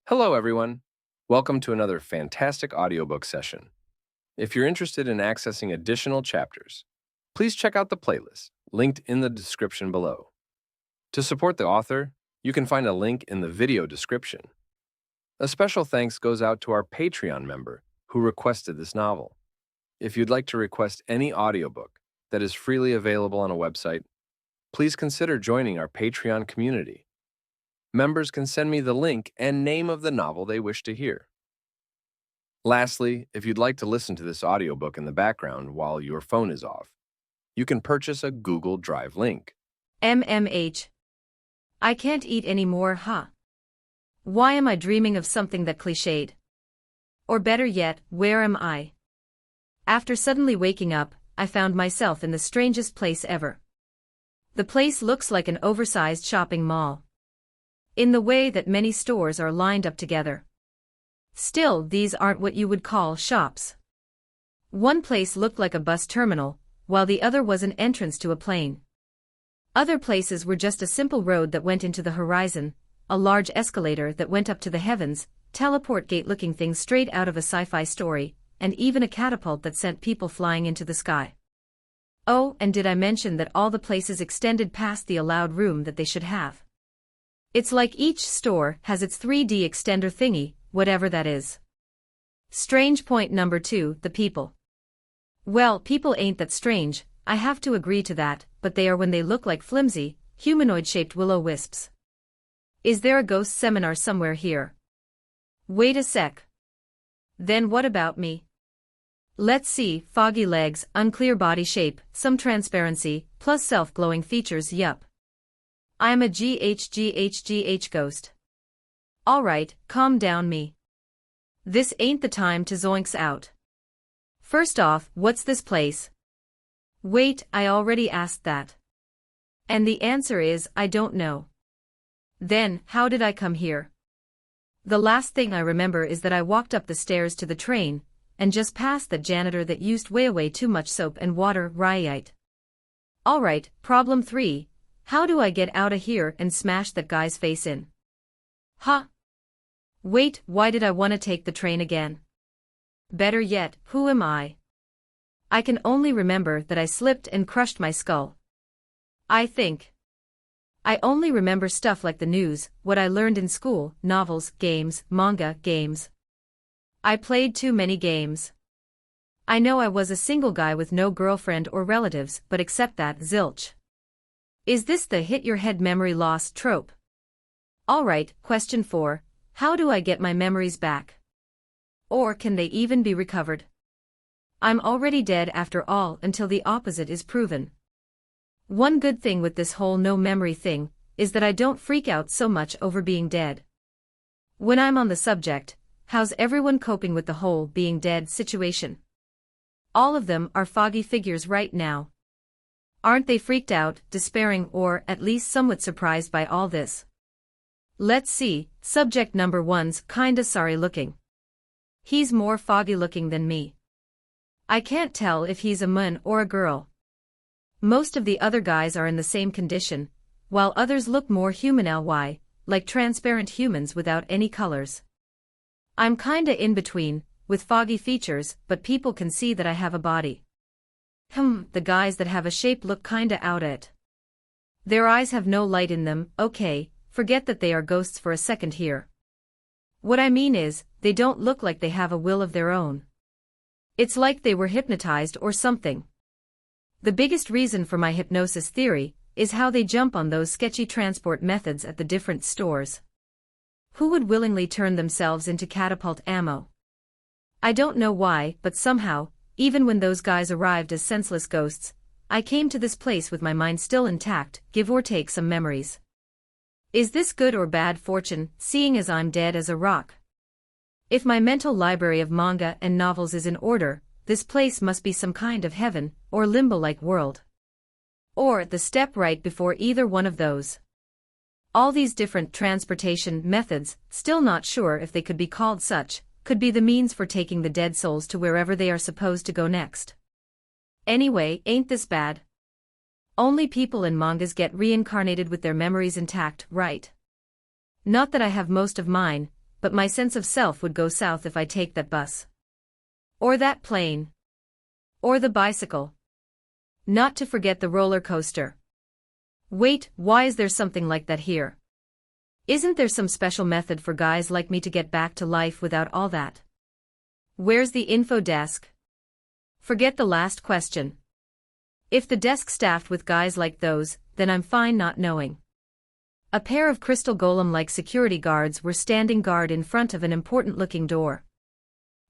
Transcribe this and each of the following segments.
Hello, everyone. Welcome to another fantastic audiobook session. If you're interested in accessing additional chapters, please check out the playlist linked in the description below. To support the author, you can find a link in the video description. A special thanks goes out to our Patreon member who requested this novel. If you'd like to request any audiobook that is freely available on a website, please consider joining our Patreon community. Members can send me the link and name of the novel they wish to hear. Lastly, if you'd like to listen to this audiobook in the background while your phone is off, you can purchase a Google Drive link. MMH. I can't eat anymore, huh? Why am I dreaming of something that cliched? Or better yet, where am I? After suddenly waking up, I found myself in the strangest place ever. The place looks like an oversized shopping mall, in the way that many stores are lined up together. Still, these aren't what you would call shops. One place looked like a bus terminal, while the other was an entrance to a plane. Other places were just a simple road that went into the horizon, a large escalator that went up to the heavens, teleport gate-looking things straight out of a sci-fi story, and even a catapult that sent people flying into the sky. Oh, and did I mention that all the places extended past the allowed room that they should have? It's like each store has its 3D extender thingy, whatever that is. Strange point number 2, the people. Well, people ain't that strange, I have to agree to that, but they are when they look like flimsy, humanoid-shaped will-o-wisps. Is there a ghost seminar somewhere here? Wait a sec. Then what about me? Let's see, foggy legs, unclear body shape, some transparency, plus self-glowing features, yup. I'm a GHGHGH ghost. Alright, calm down me. This ain't the time to zoinks out. First off, what's this place? Wait, I already asked that. And the answer is, I don't know. Then, how did I come here? The last thing I remember is that I walked up the stairs to the train, and just past the janitor that used way too much soap and water, right? Alright, problem 3. How do I get out of here and smash that guy's face in? Huh? Wait, why did I want to take the train again? Better yet, who am I? I can only remember that I slipped and crushed my skull. I think. I only remember stuff like the news, what I learned in school, novels, games, manga, games. I played too many games. I know I was a single guy with no girlfriend or relatives, but except that, zilch. Is this the hit-your-head memory loss trope? Alright, question 4. How do I get my memories back? Or can they even be recovered? I'm already dead after all until the opposite is proven. One good thing with this whole no memory thing is that I don't freak out so much over being dead. When I'm on the subject, how's everyone coping with the whole being dead situation? All of them are foggy figures right now. Aren't they freaked out, despairing, or at least somewhat surprised by all this? Let's see, subject number 1's kinda sorry looking. He's more foggy looking than me. I can't tell if he's a man or a girl. Most of the other guys are in the same condition, while others look more human like transparent humans without any colors. I'm kinda in between, with foggy features, but people can see that I have a body. The guys that have a shape look kinda out it. Their eyes have no light in them, okay, forget that they are ghosts for a second here. What I mean is, they don't look like they have a will of their own. It's like they were hypnotized or something. The biggest reason for my hypnosis theory is how they jump on those sketchy transport methods at the different stores. Who would willingly turn themselves into catapult ammo? I don't know why, but somehow, even when those guys arrived as senseless ghosts, I came to this place with my mind still intact, give or take some memories. Is this good or bad fortune, seeing as I'm dead as a rock? If my mental library of manga and novels is in order, this place must be some kind of heaven, or limbo-like world. Or the step right before either one of those. All these different transportation methods, still not sure if they could be called such, could be the means for taking the dead souls to wherever they are supposed to go next. Anyway, ain't this bad? Only people in mangas get reincarnated with their memories intact, right? Not that I have most of mine, but my sense of self would go south if I take that bus. Or that plane. Or the bicycle. Not to forget the roller coaster. Wait, why is there something like that here? Isn't there some special method for guys like me to get back to life without all that? Where's the info desk? Forget the last question. If the desk staffed with guys like those, then I'm fine not knowing. A pair of crystal golem-like security guards were standing guard in front of an important-looking door.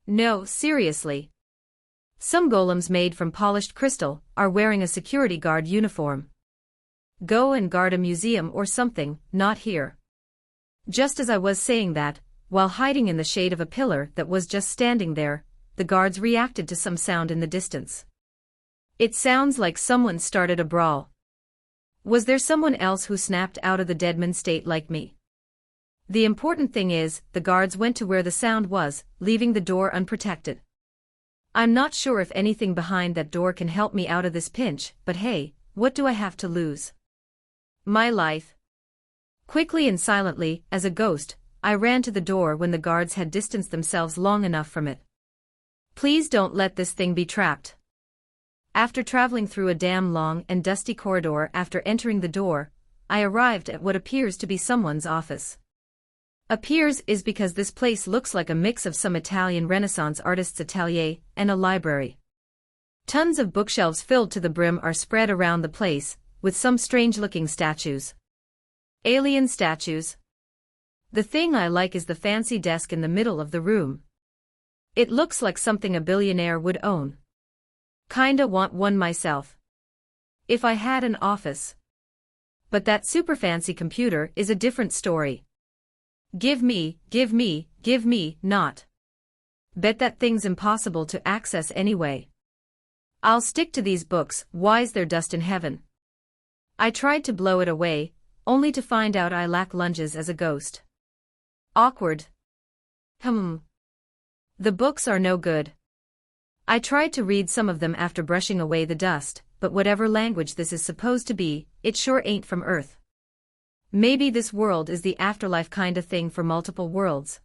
No, seriously. Some golems made from polished crystal are wearing a security guard uniform. Go and guard a museum or something, not here. Just as I was saying that, while hiding in the shade of a pillar that was just standing there, the guards reacted to some sound in the distance. It sounds like someone started a brawl. Was there someone else who snapped out of the deadman state like me? The important thing is, the guards went to where the sound was, leaving the door unprotected. I'm not sure if anything behind that door can help me out of this pinch, but hey, what do I have to lose? My life. Quickly and silently, as a ghost, I ran to the door when the guards had distanced themselves long enough from it. Please don't let this thing be trapped. After traveling through a damn long and dusty corridor after entering the door, I arrived at what appears to be someone's office. Appears is because this place looks like a mix of some Italian Renaissance artist's atelier and a library. Tons of bookshelves filled to the brim are spread around the place, with some strange-looking statues. Alien statues. The thing I like is the fancy desk in the middle of the room. It looks like something a billionaire would own. Kinda want one myself. If I had an office. But that super fancy computer is a different story. Give me, not. Bet that thing's impossible to access anyway. I'll stick to these books, why's there dust in heaven? I tried to blow it away, only to find out I lack lunges as a ghost. Awkward. The books are no good. I tried to read some of them after brushing away the dust, but whatever language this is supposed to be, it sure ain't from Earth. Maybe this world is the afterlife kinda thing for multiple worlds.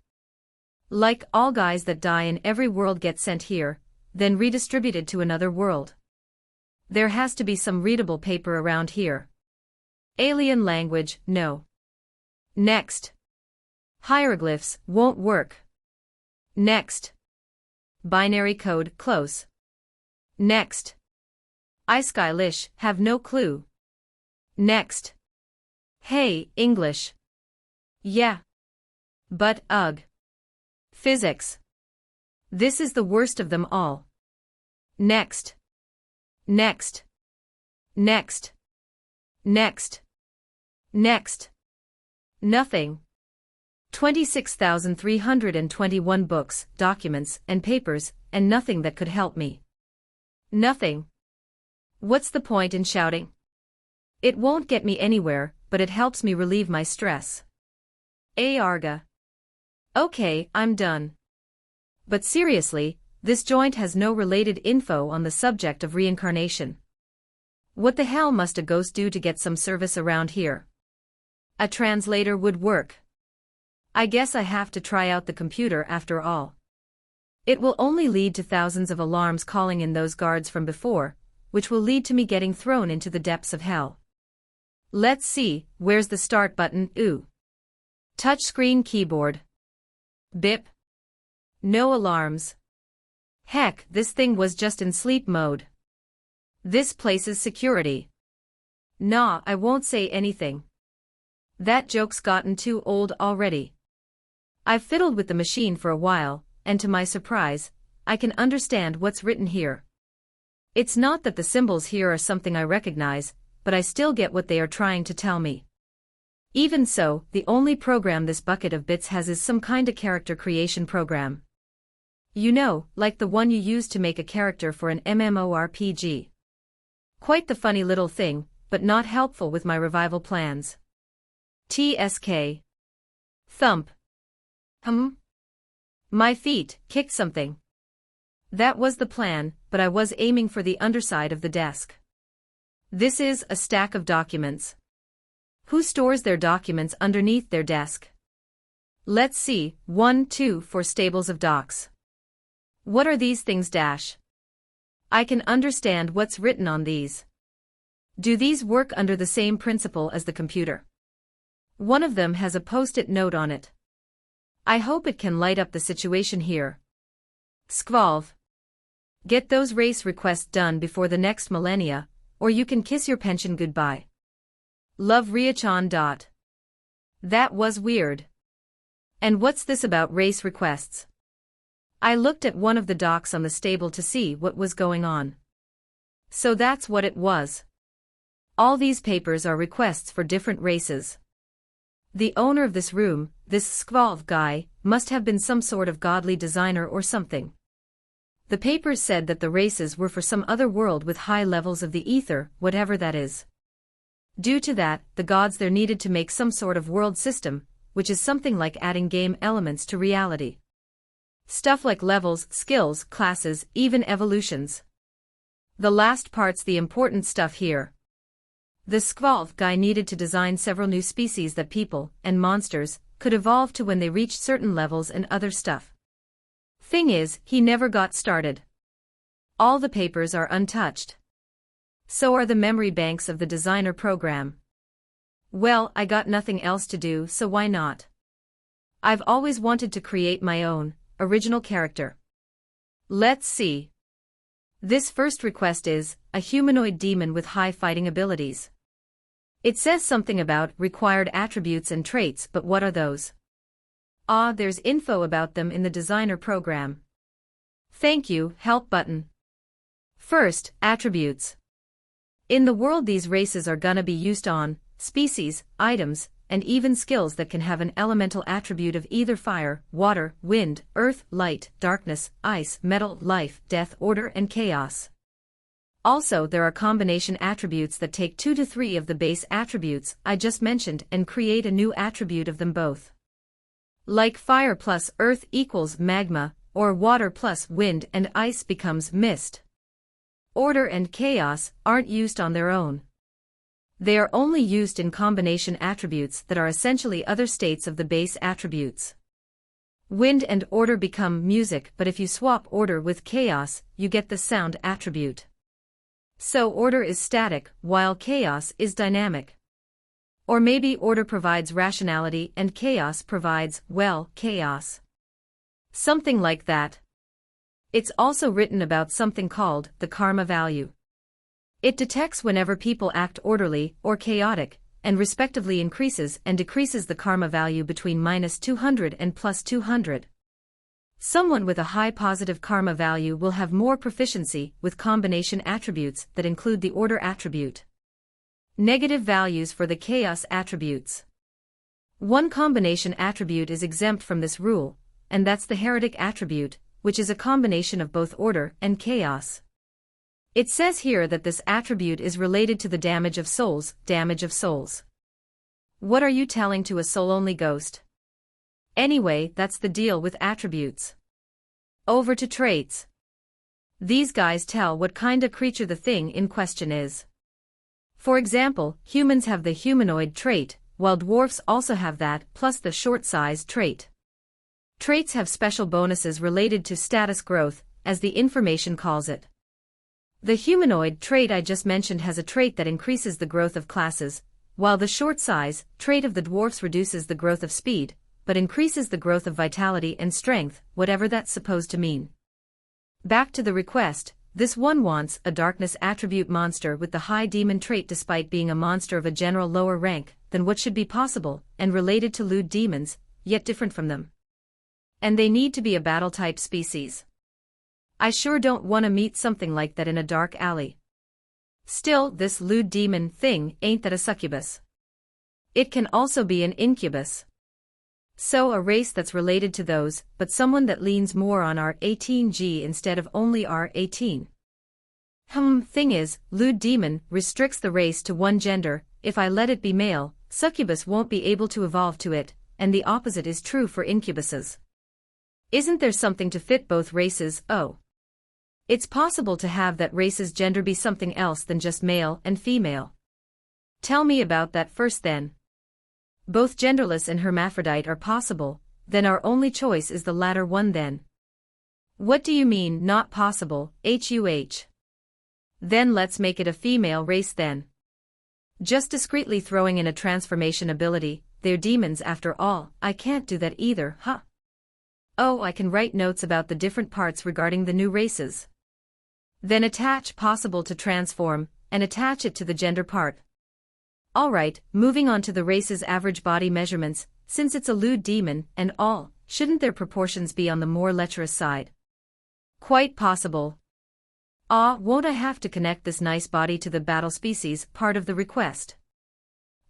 Like all guys that die in every world get sent here, then redistributed to another world. There has to be some readable paper around here. Alien language, no. Next. Hieroglyphs, won't work. Next. Binary code, close. Next. I Skylish, have no clue. Next. Hey, English. Yeah. But, ugh. Physics. This is the worst of them all. Next. Next. Next. Next. Next. Nothing. 26,321 books, documents, and papers, and nothing that could help me. Nothing. What's the point in shouting? It won't get me anywhere, but it helps me relieve my stress. Arga. Okay, I'm done. But seriously, this joint has no related info on the subject of reincarnation. What the hell must a ghost do to get some service around here? A translator would work. I guess I have to try out the computer after all. It will only lead to thousands of alarms calling in those guards from before, which will lead to me getting thrown into the depths of hell. Let's see, where's the start button? Ooh. Touchscreen keyboard. Bip. No alarms. Heck, this thing was just in sleep mode. This place's security. Nah, I won't say anything. That joke's gotten too old already. I've fiddled with the machine for a while, and to my surprise, I can understand what's written here. It's not that the symbols here are something I recognize, but I still get what they are trying to tell me. Even so, the only program this bucket of bits has is some kinda character creation program. You know, like the one you use to make a character for an MMORPG. Quite the funny little thing, but not helpful with my revival plans. TSK. Thump. My feet kicked something. That was the plan, but I was aiming for the underside of the desk. This is a stack of documents. Who stores their documents underneath their desk? Let's see, 1, 2 for stables of docks. What are these things dash? I can understand what's written on these. Do these work under the same principle as the computer? One of them has a post-it note on it. I hope it can light up the situation here. Skvalv. Get those race requests done before the next millennia, or you can kiss your pension goodbye. Love Riachan. That was weird. And what's this about race requests? I looked at one of the docks on the stable to see what was going on. So that's what it was. All these papers are requests for different races. The owner of this room, this Skvalv guy, must have been some sort of godly designer or something. The papers said that the races were for some other world with high levels of the ether, whatever that is. Due to that, the gods there needed to make some sort of world system, which is something like adding game elements to reality. Stuff like levels, skills, classes, even evolutions. The last part's the important stuff here. The Skvalv guy needed to design several new species that people, and monsters, could evolve to when they reached certain levels and other stuff. Thing is, he never got started. All the papers are untouched. So are the memory banks of the designer program. Well, I got nothing else to do, so why not? I've always wanted to create my own, original character. Let's see. This first request is, a humanoid demon with high fighting abilities. It says something about required attributes and traits, but what are those? There's info about them in the designer program. Thank you, help button. First, attributes. In the world these races are gonna be used on, species, items, and even skills that can have an elemental attribute of either fire, water, wind, earth, light, darkness, ice, metal, life, death, order, and chaos. Also, there are combination attributes that take 2 to 3 of the base attributes I just mentioned and create a new attribute of them both. Like fire plus earth equals magma, or water plus wind and ice becomes mist. Order and chaos aren't used on their own. They are only used in combination attributes that are essentially other states of the base attributes. Wind and order become music, but if you swap order with chaos, you get the sound attribute. So order is static, while chaos is dynamic. Or maybe order provides rationality and chaos provides, well, chaos. Something like that. It's also written about something called the karma value. It detects whenever people act orderly or chaotic, and respectively increases and decreases the karma value between -200 and +200. Someone with a high positive karma value will have more proficiency with combination attributes that include the order attribute. Negative values for the chaos attributes. One combination attribute is exempt from this rule, and that's the heretic attribute, which is a combination of both order and chaos. It says here that this attribute is related to the damage of souls, What are you telling to a soul-only ghost? Anyway, that's the deal with attributes. Over to traits. These guys tell what kind of creature the thing in question is. For example, humans have the humanoid trait, while dwarfs also have that, plus the short size trait. Traits have special bonuses related to status growth, as the information calls it. The humanoid trait I just mentioned has a trait that increases the growth of classes, while the short size trait of the dwarfs reduces the growth of speed, but increases the growth of vitality and strength, whatever that's supposed to mean. Back to the request, this one wants a darkness attribute monster with the high demon trait despite being a monster of a general lower rank than what should be possible, and related to lewd demons, yet different from them. And they need to be a battle-type species. I sure don't want to meet something like that in a dark alley. Still, this lewd demon thing ain't that a succubus. It can also be an incubus. So a race that's related to those, but someone that leans more on R18G instead of only R18. Thing is, lewd demon restricts the race to one gender. If I let it be male, succubus won't be able to evolve to it, and the opposite is true for incubuses. Isn't there something to fit both races? Oh. It's possible to have that race's gender be something else than just male and female. Tell me about that first then. Both genderless and hermaphrodite are possible, then our only choice is the latter one then. What do you mean, not possible, HUH? Then let's make it a female race then. Just discreetly throwing in a transformation ability, they're demons after all, I can't do that either, huh? Oh, I can write notes about the different parts regarding the new races. Then attach possible to transform, and attach it to the gender part. Alright, moving on to the race's average body measurements, since it's a lewd demon, and all, shouldn't their proportions be on the more lecherous side? Quite possible. Ah, won't I have to connect this nice body to the battle species part of the request?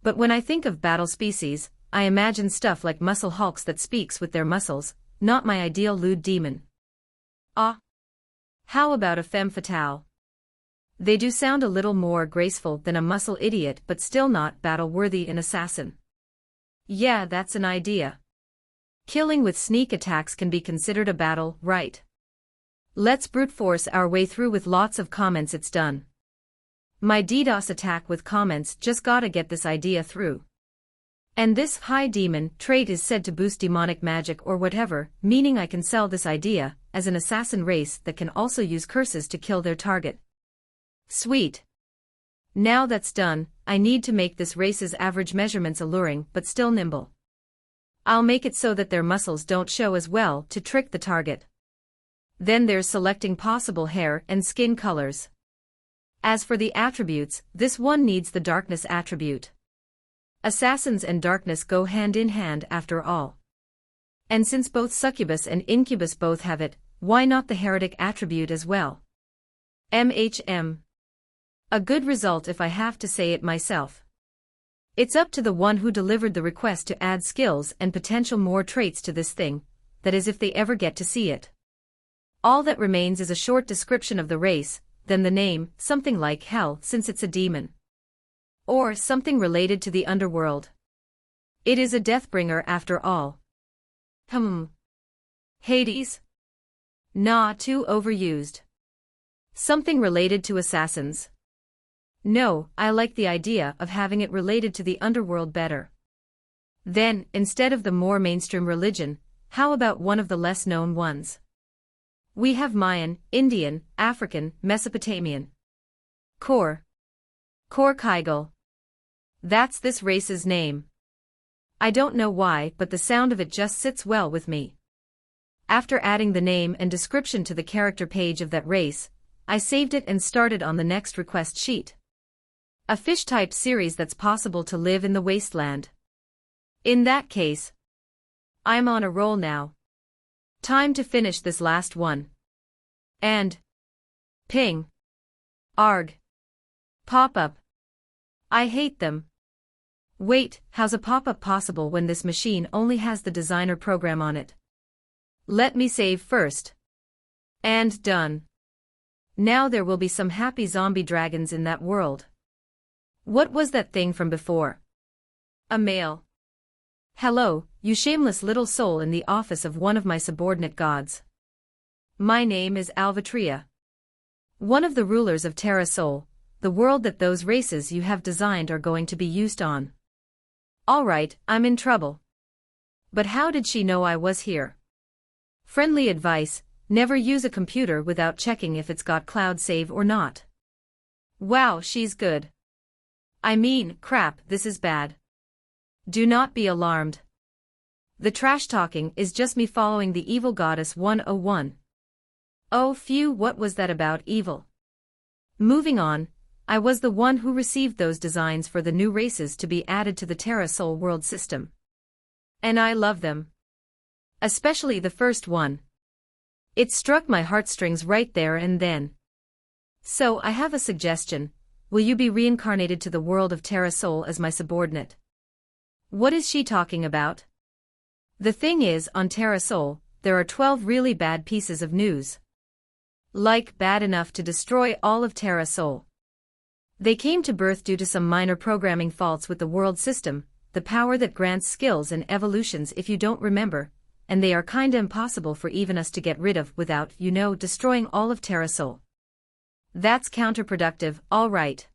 But when I think of battle species, I imagine stuff like muscle hulks that speaks with their muscles, not my ideal lewd demon. Ah. How about a femme fatale? They do sound a little more graceful than a muscle idiot but still not battle-worthy an assassin. Yeah, that's an idea. Killing with sneak attacks can be considered a battle, right? Let's brute force our way through with lots of comments. It's done. My DDoS attack with comments just gotta get this idea through. And this high demon trait is said to boost demonic magic or whatever, meaning I can sell this idea as an assassin race that can also use curses to kill their target. Sweet. Now that's done, I need to make this race's average measurements alluring but still nimble. I'll make it so that their muscles don't show as well to trick the target. Then there's selecting possible hair and skin colors. As for the attributes, this one needs the darkness attribute. Assassins and darkness go hand in hand after all. And since both succubus and incubus both have it, why not the heretic attribute as well? MHM. A good result if I have to say it myself. It's up to the one who delivered the request to add skills and potential more traits to this thing, that is if they ever get to see it. All that remains is a short description of the race, then the name, something like hell since it's a demon. Or something related to the underworld. It is a deathbringer after all. Hades? Nah, too overused. Something related to assassins. No, I like the idea of having it related to the underworld better. Then, instead of the more mainstream religion, how about one of the less known ones? We have Mayan, Indian, African, Mesopotamian. Kor Kaigal. That's this race's name. I don't know why, but the sound of it just sits well with me. After adding the name and description to the character page of that race, I saved it and started on the next request sheet. A fish-type series that's possible to live in the wasteland. In that case, I'm on a roll now. Time to finish this last one. And ping. Arg. Pop-up. I hate them. Wait, how's a pop-up possible when this machine only has the designer program on it? Let me save first. And done. Now there will be some happy zombie dragons in that world. What was that thing from before? A male. Hello, you shameless little soul in the office of one of my subordinate gods. My name is Alvatria. One of the rulers of Terra Sol, the world that those races you have designed are going to be used on. Alright, I'm in trouble. But how did she know I was here? Friendly advice, never use a computer without checking if it's got cloud save or not. Wow, she's good. I mean, crap, this is bad. Do not be alarmed. The trash talking is just me following the evil goddess 101. Oh phew, what was that about evil? Moving on, I was the one who received those designs for the new races to be added to the Terra Sol world system. And I love them. Especially the first one. It struck my heartstrings right there and then. So I have a suggestion, will you be reincarnated to the world of Terra Sol as my subordinate? What is she talking about? The thing is, on Terra Sol, there are 12 really bad pieces of news. Like, bad enough to destroy all of Terra Sol. They came to birth due to some minor programming faults with the world system, the power that grants skills and evolutions if you don't remember, and they are kinda impossible for even us to get rid of without, destroying all of Terra Sol. That's counterproductive, alright.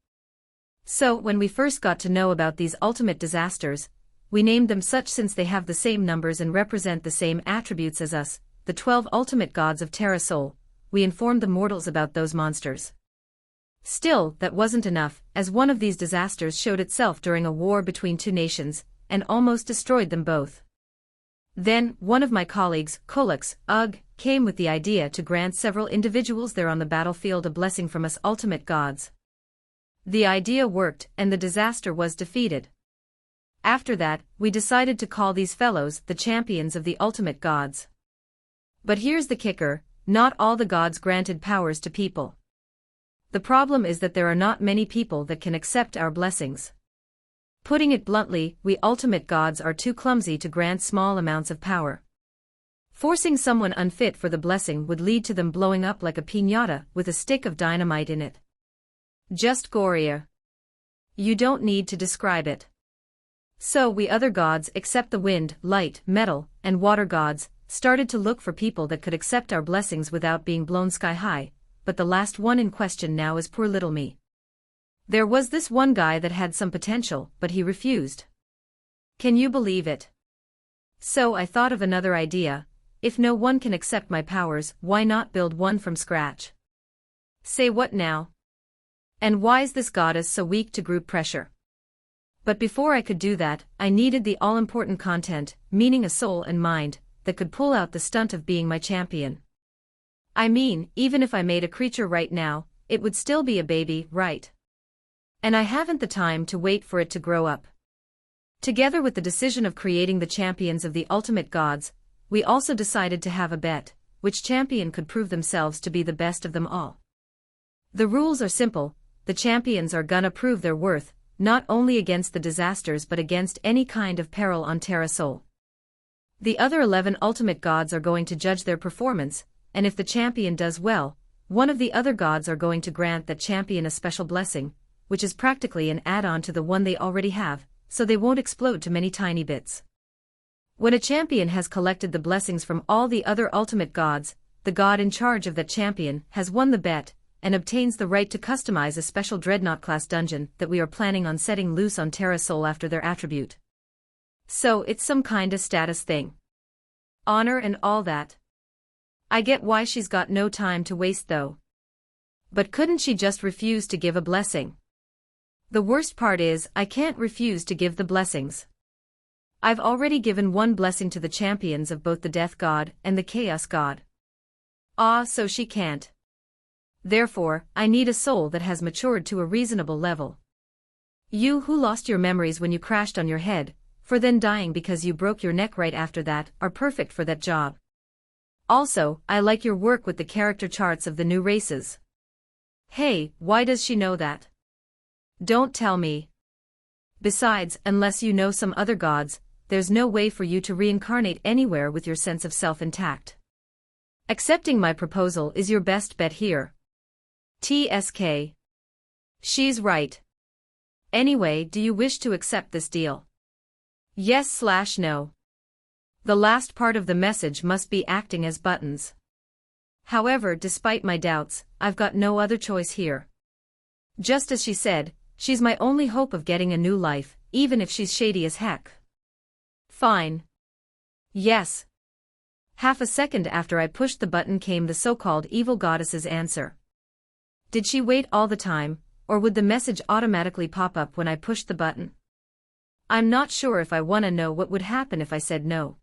So when we first got to know about these ultimate disasters, we named them such since they have the same numbers and represent the same attributes as us, the 12 ultimate gods of Terra Sol. We informed the mortals about those monsters. Still, that wasn't enough, as one of these disasters showed itself during a war between two nations, and almost destroyed them both. Then, one of my colleagues, Kolux, came with the idea to grant several individuals there on the battlefield a blessing from us ultimate gods. The idea worked, and the disaster was defeated. After that, we decided to call these fellows the champions of the ultimate gods. But here's the kicker, not all the gods granted powers to people. The problem is that there are not many people that can accept our blessings. Putting it bluntly, we ultimate gods are too clumsy to grant small amounts of power. Forcing someone unfit for the blessing would lead to them blowing up like a piñata with a stick of dynamite in it. Just gorier. You don't need to describe it. So we other gods, except the wind, light, metal, and water gods, started to look for people that could accept our blessings without being blown sky high, but the last one in question now is poor little me. There was this one guy that had some potential, but he refused. Can you believe it? So I thought of another idea. If no one can accept my powers, why not build one from scratch? Say what now? And why is this goddess so weak to group pressure? But before I could do that, I needed the all-important content, meaning a soul and mind, that could pull out the stunt of being my champion. I mean, even if I made a creature right now, it would still be a baby, right? And I haven't the time to wait for it to grow up. Together with the decision of creating the champions of the ultimate gods, we also decided to have a bet, which champion could prove themselves to be the best of them all. The rules are simple, the champions are gonna prove their worth, not only against the disasters but against any kind of peril on Terra Sol. The other 11 ultimate gods are going to judge their performance, and if the champion does well, one of the other gods are going to grant that champion a special blessing, which is practically an add-on to the one they already have, so they won't explode to many tiny bits. When a champion has collected the blessings from all the other ultimate gods, the god in charge of that champion has won the bet, and obtains the right to customize a special Dreadnought-class dungeon that we are planning on setting loose on Terra Sol after their attribute. So it's some kinda status thing. Honor and all that. I get why she's got no time to waste though. But couldn't she just refuse to give a blessing? The worst part is, I can't refuse to give the blessings. I've already given one blessing to the champions of both the Death God and the Chaos God. So she can't. Therefore, I need a soul that has matured to a reasonable level. You who lost your memories when you crashed on your head, for then dying because you broke your neck right after that, are perfect for that job. Also, I like your work with the character charts of the new races. Hey, why does she know that? Don't tell me. Besides, unless you know some other gods, there's no way for you to reincarnate anywhere with your sense of self intact. Accepting my proposal is your best bet here. TSK. She's right. Anyway, do you wish to accept this deal? Yes/no. The last part of the message must be acting as buttons. However, despite my doubts, I've got no other choice here. Just as she said, she's my only hope of getting a new life, even if she's shady as heck. Fine. Yes. Half a second after I pushed the button came the so-called evil goddess's answer. Did she wait all the time, or would the message automatically pop up when I pushed the button? I'm not sure if I want to know what would happen if I said no.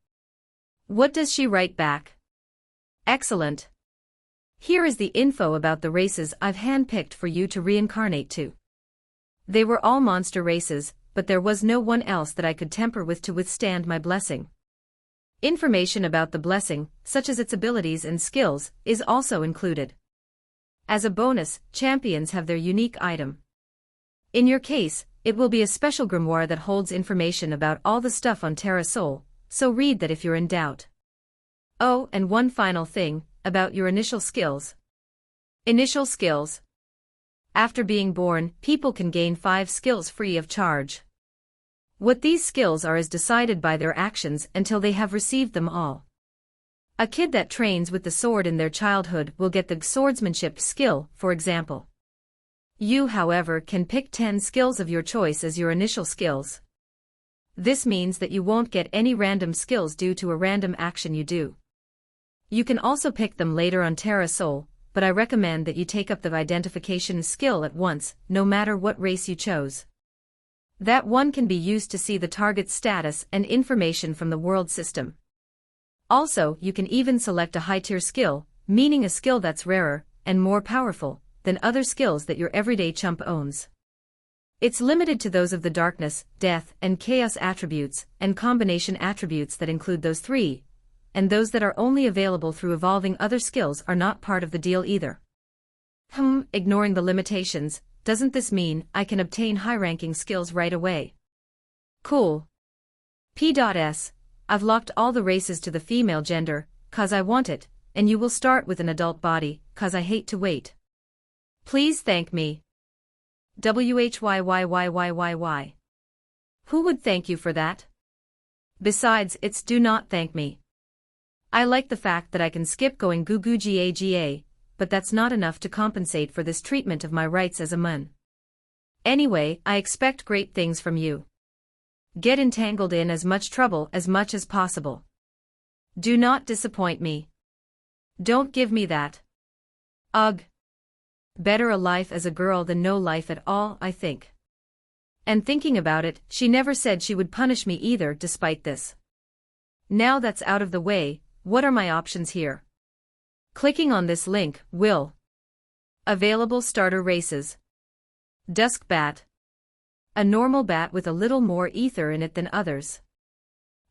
What does she write back? Excellent. Here is the info about the races I've handpicked for you to reincarnate to. They were all monster races, but there was no one else that I could temper with to withstand my blessing. Information about the blessing, such as its abilities and skills, is also included. As a bonus, champions have their unique item. In your case, it will be a special grimoire that holds information about all the stuff on Terra Sol, so read that if you're in doubt. Oh, and one final thing, about your initial skills. Initial skills. After being born, people can gain 5 skills free of charge. What these skills are is decided by their actions until they have received them all. A kid that trains with the sword in their childhood will get the swordsmanship skill, for example. You, however, can pick 10 skills of your choice as your initial skills. This means that you won't get any random skills due to a random action you do. You can also pick them later on Terra Sol, but I recommend that you take up the identification skill at once, no matter what race you chose. That one can be used to see the target's status and information from the world system. Also, you can even select a high-tier skill, meaning a skill that's rarer and more powerful than other skills that your everyday chump owns. It's limited to those of the darkness, death, and chaos attributes, and combination attributes that include those three, and those that are only available through evolving other skills are not part of the deal either. Ignoring the limitations, doesn't this mean I can obtain high-ranking skills right away? Cool. P.S. I've locked all the races to the female gender, 'cause I want it, and you will start with an adult body, 'cause I hate to wait. Please thank me. WHYYYYYY. Who would thank you for that? Besides, it's do not thank me. I like the fact that I can skip going goo goo ga, but that's not enough to compensate for this treatment of my rights as a man. Anyway, I expect great things from you. Get entangled in as much trouble as much as possible. Do not disappoint me. Don't give me that. Ugh. Better a life as a girl than no life at all, I think. And thinking about it, she never said she would punish me either despite this. Now that's out of the way, what are my options here? Clicking on this link will. Available starter races. Dusk bat. A normal bat with a little more ether in it than others.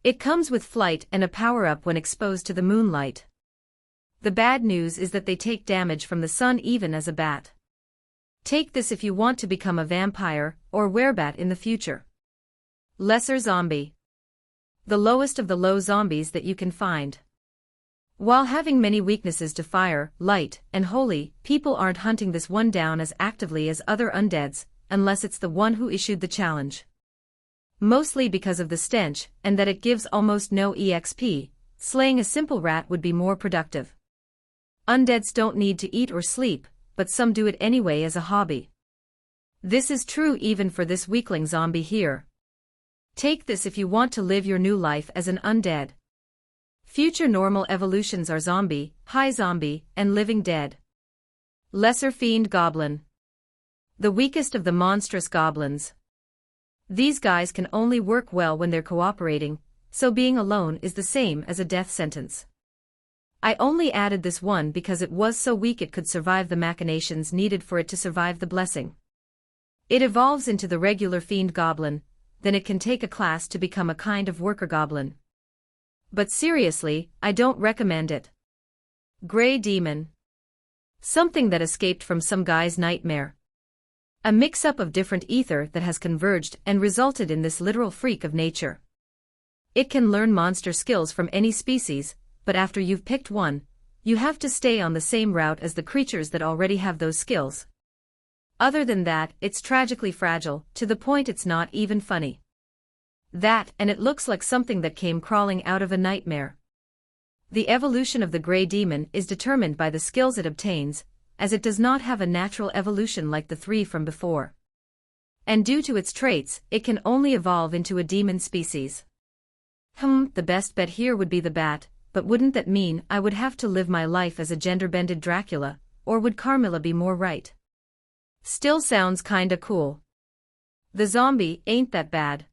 It comes with flight and a power-up when exposed to the moonlight. The bad news is that they take damage from the sun even as a bat. Take this if you want to become a vampire or werebat in the future. Lesser zombie. The lowest of the low zombies that you can find. While having many weaknesses to fire, light, and holy, people aren't hunting this one down as actively as other undeads, unless it's the one who issued the challenge. Mostly because of the stench, and that it gives almost no EXP, slaying a simple rat would be more productive. Undeads don't need to eat or sleep, but some do it anyway as a hobby. This is true even for this weakling zombie here. Take this if you want to live your new life as an undead. Future normal evolutions are zombie, high zombie, and living dead. Lesser fiend goblin. The weakest of the monstrous goblins. These guys can only work well when they're cooperating, so being alone is the same as a death sentence. I only added this one because it was so weak it could survive the machinations needed for it to survive the blessing. It evolves into the regular fiend goblin, then it can take a class to become a kind of worker goblin. But seriously, I don't recommend it. Grey demon. Something that escaped from some guy's nightmare. A mix-up of different ether that has converged and resulted in this literal freak of nature. It can learn monster skills from any species, but after you've picked one, you have to stay on the same route as the creatures that already have those skills. Other than that, it's tragically fragile, to the point it's not even funny. That, and it looks like something that came crawling out of a nightmare. The evolution of the Grey Demon is determined by the skills it obtains, as it does not have a natural evolution like the three from before. And due to its traits, it can only evolve into a demon species. The best bet here would be the bat, but wouldn't that mean I would have to live my life as a gender-bended Dracula, or would Carmilla be more right? Still sounds kinda cool. The zombie ain't that bad.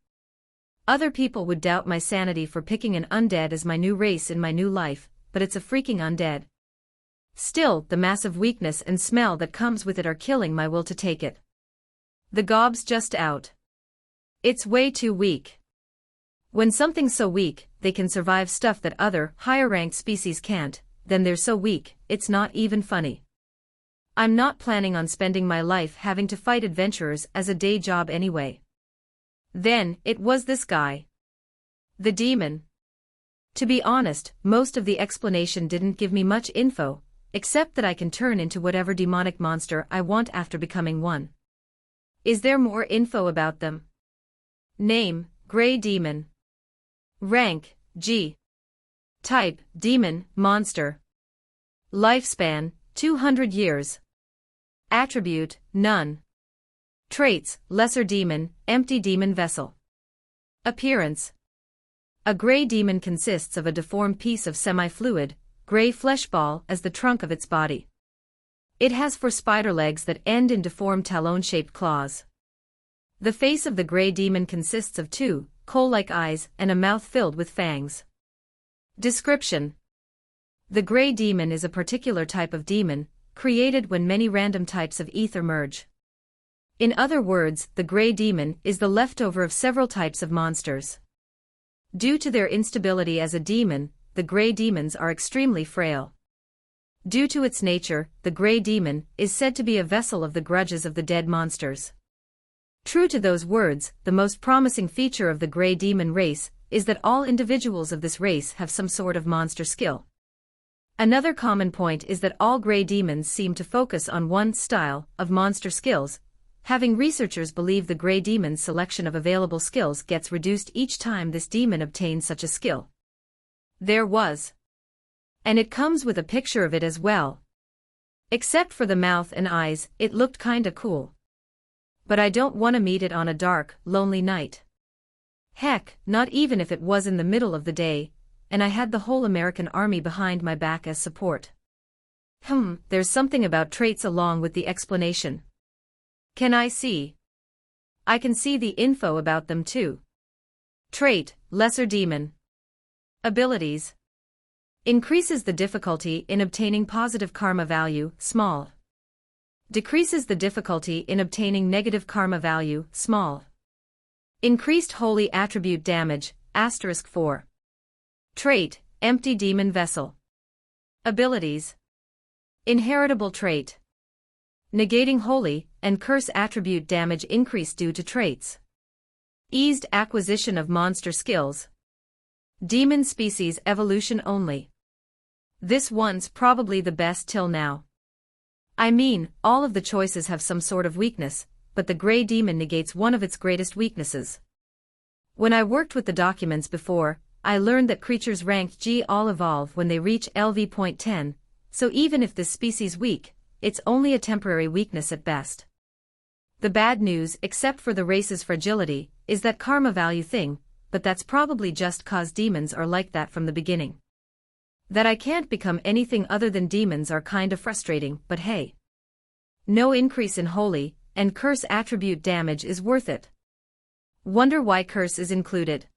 Other people would doubt my sanity for picking an undead as my new race in my new life, but it's a freaking undead. Still, the massive weakness and smell that comes with it are killing my will to take it. The gob's just out. It's way too weak. When something's so weak, they can survive stuff that other, higher-ranked species can't, then they're so weak, it's not even funny. I'm not planning on spending my life having to fight adventurers as a day job anyway. Then, it was this guy. The demon. To be honest, most of the explanation didn't give me much info, except that I can turn into whatever demonic monster I want after becoming one. Is there more info about them? Name, Grey Demon. Rank, G. Type, Demon, Monster. Lifespan, 200 years. Attribute, None. Traits, Lesser Demon, Empty Demon Vessel. Appearance. A gray demon consists of a deformed piece of semi-fluid, gray flesh ball as the trunk of its body. It has 4 spider legs that end in deformed talon-shaped claws. The face of the gray demon consists of 2 coal-like eyes and a mouth filled with fangs. Description. The gray demon is a particular type of demon, created when many random types of ether merge. In other words, the gray demon is the leftover of several types of monsters. Due to their instability as a demon, the gray demons are extremely frail. Due to its nature, the gray demon is said to be a vessel of the grudges of the dead monsters. True to those words, the most promising feature of the gray demon race is that all individuals of this race have some sort of monster skill. Another common point is that all gray demons seem to focus on one style of monster skills, having researchers believe the gray demon's selection of available skills gets reduced each time this demon obtains such a skill. There was. And it comes with a picture of it as well. Except for the mouth and eyes, it looked kinda cool. But I don't wanna meet it on a dark, lonely night. Heck, not even if it was in the middle of the day, and I had the whole American army behind my back as support. There's something about traits along with the explanation. Can I see? I can see the info about them too. Trait, lesser demon. Abilities. Increases the difficulty in obtaining positive karma value, small. Decreases the difficulty in obtaining negative karma value, small. Increased holy attribute damage, *4. Trait, empty demon vessel. Abilities. Inheritable trait. Negating holy and curse attribute damage increase due to traits. Eased acquisition of monster skills. Demon species evolution only. This one's probably the best till now. I mean, all of the choices have some sort of weakness, but the gray demon negates one of its greatest weaknesses. When I worked with the documents before, I learned that creatures ranked G all evolve when they reach LV.10, so even if this species weak, it's only a temporary weakness at best. The bad news, except for the race's fragility, is that karma value thing, but that's probably just cause demons are like that from the beginning. That I can't become anything other than demons are kinda frustrating, but hey. No increase in holy and curse attribute damage is worth it. Wonder why curse is included.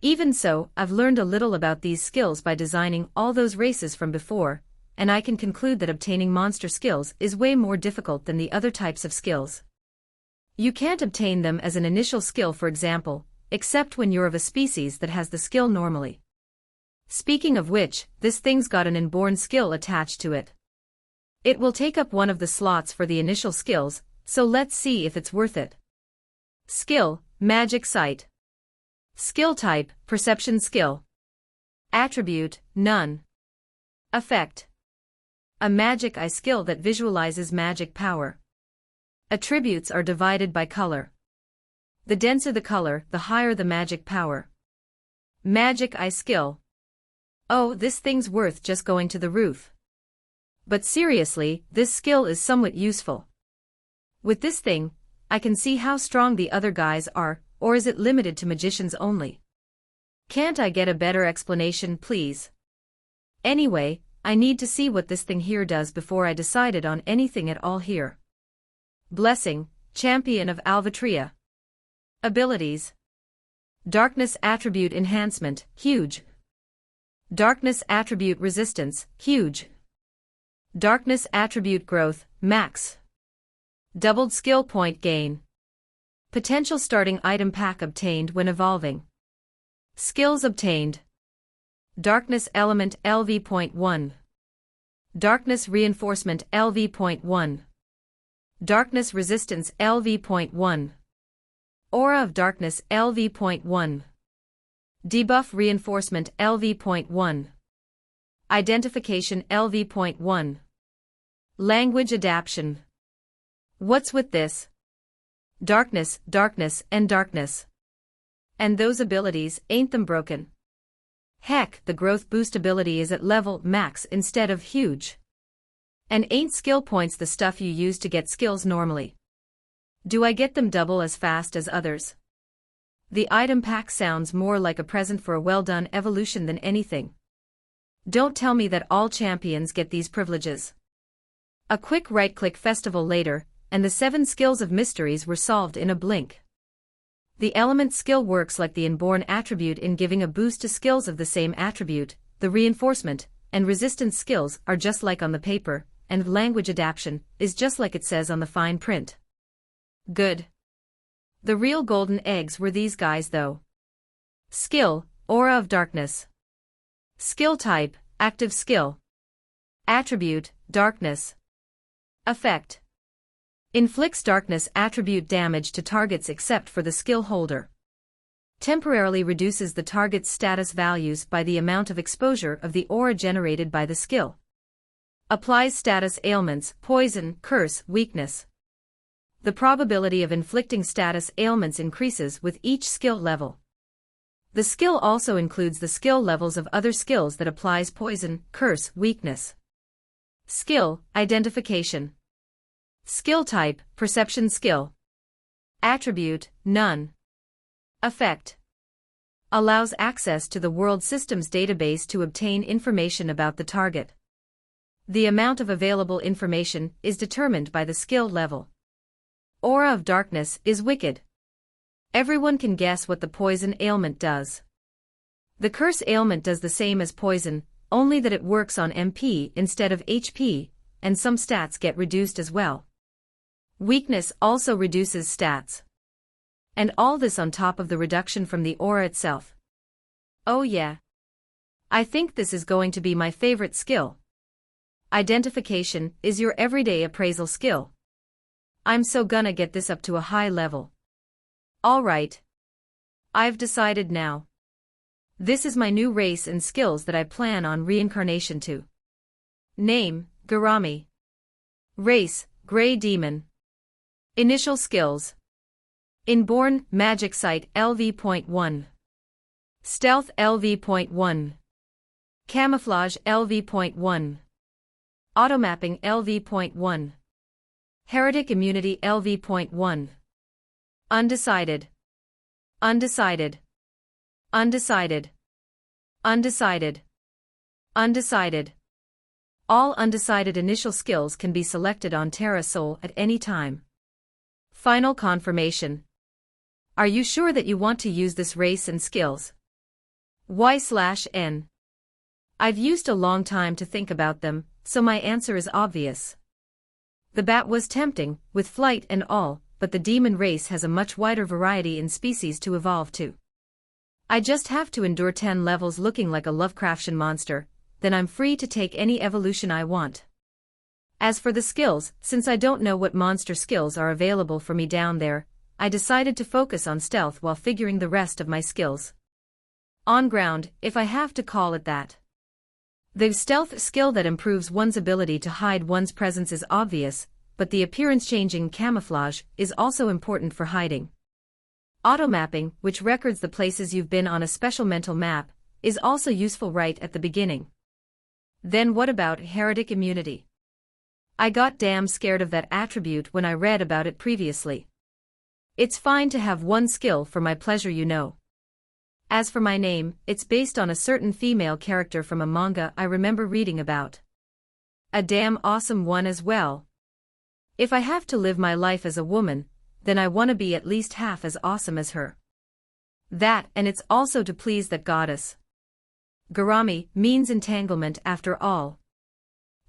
Even so, I've learned a little about these skills by designing all those races from before, and I can conclude that obtaining monster skills is way more difficult than the other types of skills. You can't obtain them as an initial skill, for example, except when you're of a species that has the skill normally. Speaking of which, this thing's got an inborn skill attached to it. It will take up one of the slots for the initial skills, so let's see if it's worth it. Skill, magic sight. Skill type, perception skill. Attribute, none. Effect. A magic eye skill that visualizes magic power. Attributes are divided by color. The denser the color, the higher the magic power. Magic eye skill. Oh, this thing's worth just going to the roof. But seriously, this skill is somewhat useful. With this thing, I can see how strong the other guys are, or is it limited to magicians only? Can't I get a better explanation, please? Anyway, I need to see what this thing here does before I decided on anything at all here. Blessing, Champion of Alvatria. Abilities. Darkness attribute enhancement, huge. Darkness attribute resistance, huge. Darkness attribute growth, max. Doubled skill point gain. Potential starting item pack obtained when evolving. Skills obtained. Darkness element LV.1. Darkness reinforcement LV.1. Darkness resistance LV.1. Aura of darkness LV.1. Debuff reinforcement LV.1. Identification LV.1. Language adaptation. What's with this? Darkness, darkness, and darkness. And those abilities, ain't them broken? Heck, the growth boost ability is at level max instead of huge. And ain't skill points the stuff you use to get skills normally? Do I get them double as fast as others? The item pack sounds more like a present for a well-done evolution than anything. Don't tell me that all champions get these privileges. A quick right-click festival later, and the 7 skills of mysteries were solved in a blink. The element skill works like the inborn attribute in giving a boost to skills of the same attribute. The reinforcement and resistance skills are just like on the paper, and language adaptation is just like it says on the fine print. Good. The real golden eggs were these guys though. Skill, Aura of Darkness. Skill type, active skill. Attribute, darkness. Effect. Inflicts darkness attribute damage to targets except for the skill holder. Temporarily reduces the target's status values by the amount of exposure of the aura generated by the skill. Applies status ailments, poison, curse, weakness. The probability of inflicting status ailments increases with each skill level. The skill also includes the skill levels of other skills that applies poison, curse, weakness. Skill, identification. Skill type, perception skill. Attribute, none. Effect. Allows access to the world systems database to obtain information about the target. The amount of available information is determined by the skill level. Aura of Darkness is wicked. Everyone can guess what the poison ailment does. The curse ailment does the same as poison, only that it works on MP instead of HP, and some stats get reduced as well. Weakness also reduces stats. And all this on top of the reduction from the aura itself. Oh yeah. I think this is going to be my favorite skill. Identification is your everyday appraisal skill. I'm so gonna get this up to a high level. Alright. I've decided now. This is my new race and skills that I plan on reincarnation to. Name, Garami. Race, Grey Demon. Initial skills. Inborn, Magic Sight LV.1. Stealth LV.1. Camouflage LV.1. Automapping LV.1. Heretic Immunity LV.1. Undecided. Undecided. Undecided. Undecided. Undecided. All undecided initial skills can be selected on Terra Sol at any time. Final confirmation. Are you sure that you want to use this race and skills? Y/N. I've used a long time to think about them, so my answer is obvious. The bat was tempting, with flight and all, but the demon race has a much wider variety in species to evolve to. I just have to endure 10 levels looking like a Lovecraftian monster, then I'm free to take any evolution I want. As for the skills, since I don't know what monster skills are available for me down there, I decided to focus on stealth while figuring the rest of my skills. On ground, if I have to call it that. The stealth skill that improves one's ability to hide one's presence is obvious, but the appearance-changing camouflage is also important for hiding. Automapping, which records the places you've been on a special mental map, is also useful right at the beginning. Then what about heretic immunity? I got damn scared of that attribute when I read about it previously. It's fine to have one skill for my pleasure, you know. As for my name, it's based on a certain female character from a manga I remember reading about. A damn awesome one as well. If I have to live my life as a woman, then I want to be at least half as awesome as her. That, and it's also to please that goddess. Garami means entanglement after all.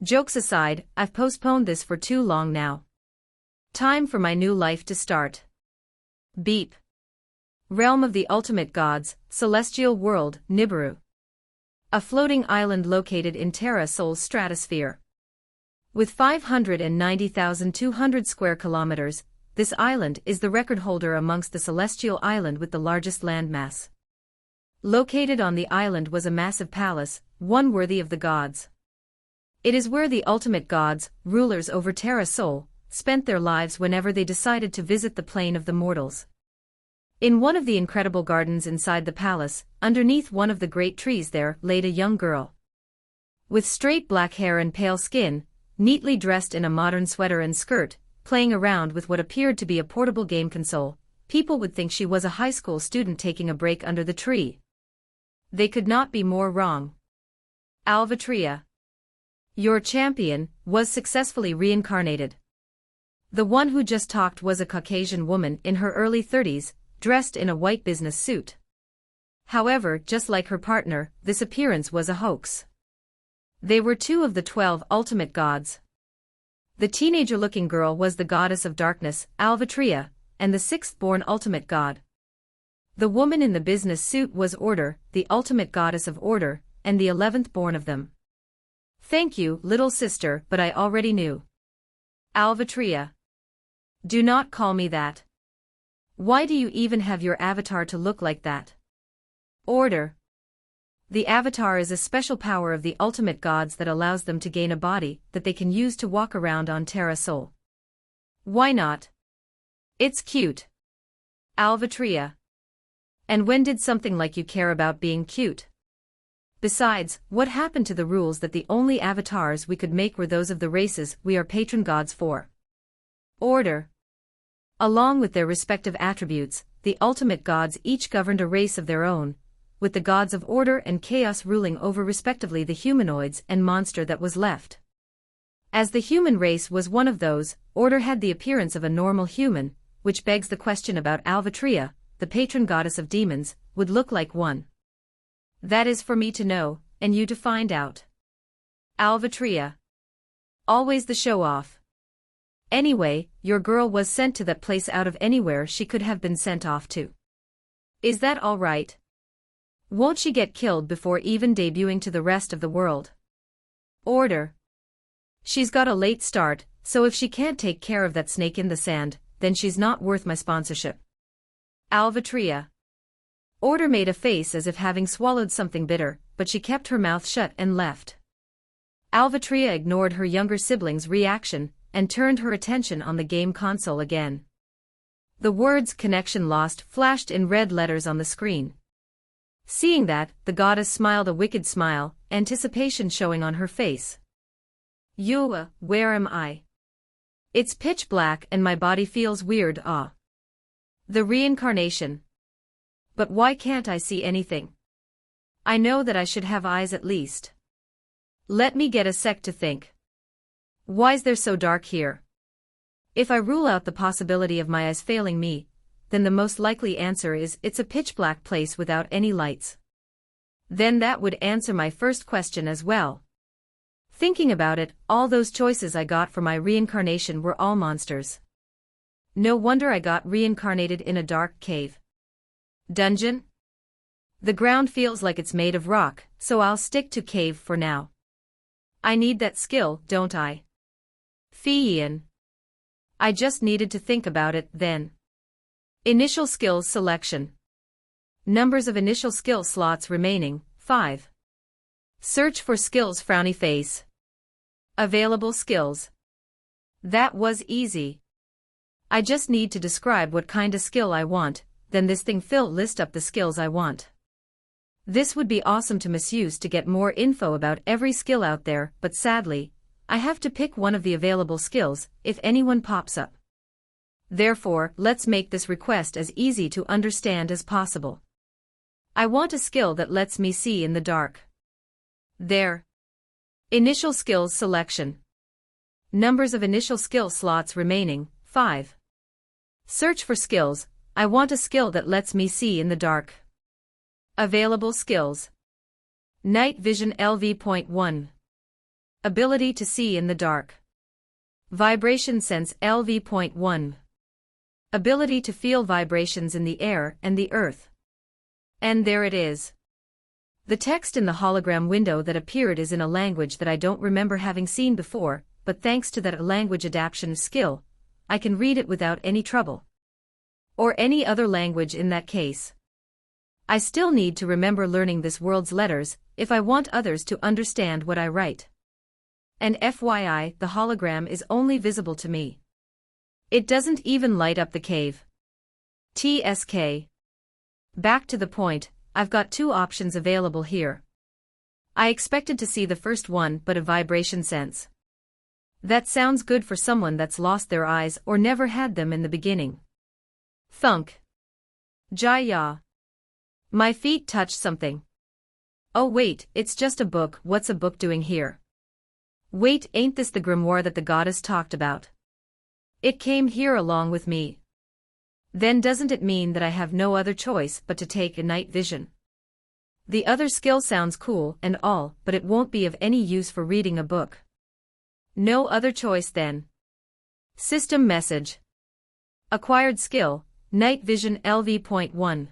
Jokes aside, I've postponed this for too long now. Time for my new life to start. Beep. Realm of the Ultimate Gods, Celestial World, Nibiru. A floating island located in Terra Sol's stratosphere. With 590,200 square kilometers, this island is the record holder amongst the celestial island with the largest landmass. Located on the island was a massive palace, one worthy of the gods. It is where the ultimate gods, rulers over Terra Sol, spent their lives whenever they decided to visit the plane of the mortals. In one of the incredible gardens inside the palace, underneath one of the great trees there laid a young girl. With straight black hair and pale skin, neatly dressed in a modern sweater and skirt, playing around with what appeared to be a portable game console, people would think she was a high school student taking a break under the tree. They could not be more wrong. Alvatria, your champion, was successfully reincarnated. The one who just talked was a Caucasian woman in her early 30s, dressed in a white business suit. However, just like her partner, this appearance was a hoax. They were two of the 12 ultimate gods. The teenager-looking girl was the goddess of darkness, Alvatria, and the sixth-born ultimate god. The woman in the business suit was Order, the ultimate goddess of order, and the 11th born of them. Thank you, little sister, but I already knew. Alvatria. Do not call me that. Why do you even have your avatar to look like that? Order. The avatar is a special power of the ultimate gods that allows them to gain a body that they can use to walk around on Terra Sol. Why not? It's cute. Alvatria. And when did something like you care about being cute? Besides, what happened to the rules that the only avatars we could make were those of the races we are patron gods for? Order. Along with their respective attributes, the ultimate gods each governed a race of their own, with the gods of order and chaos ruling over respectively the humanoids and monster that was left. As the human race was one of those, Order had the appearance of a normal human, which begs the question about Alvatria, the patron goddess of demons, would look like one. That is for me to know, and you to find out. Alvatria. Always the show-off. Anyway, your girl was sent to that place out of anywhere she could have been sent off to. Is that all right? Won't she get killed before even debuting to the rest of the world? Order. She's got a late start, so if she can't take care of that snake in the sand, then she's not worth my sponsorship. Alvatria. Order made a face as if having swallowed something bitter, but she kept her mouth shut and left. Alvatria ignored her younger sibling's reaction and turned her attention on the game console again. The words "connection lost" flashed in red letters on the screen. Seeing that, the goddess smiled a wicked smile, anticipation showing on her face. Yua, where am I? It's pitch black and my body feels weird. The reincarnation. But why can't I see anything? I know that I should have eyes at least. Let me get a sec to think. Why's there so dark here? If I rule out the possibility of my eyes failing me, then the most likely answer is it's a pitch black place without any lights. Then that would answer my first question as well. Thinking about it, all those choices I got for my reincarnation were all monsters. No wonder I got reincarnated in a dark cave. Dungeon? The ground feels like it's made of rock, so I'll stick to cave for now. I need that skill, don't I? Fian. I just needed to think about it then. Initial skills selection. Numbers of initial skill slots remaining, 5. Search for skills frowny face. Available skills. That was easy. I just need to describe what kind of skill I want, then this thing will list up the skills I want. This would be awesome to misuse to get more info about every skill out there, but sadly, I have to pick one of the available skills if anyone pops up. Therefore, let's make this request as easy to understand as possible. I want a skill that lets me see in the dark. There. Initial skills selection. Numbers of initial skill slots remaining, 5. Search for skills. I want a skill that lets me see in the dark. Available skills. Night vision LV.1. Ability to see in the dark. Vibration sense LV.1. Ability to feel vibrations in the air and the earth. And there it is. The text in the hologram window that appeared is in a language that I don't remember having seen before, but thanks to that language adaptation skill, I can read it without any trouble. Or any other language in that case. I still need to remember learning this world's letters, if I want others to understand what I write. And FYI, the hologram is only visible to me. It doesn't even light up the cave. TSK. Back to the point, I've got 2 options available here. I expected to see the first one, but a vibration sense. That sounds good for someone that's lost their eyes or never had them in the beginning. Thunk. Jaya. My feet touched something. Oh wait, it's just a book. What's a book doing here? Wait, ain't this the grimoire that the goddess talked about? It came here along with me. Then doesn't it mean that I have no other choice but to take a night vision? The other skill sounds cool and all, but it won't be of any use for reading a book. No other choice then. System message. Acquired skill, night vision LV.1.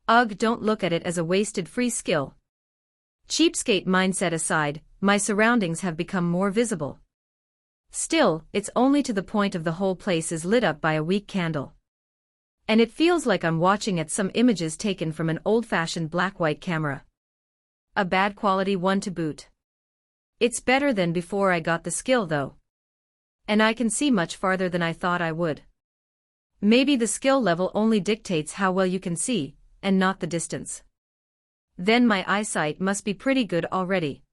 Ugh, don't look at it as a wasted free skill. Cheapskate mindset aside, my surroundings have become more visible. Still, it's only to the point of the whole place is lit up by a weak candle. And it feels like I'm watching at some images taken from an old-fashioned black-white camera. A bad quality one to boot. It's better than before I got the skill though. And I can see much farther than I thought I would. Maybe the skill level only dictates how well you can see, and not the distance. Then my eyesight must be pretty good already.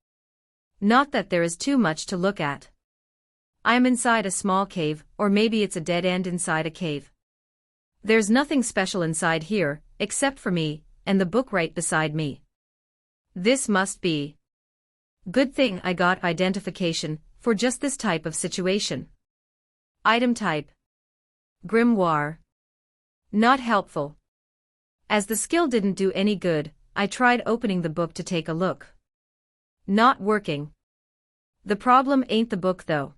Not that there is too much to look at. I'm inside a small cave, or maybe it's a dead end inside a cave. There's nothing special inside here, except for me, and the book right beside me. This must be. Good thing I got identification, for just this type of situation. Item type. Grimoire. Not helpful. As the skill didn't do any good, I tried opening the book to take a look. Not working. The problem ain't the book though.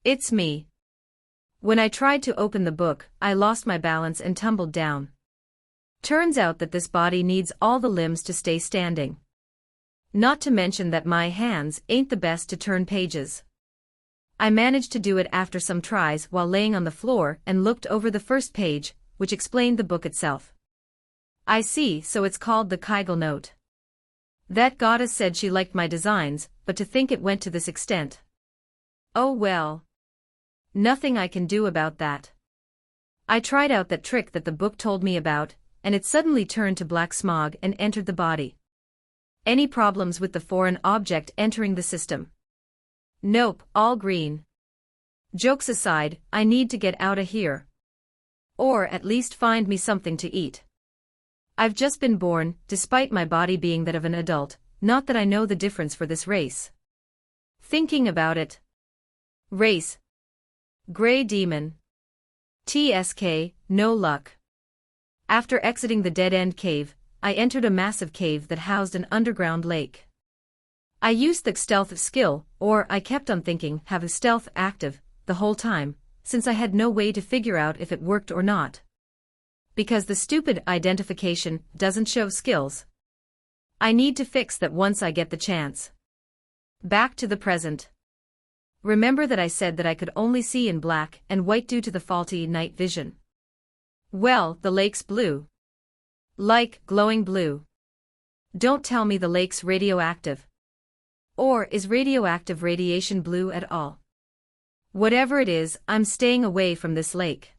It's me. When I tried to open the book, I lost my balance and tumbled down. Turns out that this body needs all the limbs to stay standing. Not to mention that my hands ain't the best to turn pages. I managed to do it after some tries while laying on the floor and looked over the first page, which explained the book itself. I see, so it's called the Kegel Note. That goddess said she liked my designs, but to think it went to this extent. Oh well. Nothing I can do about that. I tried out that trick that the book told me about, and it suddenly turned to black smog and entered the body. Any problems with the foreign object entering the system? Nope, all green. Jokes aside, I need to get out of here. Or at least find me something to eat. I've just been born, despite my body being that of an adult, not that I know the difference for this race. Thinking about it. Race. Grey Demon. TSK, no luck. After exiting the dead-end cave, I entered a massive cave that housed an underground lake. I used the stealth skill, or I kept on thinking have stealth active, the whole time, since I had no way to figure out if it worked or not. Because the stupid identification doesn't show skills. I need to fix that once I get the chance. Back to the present. Remember that I said that I could only see in black and white due to the faulty night vision. Well, the lake's blue. Like, glowing blue. Don't tell me the lake's radioactive. Or is radioactive radiation blue at all? Whatever it is, I'm staying away from this lake.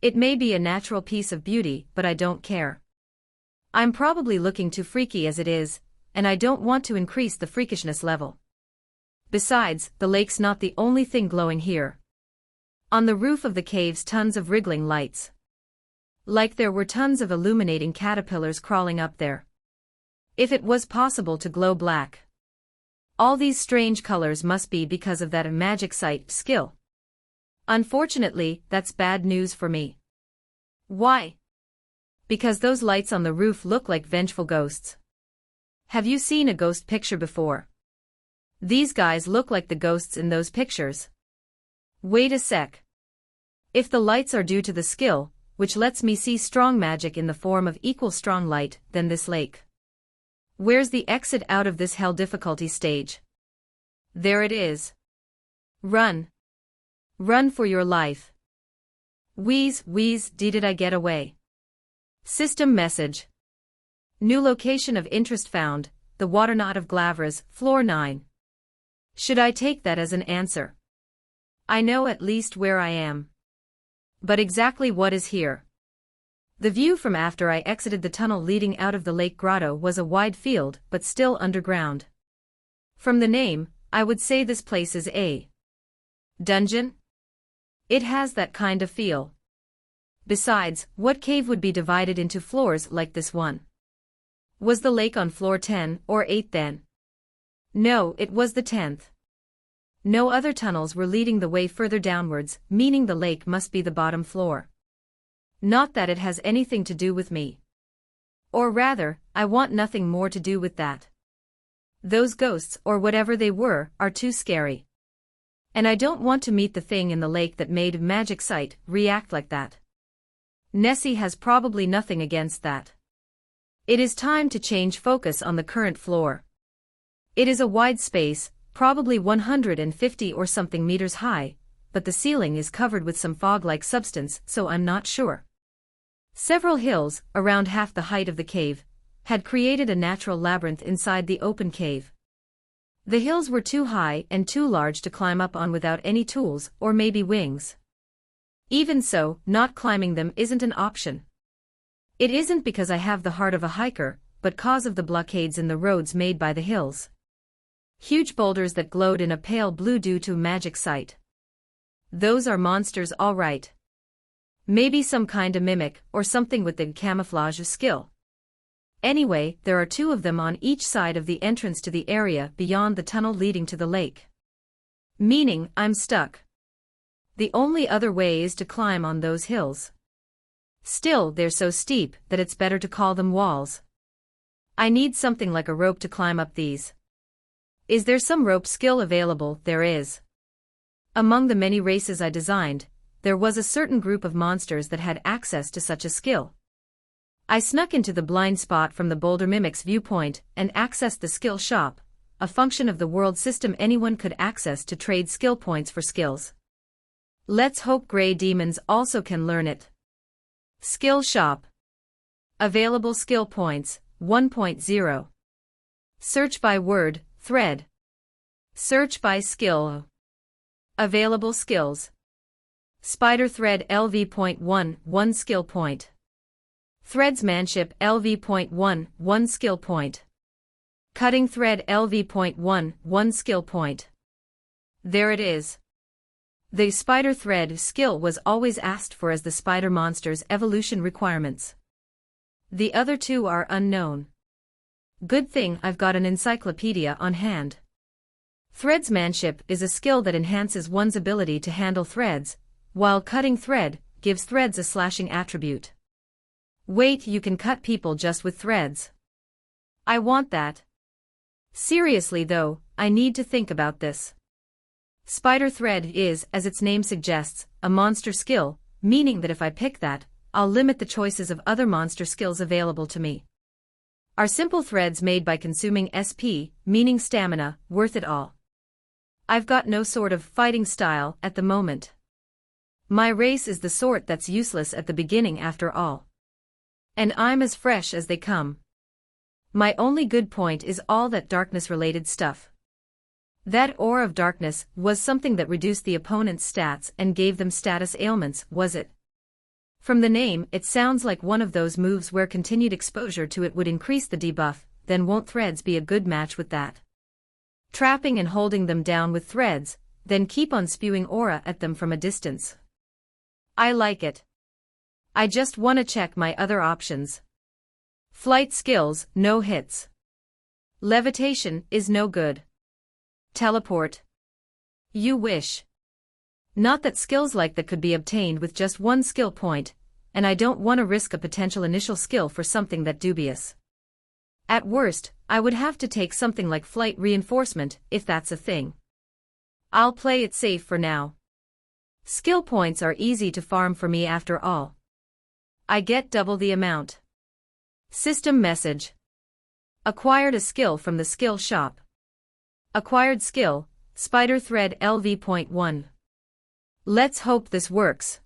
It may be a natural piece of beauty, but I don't care. I'm probably looking too freaky as it is, and I don't want to increase the freakishness level. Besides, the lake's not the only thing glowing here. On the roof of the cave's tons of wriggling lights. Like there were tons of illuminating caterpillars crawling up there. If it was possible to glow black. All these strange colors must be because of that magic sight skill. Unfortunately, that's bad news for me. Why? Because those lights on the roof look like vengeful ghosts. Have you seen a ghost picture before? These guys look like the ghosts in those pictures. Wait a sec. If the lights are due to the skill, which lets me see strong magic in the form of equal strong light, then this lake. Where's the exit out of this hell difficulty stage? There it is. Run. Run for your life. Wheeze, wheeze, did I get away? System message. New location of interest found, the Water Knot of Glavras, floor 9. Should I take that as an answer? I know at least where I am. But exactly what is here? The view from after I exited the tunnel leading out of the lake grotto was a wide field but still underground. From the name, I would say this place is a dungeon? It has that kind of feel. Besides, what cave would be divided into floors like this one? Was the lake on floor 10 or 8 then? No, it was the 10th. No other tunnels were leading the way further downwards, meaning the lake must be the bottom floor. Not that it has anything to do with me. Or rather, I want nothing more to do with that. Those ghosts, or whatever they were, are too scary. And I don't want to meet the thing in the lake that made magic sight react like that. Nessie has probably nothing against that. It is time to change focus on the current floor. It is a wide space, probably 150 or something meters high, but the ceiling is covered with some fog-like substance, so I'm not sure. Several hills, around half the height of the cave, had created a natural labyrinth inside the open cave. The hills were too high and too large to climb up on without any tools, or maybe wings. Even so, not climbing them isn't an option. It isn't because I have the heart of a hiker, but cause of the blockades in the roads made by the hills. Huge boulders that glowed in a pale blue due to magic sight. Those are monsters all right. Maybe some kind of mimic, or something with the camouflage skill. Anyway, there are 2 of them on each side of the entrance to the area beyond the tunnel leading to the lake. Meaning, I'm stuck. The only other way is to climb on those hills. Still, they're so steep that it's better to call them walls. I need something like a rope to climb up these. Is there some rope skill available? There is. Among the many races I designed, there was a certain group of monsters that had access to such a skill. I snuck into the blind spot from the boulder mimic's viewpoint and accessed the skill shop, a function of the world system anyone could access to trade skill points for skills. Let's hope Grey Demons also can learn it. Skill shop. Available skill points, 1.0. Search by word, thread. Search by skill. Available skills. Spider thread LV.1, 1 skill point. Threadsmanship LV.1, 1 skill point. Cutting thread LV.1, 1 skill point. There it is. The spider thread skill was always asked for as the spider monster's evolution requirements. The other 2 are unknown. Good thing I've got an encyclopedia on hand. Threadsmanship is a skill that enhances one's ability to handle threads, while cutting thread gives threads a slashing attribute. Wait, you can cut people just with threads? I want that. Seriously though, I need to think about this. Spider thread is, as its name suggests, a monster skill, meaning that if I pick that, I'll limit the choices of other monster skills available to me. Are simple threads made by consuming SP, meaning stamina, worth it all? I've got no sort of fighting style at the moment. My race is the sort that's useless at the beginning after all. And I'm as fresh as they come. My only good point is all that darkness-related stuff. That aura of darkness was something that reduced the opponent's stats and gave them status ailments, was it? From the name, it sounds like one of those moves where continued exposure to it would increase the debuff, then won't threads be a good match with that? Trapping and holding them down with threads, then keep on spewing aura at them from a distance. I like it. I just wanna check my other options. Flight skills, no hits. Levitation is no good. Teleport. You wish. Not that skills like that could be obtained with just 1 skill point, and I don't want to risk a potential initial skill for something that dubious. At worst, I would have to take something like flight reinforcement, if that's a thing. I'll play it safe for now. Skill points are easy to farm for me after all. I get double the amount. System message. Acquired a skill from the skill shop. Acquired skill, Spider Thread LV.1. Let's hope this works.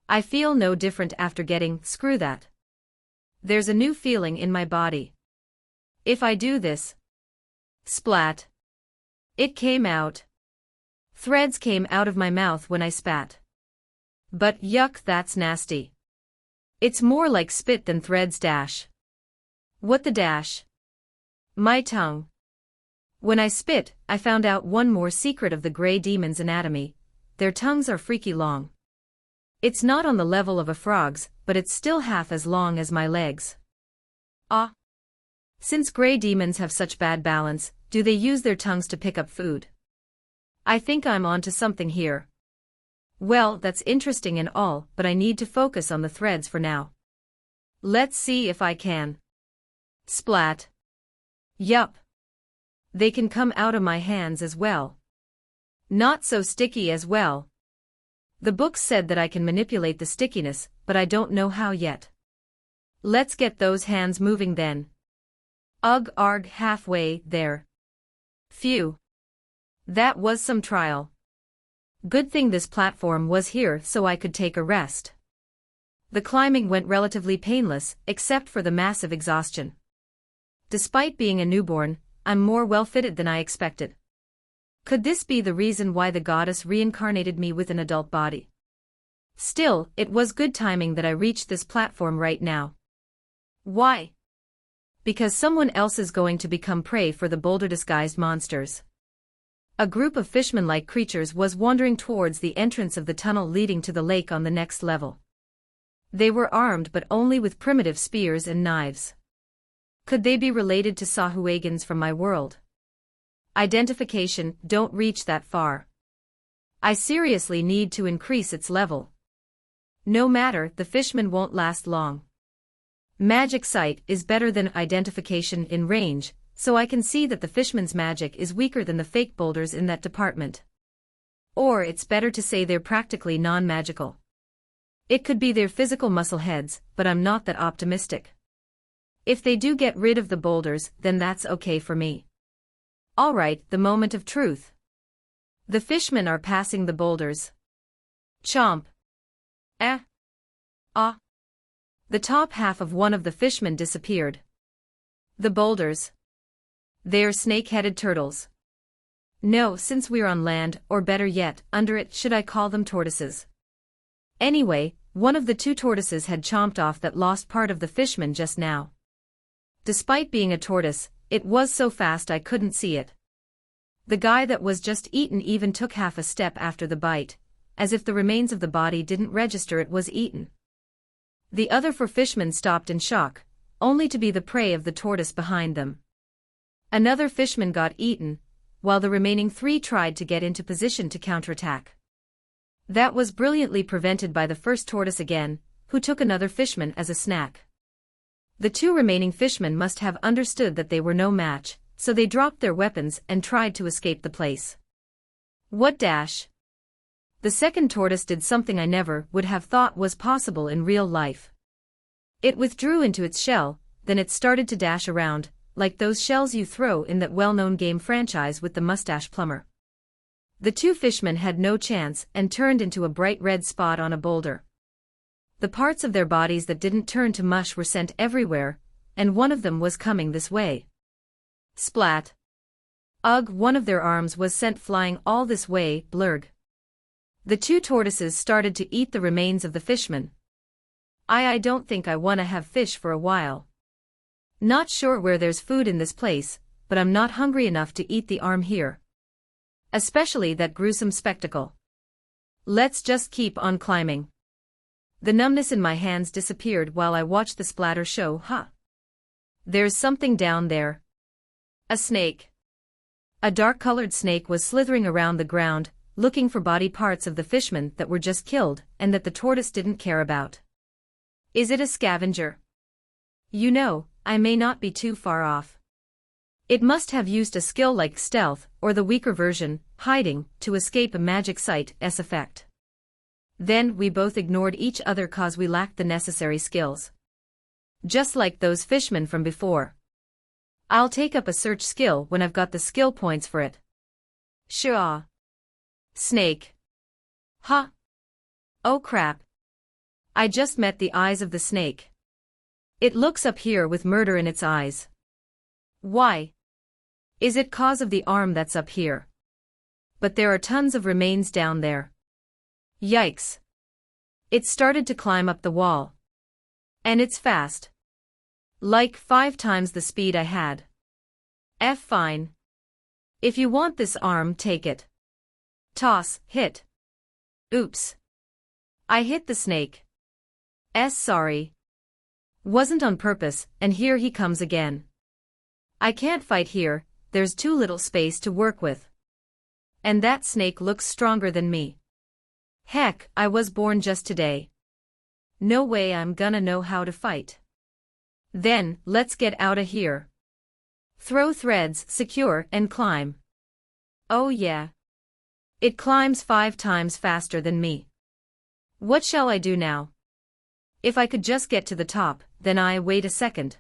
I feel no different after getting, screw that. There's a new feeling in my body. If I do this. Splat. It came out. Threads came out of my mouth when I spat. But yuck, that's nasty. It's more like spit than threads dash. What the dash? My tongue. When I spit, I found out one more secret of the Grey Demon's anatomy. Their tongues are freaky long. It's not on the level of a frog's, but it's still half as long as my legs. Ah. Since gray demons have such bad balance, do they use their tongues to pick up food? I think I'm onto something here. Well, that's interesting and all, but I need to focus on the threads for now. Let's see if I can. Splat. Yup. They can come out of my hands as well. Not so sticky as well. The book said that I can manipulate the stickiness, but I don't know how yet. Let's get those hands moving then. Ugh arg halfway there. Phew. That was some trial. Good thing this platform was here so I could take a rest. The climbing went relatively painless, except for the massive exhaustion. Despite being a newborn, I'm more well-fitted than I expected. Could this be the reason why the goddess reincarnated me with an adult body? Still, it was good timing that I reached this platform right now. Why? Because someone else is going to become prey for the boulder-disguised monsters. A group of fishman-like creatures was wandering towards the entrance of the tunnel leading to the lake on the next level. They were armed but only with primitive spears and knives. Could they be related to Sahuagins from my world? Identification, don't reach that far. I seriously need to increase its level. No matter, the fishman won't last long. Magic sight is better than identification in range, so I can see that the fishman's magic is weaker than the fake boulders in that department. Or it's better to say they're practically non-magical. It could be their physical muscle heads, but I'm not that optimistic. If they do get rid of the boulders, then that's okay for me. Alright, the moment of truth. The fishmen are passing the boulders. Chomp. Eh. Ah. The top half of one of the fishmen disappeared. The boulders. They're snake-headed turtles. No, since we're on land, or better yet, under it, should I call them tortoises? Anyway, one of the two tortoises had chomped off that lost part of the fishman just now. Despite being a tortoise, it was so fast I couldn't see it. The guy that was just eaten even took half a step after the bite, as if the remains of the body didn't register it was eaten. The other four fishmen stopped in shock, only to be the prey of the tortoise behind them. Another fishman got eaten, while the remaining three tried to get into position to counterattack. That was brilliantly prevented by the first tortoise again, who took another fishman as a snack. The two remaining fishmen must have understood that they were no match, so they dropped their weapons and tried to escape the place. What dash? The second tortoise did something I never would have thought was possible in real life. It withdrew into its shell, then it started to dash around, like those shells you throw in that well-known game franchise with the mustache plumber. The two fishmen had no chance and turned into a bright red spot on a boulder. The parts of their bodies that didn't turn to mush were sent everywhere, and one of them was coming this way. Splat. Ugh, one of their arms was sent flying all this way, blurg. The two tortoises started to eat the remains of the fishmen. I don't think I wanna have fish for a while. Not sure where there's food in this place, but I'm not hungry enough to eat the arm here. Especially that gruesome spectacle. Let's just keep on climbing. The numbness in my hands disappeared while I watched the splatter show. There's something down there. A snake. A dark-colored snake was slithering around the ground, looking for body parts of the fishmen that were just killed and that the tortoise didn't care about. Is it a scavenger? You know, I may not be too far off. It must have used a skill like stealth, or the weaker version, hiding, to escape a magic sight's effect. Then we both ignored each other cause we lacked the necessary skills. Just like those fishmen from before. I'll take up a search skill when I've got the skill points for it. Shaw. Snake. Ha. Oh crap. I just met the eyes of the snake. It looks up here with murder in its eyes. Why? Is it cause of the arm that's up here? But there are tons of remains down there. Yikes. It started to climb up the wall. And it's fast. Like 5 times the speed I had. Fine. If you want this arm, take it. Toss, hit. Oops. I hit the snake. Sorry. Wasn't on purpose, and here he comes again. I can't fight here, there's too little space to work with. And that snake looks stronger than me. Heck, I was born just today. No way I'm gonna know how to fight. Then, let's get outta here. Throw threads, secure, and climb. Oh yeah. It climbs 5 times faster than me. What shall I do now? If I could just get to the top, then I wait a second.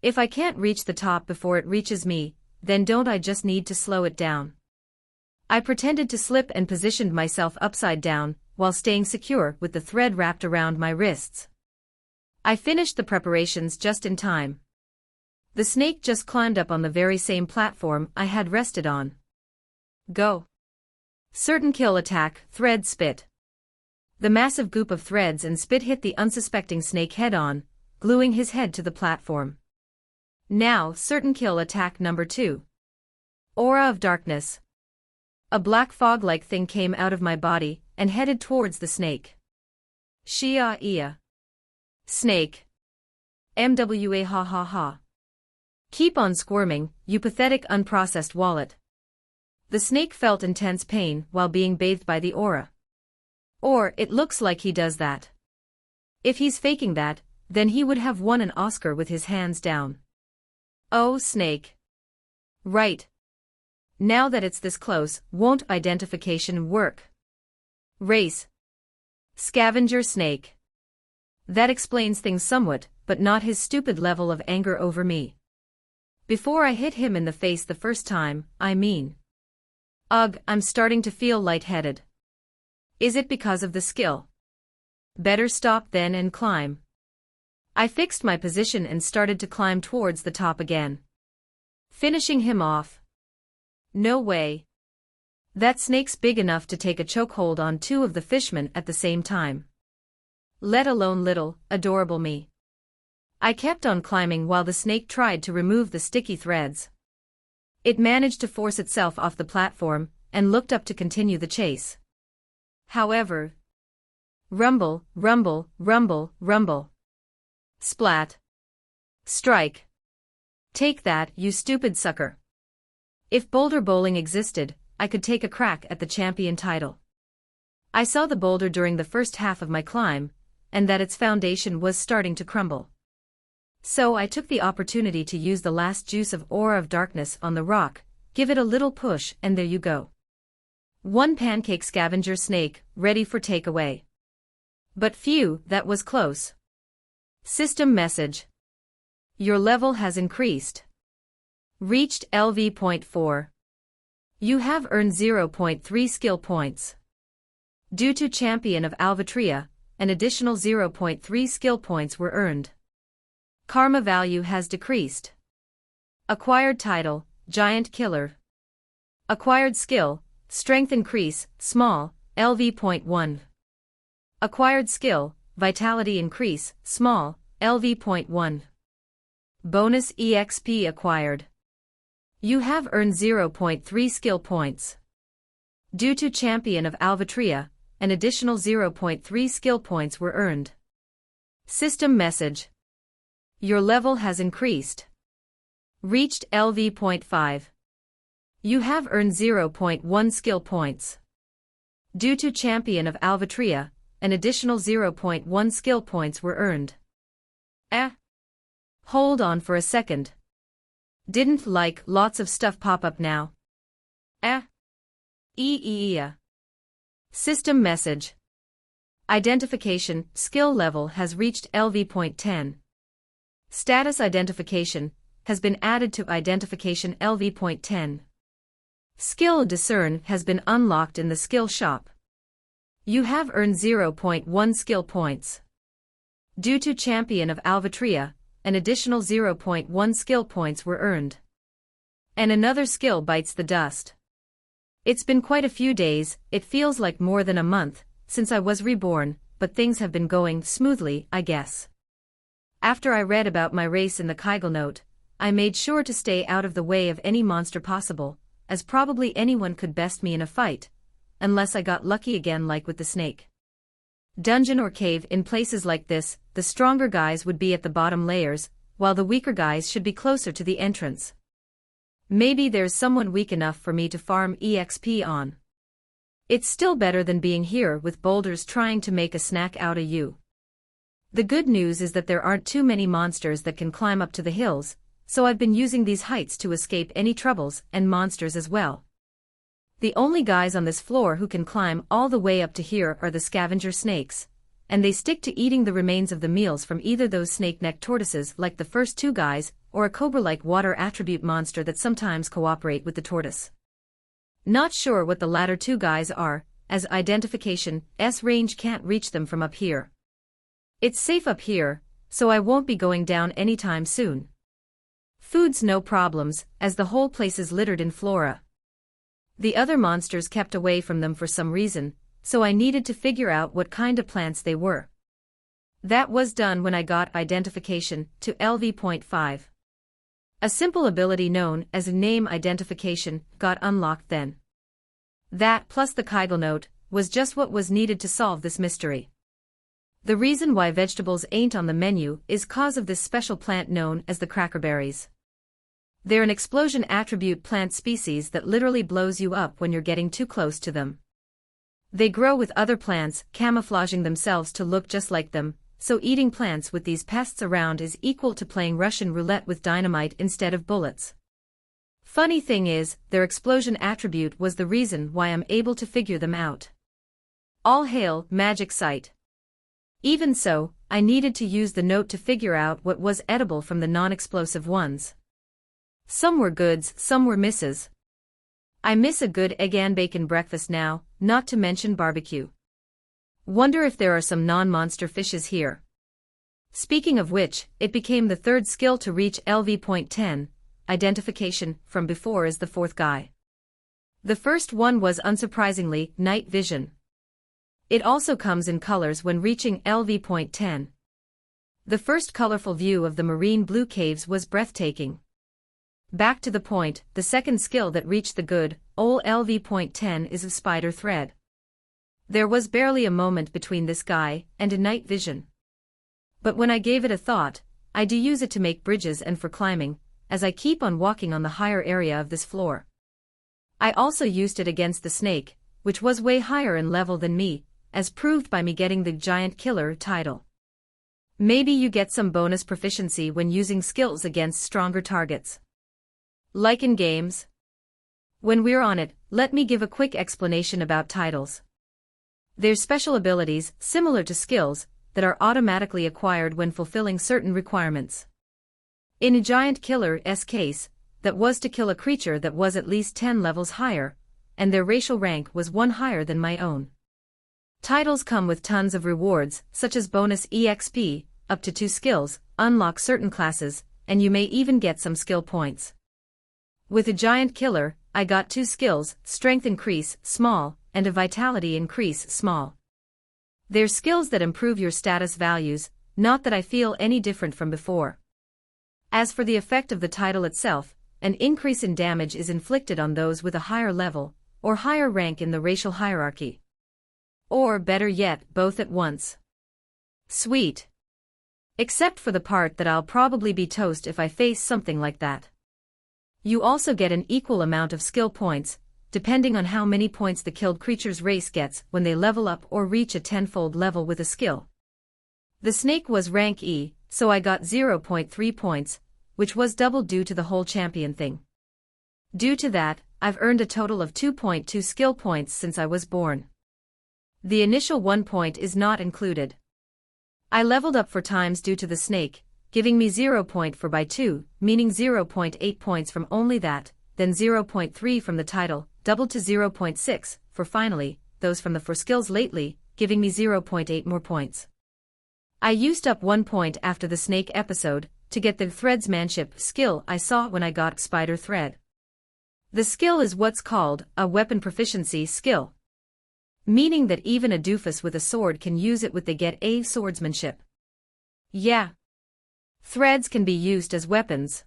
If I can't reach the top before it reaches me, then don't I just need to slow it down? I pretended to slip and positioned myself upside down, while staying secure with the thread wrapped around my wrists. I finished the preparations just in time. The snake just climbed up on the very same platform I had rested on. Go. Certain kill attack, thread spit. The massive goop of threads and spit hit the unsuspecting snake head-on, gluing his head to the platform. Now, certain kill attack number 2. Aura of darkness. A black fog-like thing came out of my body and headed towards the snake. Shia-ia. Snake. MWA ha ha ha. Keep on squirming, you pathetic unprocessed wallet. The snake felt intense pain while being bathed by the aura. Or, it looks like he does that. If he's faking that, then he would have won an Oscar with his hands down. Oh, snake. Right. Now that it's this close, won't identification work? Race. Scavenger snake. That explains things somewhat, but not his stupid level of anger over me. Before I hit him in the face the first time, I mean. Ugh, I'm starting to feel lightheaded. Is it because of the skill? Better stop then and climb. I fixed my position and started to climb towards the top again. Finishing him off. No way. That snake's big enough to take a chokehold on 2 of the fishmen at the same time. Let alone little, adorable me. I kept on climbing while the snake tried to remove the sticky threads. It managed to force itself off the platform and looked up to continue the chase. However, rumble, rumble, rumble, rumble. Splat. Strike. Take that, you stupid sucker. If boulder bowling existed, I could take a crack at the champion title. I saw the boulder during the first half of my climb, and that its foundation was starting to crumble. So I took the opportunity to use the last juice of aura of darkness on the rock, give it a little push, and there you go. 1 pancake scavenger snake, ready for takeaway. But phew, that was close. System message. Your level has increased. Reached LV.4. You have earned 0.3 skill points. Due to Champion of Alvatria, an additional 0.3 skill points were earned. Karma value has decreased. Acquired title, Giant Killer. Acquired skill, Strength increase, small, LV.1. Acquired skill, Vitality increase, small, LV.1. Bonus EXP acquired. You have earned 0.3 skill points. Due to Champion of Alvatria, an additional 0.3 skill points were earned. System message. Your level has increased. Reached LV.5. You have earned 0.1 skill points. Due to Champion of Alvatria, an additional 0.1 skill points were earned. Hold on for a second. Didn't like lots of stuff pop up now. System message. Identification, skill level has reached LV.10. Status identification has been added to identification LV.10. Skill discern has been unlocked in the skill shop. You have earned 0.1 skill points. Due to Champion of Alvatria, an additional 0.1 skill points were earned. And another skill bites the dust. It's been quite a few days, it feels like more than a month, since I was reborn, but things have been going smoothly, I guess. After I read about my race in the Kegel note, I made sure to stay out of the way of any monster possible, as probably anyone could best me in a fight, unless I got lucky again like with the snake. dungeon or cave. In places like this, the stronger guys would be at the bottom layers, while the weaker guys should be closer to the entrance. Maybe there's someone weak enough for me to farm EXP on. It's still better than being here with boulders trying to make a snack out of you. The good news is that there aren't too many monsters that can climb up to the hills, so I've been using these heights to escape any troubles and monsters as well. The only guys on this floor who can climb all the way up to here are the scavenger snakes, and they stick to eating the remains of the meals from either those snake-necked tortoises like the first two guys, or a cobra-like water attribute monster that sometimes cooperate with the tortoise. Not sure what the latter two guys are, as identification's range can't reach them from up here. It's safe up here, so I won't be going down anytime soon. Food's no problems, as the whole place is littered in flora. The other monsters kept away from them for some reason, so I needed to figure out what kind of plants they were. That was done when I got identification to LV.5. A simple ability known as name identification got unlocked then. That plus the Kegel note was just what was needed to solve this mystery. The reason why vegetables ain't on the menu is cause of this special plant known as the crackerberries. They're an explosion attribute plant species that literally blows you up when you're getting too close to them. They grow with other plants, camouflaging themselves to look just like them, so eating plants with these pests around is equal to playing Russian roulette with dynamite instead of bullets. Funny thing is, their explosion attribute was the reason why I'm able to figure them out. All hail, magic sight. Even so, I needed to use the note to figure out what was edible from the non-explosive ones. Some were goods, some were misses. I miss a good egg and bacon breakfast now, not to mention barbecue. Wonder if there are some non-monster fishes here. Speaking of which, it became the third skill to reach LV.10, identification, from before as the fourth guy. The first one was unsurprisingly, night vision. It also comes in colors when reaching LV.10. The first colorful view of the marine blue caves was breathtaking. Back to the point, the second skill that reached the good, ol' LV.10 is of spider thread. There was barely a moment between this guy and a night vision. But when I gave it a thought, I do use it to make bridges and for climbing, as I keep on walking on the higher area of this floor. I also used it against the snake, which was way higher in level than me, as proved by me getting the giant killer title. Maybe you get some bonus proficiency when using skills against stronger targets. Like in games. When we're on it, let me give a quick explanation about titles. They're special abilities, similar to skills, that are automatically acquired when fulfilling certain requirements. In a giant killer's case, that was to kill a creature that was at least 10 levels higher, and their racial rank was one higher than my own. Titles come with tons of rewards, such as bonus EXP, up to 2 skills, unlock certain classes, and you may even get some skill points. With a giant killer, I got 2 skills, strength increase, small, and a vitality increase, small. They're skills that improve your status values, not that I feel any different from before. As for the effect of the title itself, an increase in damage is inflicted on those with a higher level, or higher rank in the racial hierarchy. Or better yet, both at once. Sweet. Except for the part that I'll probably be toast if I face something like that. You also get an equal amount of skill points, depending on how many points the killed creature's race gets when they level up or reach a 10-fold level with a skill. The snake was rank E, so I got 0.3 points, which was double due to the whole champion thing. Due to that, I've earned a total of 2.2 skill points since I was born. The initial 1 point is not included. I leveled up 4 times due to the snake, giving me 0 point for by 2, meaning 0.8 points from only that, then 0.3 from the title, doubled to 0.6, for finally, those from the 4 skills lately, giving me 0.8 more points. I used up 1 point after the snake episode, to get the threadsmanship skill I saw when I got spider thread. The skill is what's called a weapon proficiency skill. Meaning that even a doofus with a sword can use it with they get a swordsmanship. Yeah. Threads can be used as weapons.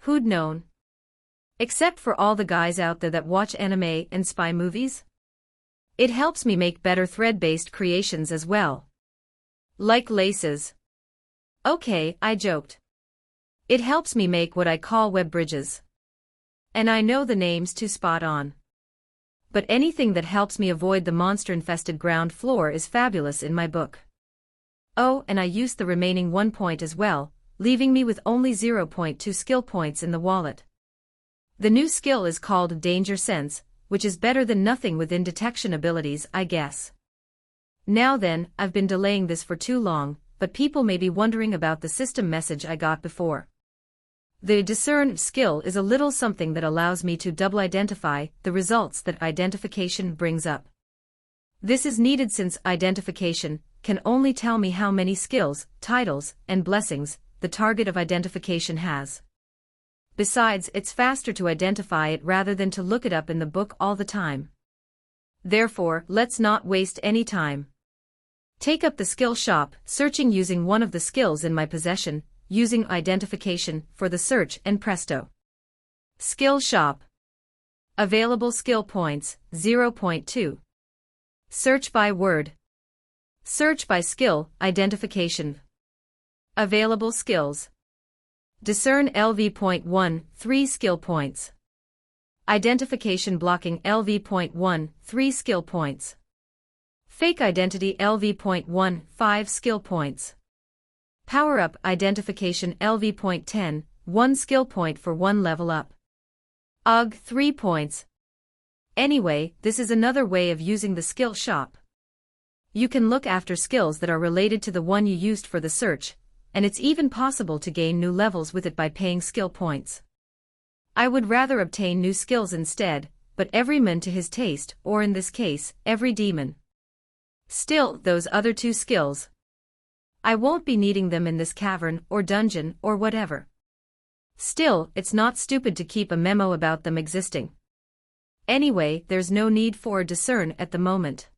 Who'd known? Except for all the guys out there that watch anime and spy movies? It helps me make better thread-based creations as well. Like laces. Okay, I joked. It helps me make what I call web bridges. And I know the names too spot on. But anything that helps me avoid the monster-infested ground floor is fabulous in my book. Oh, and I used the remaining 1 point as well, leaving me with only 0.2 skill points in the wallet. The new skill is called Danger Sense, which is better than nothing within detection abilities, I guess. Now then, I've been delaying this for too long, but people may be wondering about the system message I got before. The Discern skill is a little something that allows me to double identify the results that identification brings up. This is needed since identification can only tell me how many skills, titles, and blessings the target of identification has. Besides, it's faster to identify it rather than to look it up in the book all the time. Therefore, let's not waste any time. Take up the skill shop, searching using one of the skills in my possession, using identification for the search, and presto. Skill shop. Available skill points, 0.2. Search by word. Search by skill, identification. Available skills. Discern LV.1, 3 skill points. Identification blocking LV.1, 3 skill points. Fake identity LV.1, 5 skill points. Power-up identification LV.10, 1 skill point for 1 level up. UG 3 points. Anyway, this is another way of using the skill shop. You can look after skills that are related to the one you used for the search, and it's even possible to gain new levels with it by paying skill points. I would rather obtain new skills instead, but every man to his taste, or in this case, every demon. Still, those other 2 skills. I won't be needing them in this cavern or dungeon or whatever. Still, it's not stupid to keep a memo about them existing. Anyway, there's no need for discern at the moment.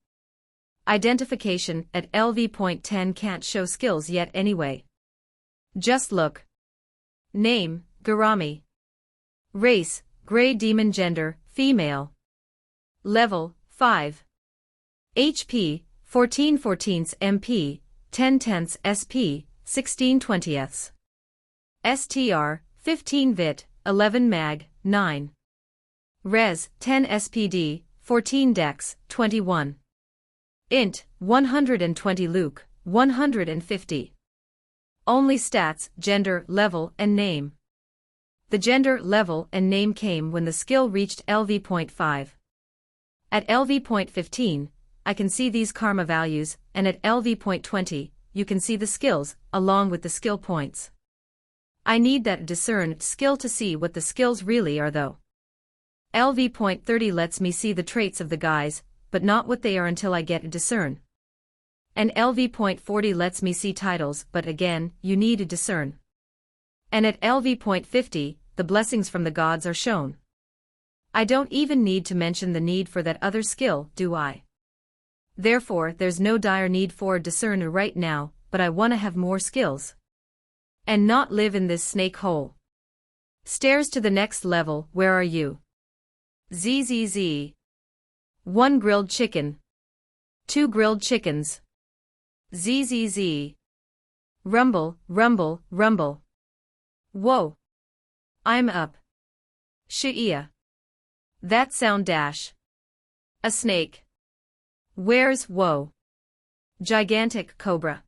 Identification at LV.10 can't show skills yet anyway. Just look. Name, Garami. Race, Grey Demon. Gender, female. Level, 5. HP, 14/14 MP, 10/10 SP, 16/20. STR, 15 Vit, 11 Mag, 9. Res, 10 SPD, 14 Dex, 21. Int, 120 Luke, 150. Only stats, gender, level, and name. The gender, level, and name came when the skill reached LV.5. At LV.15, I can see these karma values, and at LV.20, you can see the skills, along with the skill points. I need that discern skill to see what the skills really are though. LV.30 lets me see the traits of the guys, but not what they are until I get a discern. And LV.40 lets me see titles, but again, you need a discern. And at LV.50, the blessings from the gods are shown. I don't even need to mention the need for that other skill, do I? Therefore, there's no dire need for a discerner right now, but I want to have more skills. And not live in this snake hole. Stairs to the next level, where are you? ZZZ. 1 grilled chicken. 2 grilled chickens. ZZZ. Rumble, rumble, rumble. Whoa. I'm up. Shia. That sound dash. A snake. Where's whoa? Gigantic cobra.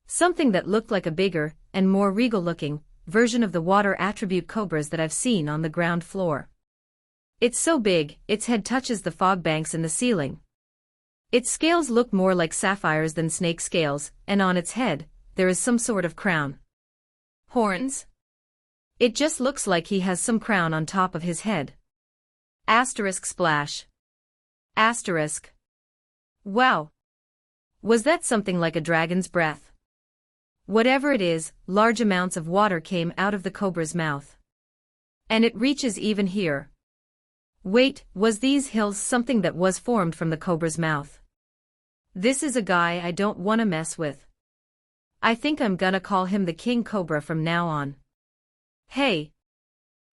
Something that looked like a bigger, and more regal-looking, version of the water attribute cobras that I've seen on the ground floor. It's so big, its head touches the fog banks in the ceiling. Its scales look more like sapphires than snake scales, and on its head, there is some sort of crown. Horns? It just looks like he has some crown on top of his head. Asterisk splash. Asterisk. Wow. Was that something like a dragon's breath? Whatever it is, large amounts of water came out of the cobra's mouth. And it reaches even here. Wait, was these hills something that was formed from the cobra's mouth? This is a guy I don't want to mess with. I think I'm gonna call him the King Cobra from now on. Hey.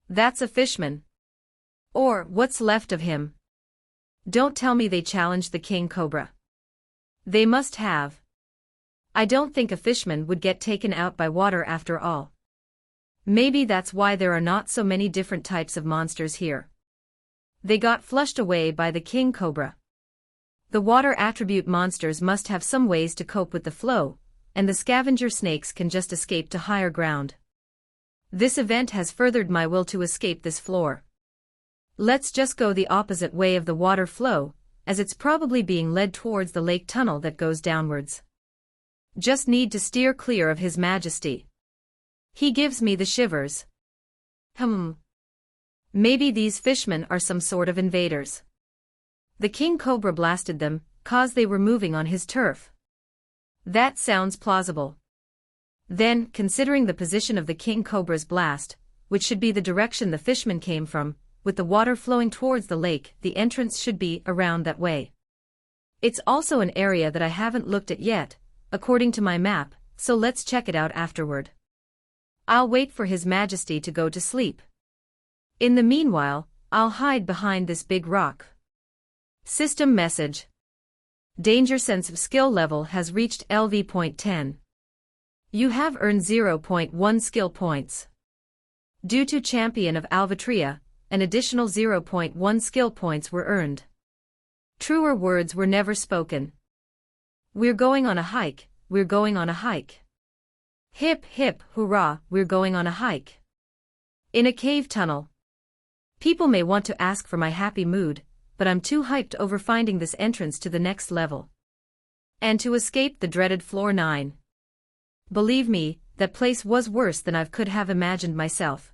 That's a fishman. Or what's left of him. Don't tell me they challenged the king cobra. They must have. I don't think a fishman would get taken out by water after all. Maybe that's why there are not so many different types of monsters here. They got flushed away by the king cobra. The water attribute monsters must have some ways to cope with the flow, and the scavenger snakes can just escape to higher ground. This event has furthered my will to escape this floor. Let's just go the opposite way of the water flow, as it's probably being led towards the lake tunnel that goes downwards. Just need to steer clear of His Majesty. He gives me the shivers. Maybe these fishmen are some sort of invaders. The king cobra blasted them, cause they were moving on his turf. That sounds plausible. Then, considering the position of the king cobra's blast, which should be the direction the fishmen came from, with the water flowing towards the lake, the entrance should be around that way. It's also an area that I haven't looked at yet, according to my map, so let's check it out afterward. I'll wait for His Majesty to go to sleep. In the meanwhile, I'll hide behind this big rock. System message. Danger sense of skill level has reached LV.10. You have earned 0.1 skill points. Due to Champion of Alvatria, an additional 0.1 skill points were earned. Truer words were never spoken. We're going on a hike, we're going on a hike. Hip hip hurrah, we're going on a hike. In a cave tunnel. People may want to ask for my happy mood, but I'm too hyped over finding this entrance to the next level. And to escape the dreaded floor 9. Believe me, that place was worse than I could have imagined myself.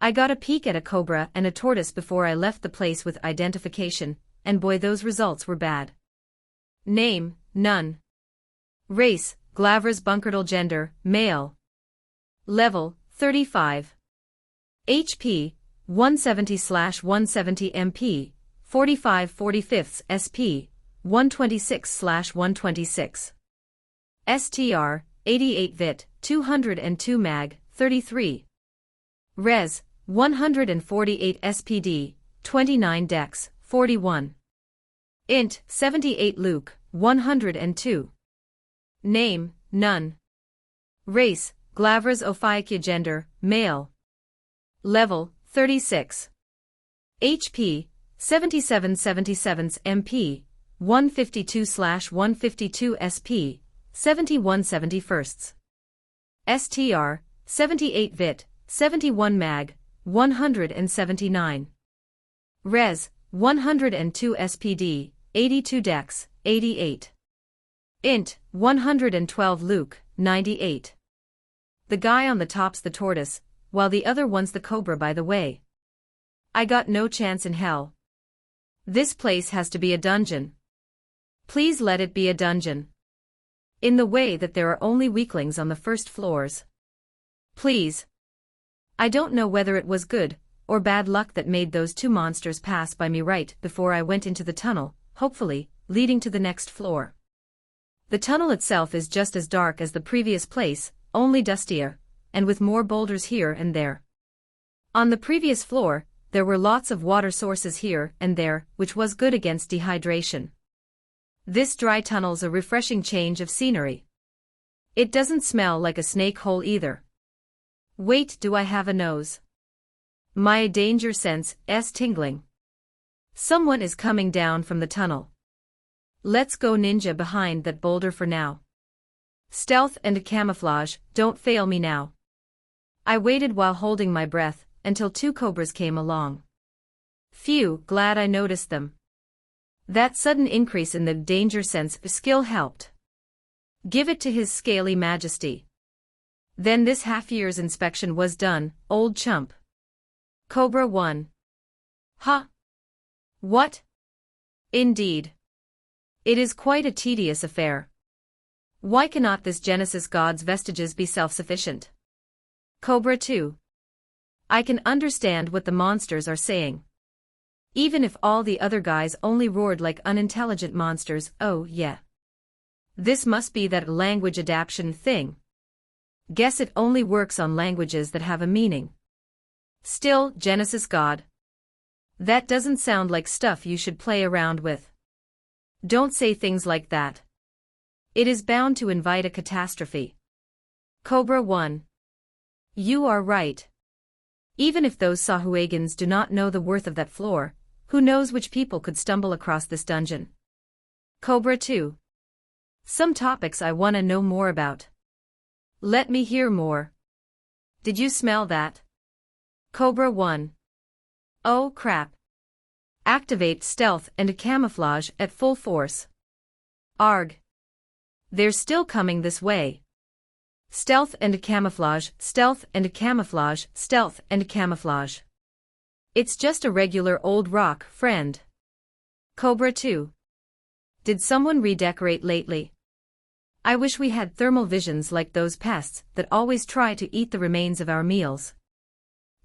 I got a peek at a cobra and a tortoise before I left the place with identification, and boy, those results were bad. Name, none. Race, Glavras Bunkerdal. Gender, male. Level, 35. HP, 170/170 MP, 45/45 SP, 126/126. STR, 88 VIT, 202 MAG, 33. Res, 148 SPD, 29 Dex, 41. Int, 78 Luke, 102. Name, none. Race, Glavras Ophiakia. Gender, male. Level, 36. HP, 77/77 MP, 152/152 SP, 71/71. STR, 78 VIT, 71 MAG, 179. Res, 102 SPD, 82 Dex, 88. Int, 112 Luke, 98. The guy on the top's the tortoise, while the other one's the cobra, by the way. I got no chance in hell. This place has to be a dungeon. Please let it be a dungeon. In the way that there are only weaklings on the first floors. Please. I don't know whether it was good or bad luck that made those two monsters pass by me right before I went into the tunnel, hopefully, leading to the next floor. The tunnel itself is just as dark as the previous place, only dustier, and with more boulders here and there. On the previous floor, there were lots of water sources here and there, which was good against dehydration. This dry tunnel's a refreshing change of scenery. It doesn't smell like a snake hole either. Wait, do I have a nose? My danger sense is tingling. Someone is coming down from the tunnel. Let's go ninja behind that boulder for now. Stealth and camouflage, don't fail me now. I waited while holding my breath, until two cobras came along. Phew, glad I noticed them. That sudden increase in the danger sense skill helped. Give it to His Scaly Majesty. Then this half-year's inspection was done, old chump. Cobra 1. Huh? What? Indeed. It is quite a tedious affair. Why cannot this Genesis God's vestiges be self-sufficient? Cobra 2. I can understand what the monsters are saying. Even if all the other guys only roared like unintelligent monsters, oh yeah. This must be that language adaptation thing. Guess it only works on languages that have a meaning. Still, Genesis God. That doesn't sound like stuff you should play around with. Don't say things like that. It is bound to invite a catastrophe. Cobra 1. You are right. Even if those Sahuagins do not know the worth of that floor, who knows which people could stumble across this dungeon? Cobra 2. Some topics I wanna know more about. Let me hear more. Did you smell that? Cobra 1. Oh crap. Activate stealth and camouflage at full force. Arg. They're still coming this way. Stealth and camouflage, stealth and camouflage, stealth and camouflage. It's just a regular old rock, friend. Cobra 2. Did someone redecorate lately? I wish we had thermal visions like those pests that always try to eat the remains of our meals.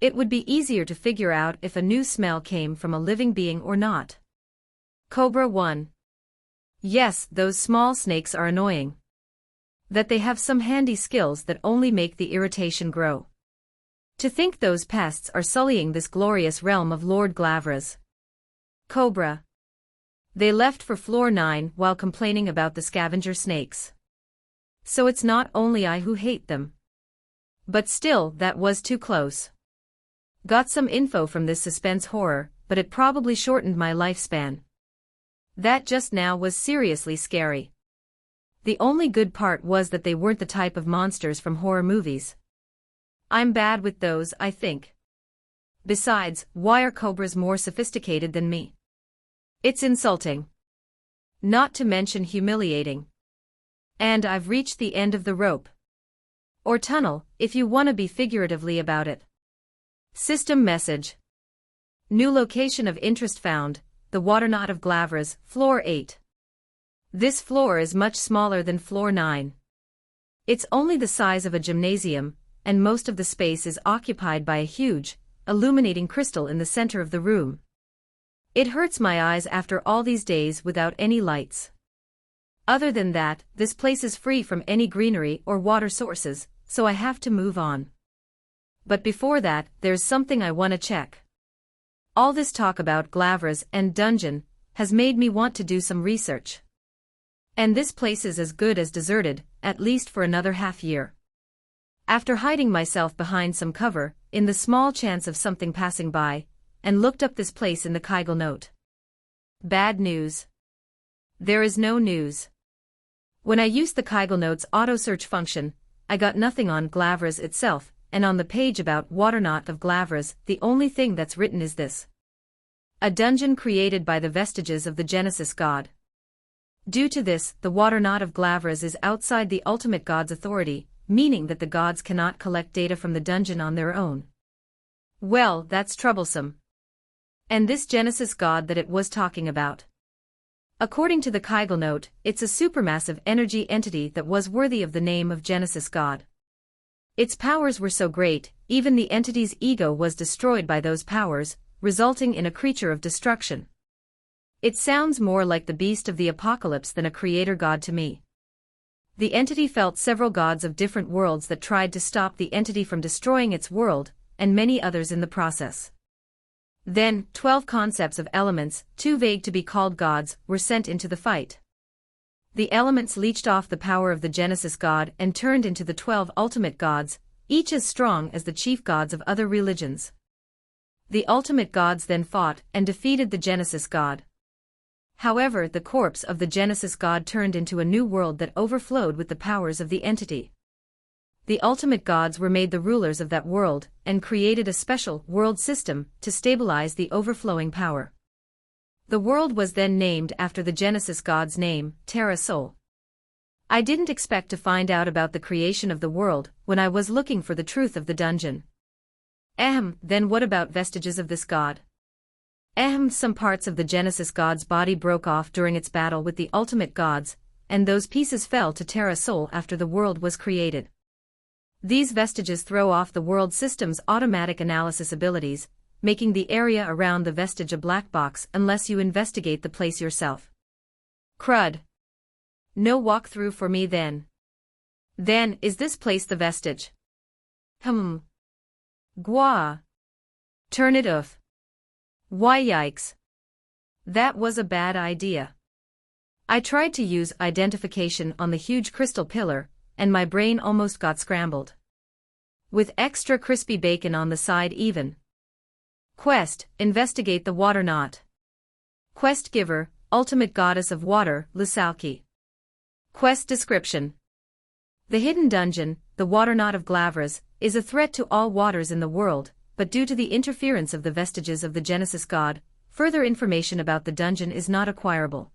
It would be easier to figure out if a new smell came from a living being or not. Cobra 1. Yes, those small snakes are annoying. That they have some handy skills that only make the irritation grow. To think those pests are sullying this glorious realm of Lord Glavras. Cobra. They left for floor 9 while complaining about the scavenger snakes. So it's not only I who hate them. But still, that was too close. Got some info from this suspense horror, but it probably shortened my lifespan. That just now was seriously scary. The only good part was that they weren't the type of monsters from horror movies. I'm bad with those, I think. Besides, why are cobras more sophisticated than me? It's insulting. Not to mention humiliating. And I've reached the end of the rope. Or tunnel, if you wanna be figuratively about it. System message. New location of interest found, the Waterknot of Glavras, floor 8. This floor is much smaller than floor 9. It's only the size of a gymnasium, and most of the space is occupied by a huge, illuminating crystal in the center of the room. It hurts my eyes after all these days without any lights. Other than that, this place is free from any greenery or water sources, so I have to move on. But before that, there's something I wanna check. All this talk about Glavras and dungeon has made me want to do some research. And this place is as good as deserted, at least for another half year. After hiding myself behind some cover, in the small chance of something passing by, and looked up this place in the Kygel note. Bad news. There is no news. When I used the Kygel note's auto-search function, I got nothing on Glavras itself, and on the page about Waterknot of Glavras, the only thing that's written is this. A dungeon created by the vestiges of the Genesis god. Due to this, the Waterknot of Glavras is outside the ultimate god's authority, meaning that the gods cannot collect data from the dungeon on their own. Well, that's troublesome. And this Genesis god that it was talking about. According to the Kygel note, it's a supermassive energy entity that was worthy of the name of Genesis god. Its powers were so great, even the entity's ego was destroyed by those powers, resulting in a creature of destruction. It sounds more like the beast of the apocalypse than a creator god to me. The entity felt several gods of different worlds that tried to stop the entity from destroying its world, and many others in the process. Then, 12 concepts of elements, too vague to be called gods, were sent into the fight. The elements leached off the power of the Genesis god and turned into the 12 ultimate gods, each as strong as the chief gods of other religions. The ultimate gods then fought and defeated the Genesis god. However, the corpse of the Genesis god turned into a new world that overflowed with the powers of the entity. The ultimate gods were made the rulers of that world, and created a special world system to stabilize the overflowing power. The world was then named after the Genesis god's name, Terra Sol. I didn't expect to find out about the creation of the world when I was looking for the truth of the dungeon. Then what about vestiges of this god? Some parts of the Genesis god's body broke off during its battle with the ultimate gods, and those pieces fell to Terra Sol after the world was created. These vestiges throw off the world system's automatic analysis abilities, making the area around the vestige a black box unless you investigate the place yourself. Crud. No walkthrough for me then. Then, is this place the vestige? Gwa. Turn it off. Why yikes. That was a bad idea. I tried to use identification on the huge crystal pillar, and my brain almost got scrambled. With extra crispy bacon on the side even. Quest, investigate the water knot. Quest giver, ultimate goddess of water, Lusalki. Quest description. The hidden dungeon, the water knot of Glavras, is a threat to all waters in the world, but due to the interference of the vestiges of the Genesis god, further information about the dungeon is not acquirable.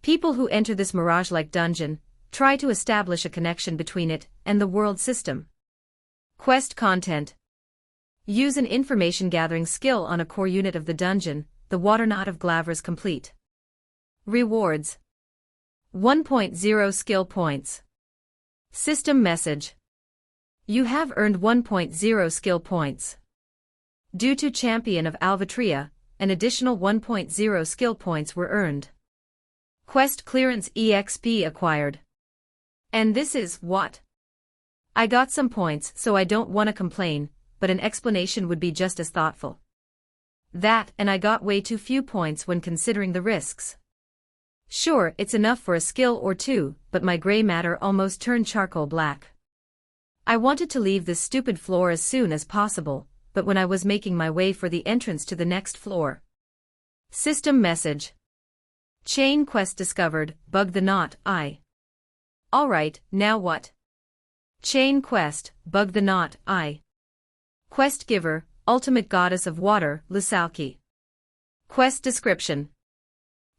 People who enter this mirage-like dungeon try to establish a connection between it and the world system. Quest content. Use an information-gathering skill on a core unit of the dungeon, the water knot of Glavras complete. Rewards. 1.0 skill points. System message. You have earned 1.0 skill points. Due to Champion of Alvatria, an additional 1.0 skill points were earned. Quest clearance EXP acquired. And this is what? I got some points, so I don't want to complain, but an explanation would be just as thoughtful. That, and I got way too few points when considering the risks. Sure, it's enough for a skill or two, but my gray matter almost turned charcoal black. I wanted to leave this stupid floor as soon as possible, but when I was making my way for the entrance to the next floor. System message. Chain quest discovered, bug the knot, Alright, now what? Chain quest, bug the knot, Quest giver, ultimate goddess of water, Lusalki. Quest description.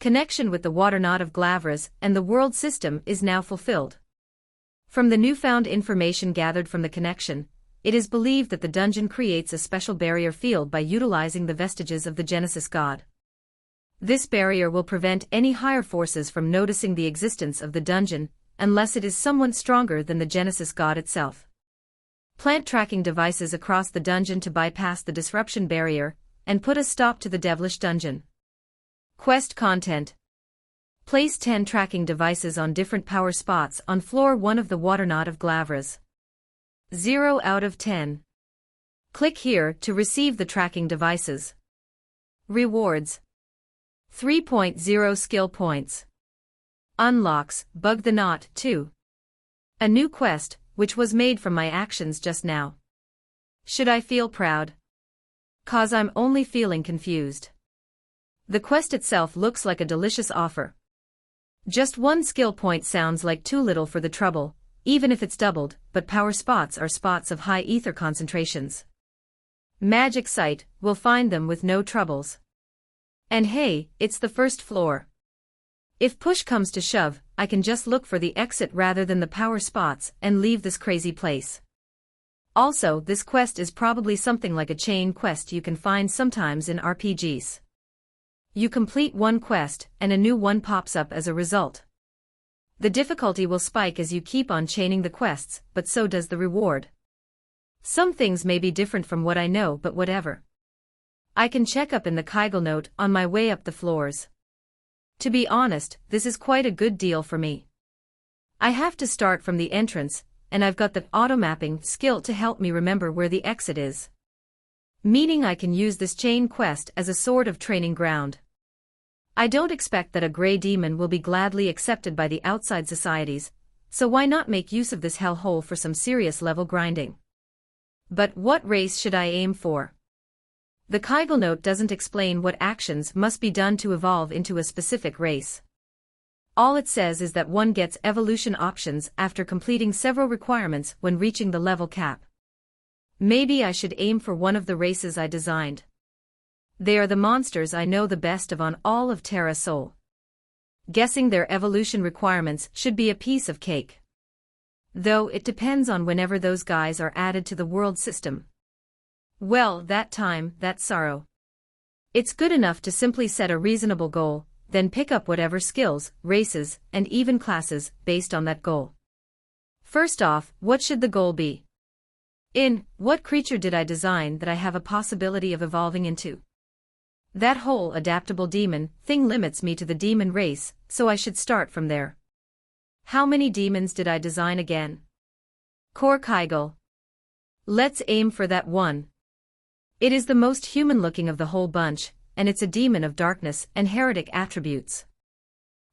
Connection with the water knot of Glavras and the world system is now fulfilled. From the newfound information gathered from the connection, it is believed that the dungeon creates a special barrier field by utilizing the vestiges of the Genesis god. This barrier will prevent any higher forces from noticing the existence of the dungeon, unless it is someone stronger than the Genesis god itself. Plant tracking devices across the dungeon to bypass the disruption barrier, and put a stop to the devilish dungeon. Quest content. Place 10 tracking devices on different power spots on floor 1 of the water knot of Glavras. 0 out of 10. Click here to receive the tracking devices. Rewards. 3.0 skill points. Unlocks, bug the knot, 2. A new quest, which was made from my actions just now. Should I feel proud? 'Cause I'm only feeling confused. The quest itself looks like a delicious offer. Just 1 skill point sounds like too little for the trouble, even if it's doubled, but power spots are spots of high ether concentrations. Magic site, will find them with no troubles. And hey, it's the first floor. If push comes to shove, I can just look for the exit rather than the power spots and leave this crazy place. Also, this quest is probably something like a chain quest you can find sometimes in RPGs. You complete one quest, and a new one pops up as a result. The difficulty will spike as you keep on chaining the quests, but so does the reward. Some things may be different from what I know, but whatever. I can check up in the Kegel note on my way up the floors. To be honest, this is quite a good deal for me. I have to start from the entrance, and I've got the auto-mapping skill to help me remember where the exit is. Meaning I can use this chain quest as a sort of training ground. I don't expect that a grey demon will be gladly accepted by the outside societies, so why not make use of this hellhole for some serious level grinding? But what race should I aim for? The Kegel note doesn't explain what actions must be done to evolve into a specific race. All it says is that one gets evolution options after completing several requirements when reaching the level cap. Maybe I should aim for one of the races I designed. They are the monsters I know the best of on all of Terra Sol. Guessing their evolution requirements should be a piece of cake. Though it depends on whenever those guys are added to the world system. Well, that time, that sorrow. It's good enough to simply set a reasonable goal, then pick up whatever skills, races, and even classes based on that goal. First off, what should the goal be? What creature did I design that I have a possibility of evolving into? That whole adaptable demon thing limits me to the demon race, so I should start from there. How many demons did I design again? Core Kegel. Let's aim for that one. It is the most human-looking of the whole bunch, and it's a demon of darkness and heretic attributes.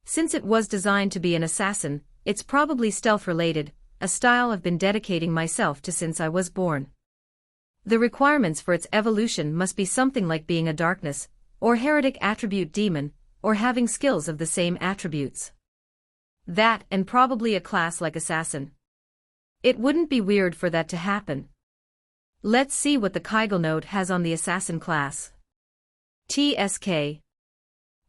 Since it was designed to be an assassin, it's probably stealth-related, a style I've been dedicating myself to since I was born. The requirements for its evolution must be something like being a darkness, or heretic attribute demon, or having skills of the same attributes. That, and probably a class like assassin. It wouldn't be weird for that to happen. Let's see what the Kegel note has on the assassin class. TSK.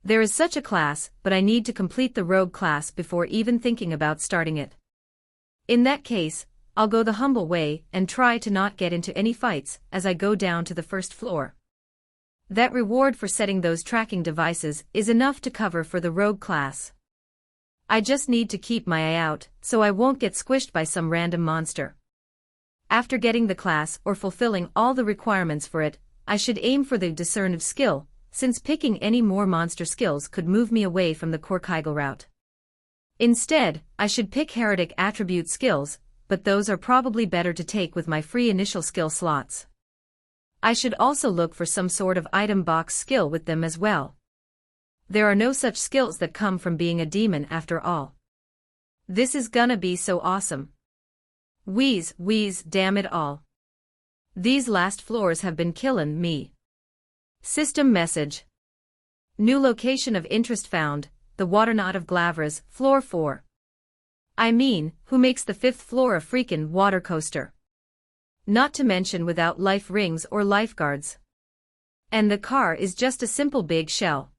There is such a class, but I need to complete the rogue class before even thinking about starting it. In that case, I'll go the humble way and try to not get into any fights as I go down to the first floor. That reward for setting those tracking devices is enough to cover for the rogue class. I just need to keep my eye out so I won't get squished by some random monster. After getting the class or fulfilling all the requirements for it, I should aim for the discernive skill, since picking any more monster skills could move me away from the core Kegel route. Instead, I should pick heretic attribute skills, but those are probably better to take with my free initial skill slots. I should also look for some sort of item box skill with them as well. There are no such skills that come from being a demon after all. This is gonna be so awesome. Wheeze, damn it all. These last floors have been killin' me. System message. New location of interest found, the Waterknot of Glavras, floor 4. I mean, who makes the 5th floor a freakin' water coaster? Not to mention without life rings or lifeguards. And the car is just a simple big shell.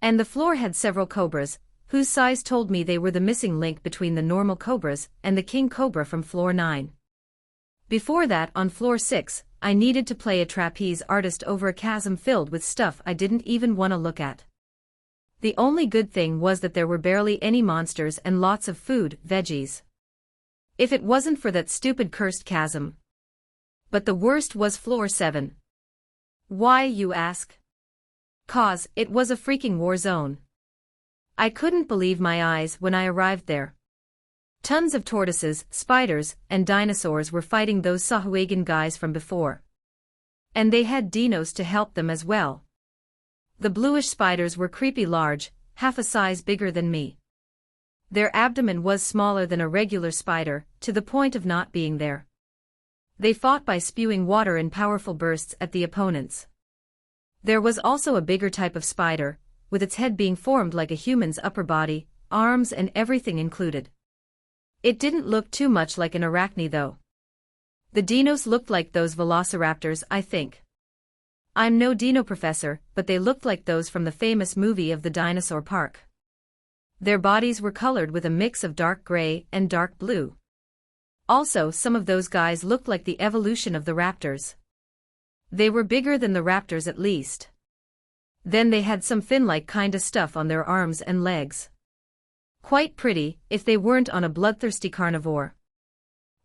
And the floor had several cobras, whose size told me they were the missing link between the normal cobras and the king cobra from floor 9. Before that, on floor 6, I needed to play a trapeze artist over a chasm filled with stuff I didn't even want to look at. The only good thing was that there were barely any monsters and lots of food, veggies. If it wasn't for that stupid cursed chasm. But the worst was floor 7. Why, you ask? 'Cause it was a freaking war zone. I couldn't believe my eyes when I arrived there. Tons of tortoises, spiders, and dinosaurs were fighting those Sahuagin guys from before. And they had dinos to help them as well. The bluish spiders were creepy large, half a size bigger than me. Their abdomen was smaller than a regular spider, to the point of not being there. They fought by spewing water in powerful bursts at the opponents. There was also a bigger type of spider, with its head being formed like a human's upper body, arms and everything included. It didn't look too much like an arachne though. The dinos looked like those velociraptors, I think. I'm no dino professor, but they looked like those from the famous movie of the dinosaur park. Their bodies were colored with a mix of dark gray and dark blue. Also, some of those guys looked like the evolution of the raptors. They were bigger than the raptors at least. Then they had some fin-like kinda stuff on their arms and legs. Quite pretty, if they weren't on a bloodthirsty carnivore.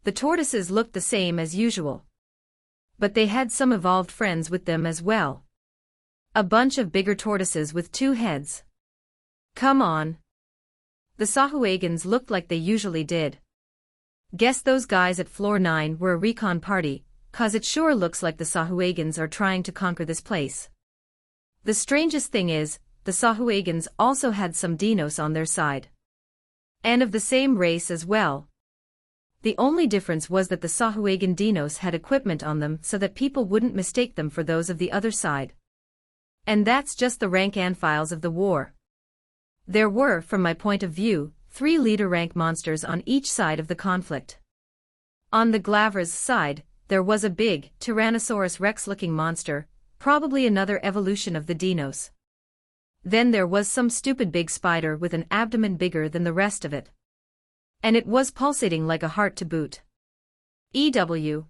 The tortoises looked the same as usual. But they had some evolved friends with them as well. A bunch of bigger tortoises with 2 heads. Come on. The Sahuagins looked like they usually did. Guess those guys at floor 9 were a recon party, 'cause it sure looks like the Sahuagins are trying to conquer this place. The strangest thing is, the Sahuagins also had some dinos on their side. And of the same race as well. The only difference was that the Sahuagin dinos had equipment on them so that people wouldn't mistake them for those of the other side. And that's just the rank and files of the war. There were, from my point of view, 3 leader rank monsters on each side of the conflict. On the Glavras side, there was a big, Tyrannosaurus Rex-looking monster, probably another evolution of the dinos. Then there was some stupid big spider with an abdomen bigger than the rest of it. And it was pulsating like a heart to boot. EW.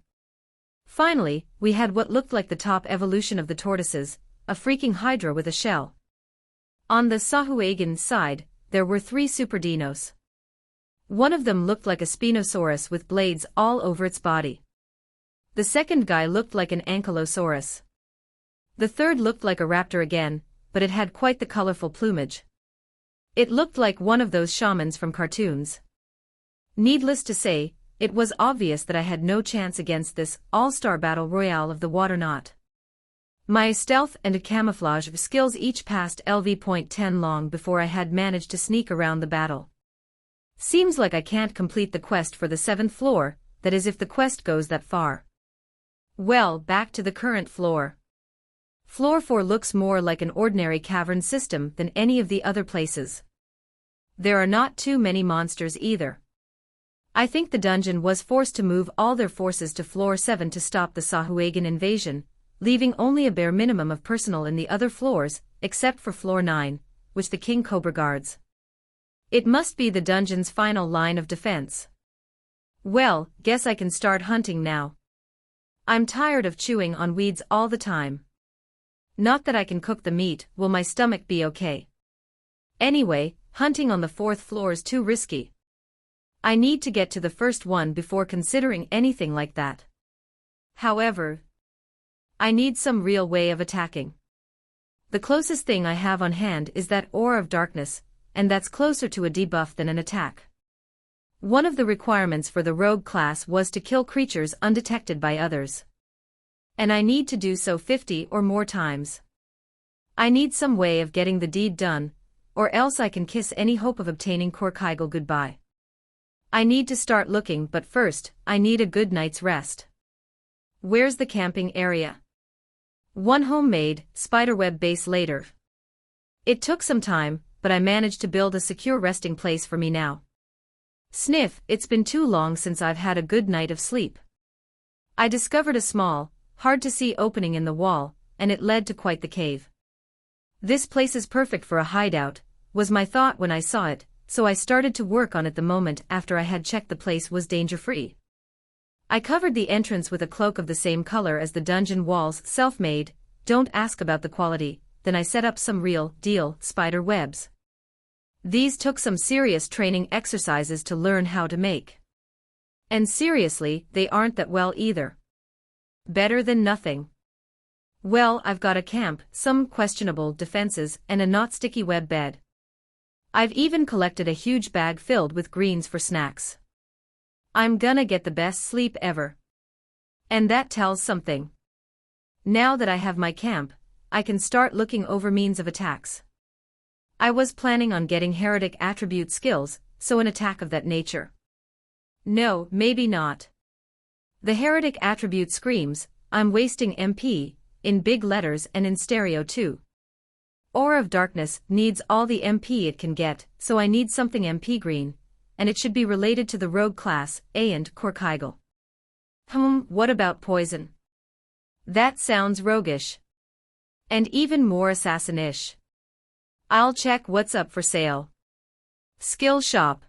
Finally, we had what looked like the top evolution of the tortoises, a freaking hydra with a shell. On the Sahuagin side, there were 3 super dinos. One of them looked like a Spinosaurus with blades all over its body. The second guy looked like an Ankylosaurus. The third looked like a raptor again, but it had quite the colorful plumage. It looked like one of those shamans from cartoons. Needless to say, it was obvious that I had no chance against this all-star battle royale of the Waterknot. My stealth and camouflage skills each passed LV.10 long before I had managed to sneak around the battle. Seems like I can't complete the quest for the 7th floor, that is if the quest goes that far. Well, back to the current floor. Floor 4 looks more like an ordinary cavern system than any of the other places. There are not too many monsters either. I think the dungeon was forced to move all their forces to floor 7 to stop the Sahuagin invasion, leaving only a bare minimum of personnel in the other floors, except for floor 9, which the King Cobra guards. It must be the dungeon's final line of defense. Well, guess I can start hunting now. I'm tired of chewing on weeds all the time. Not that I can cook the meat, will my stomach be okay? Anyway, hunting on the 4th floor is too risky. I need to get to the first one before considering anything like that. However, I need some real way of attacking. The closest thing I have on hand is that Aura of Darkness, and that's closer to a debuff than an attack. One of the requirements for the rogue class was to kill creatures undetected by others. And I need to do so 50 or more times. I need some way of getting the deed done, or else I can kiss any hope of obtaining Korkygel goodbye. I need to start looking, but first, I need a good night's rest. Where's the camping area? One homemade, spiderweb base later. It took some time, but I managed to build a secure resting place for me now. Sniff, it's been too long since I've had a good night of sleep. I discovered a small, hard-to-see opening in the wall, and it led to quite the cave. This place is perfect for a hideout, was my thought when I saw it, so I started to work on it the moment after I had checked the place was danger-free. I covered the entrance with a cloak of the same color as the dungeon walls, self-made, don't ask about the quality, then I set up some real-deal spider webs. These took some serious training exercises to learn how to make. And seriously, they aren't that well either. Better than nothing. Well, I've got a camp, some questionable defenses, and a not-sticky web bed. I've even collected a huge bag filled with greens for snacks. I'm gonna get the best sleep ever. And that tells something. Now that I have my camp, I can start looking over means of attacks. I was planning on getting heretic attribute skills, so an attack of that nature. No, maybe not. The heretic attribute screams, I'm wasting MP, in big letters and in stereo too. Aura of Darkness needs all the MP it can get, so I need something MP green, and it should be related to the rogue class, and Korkygel. What about poison? That sounds roguish. And even more assassinish. I'll check what's up for sale. Skill shop.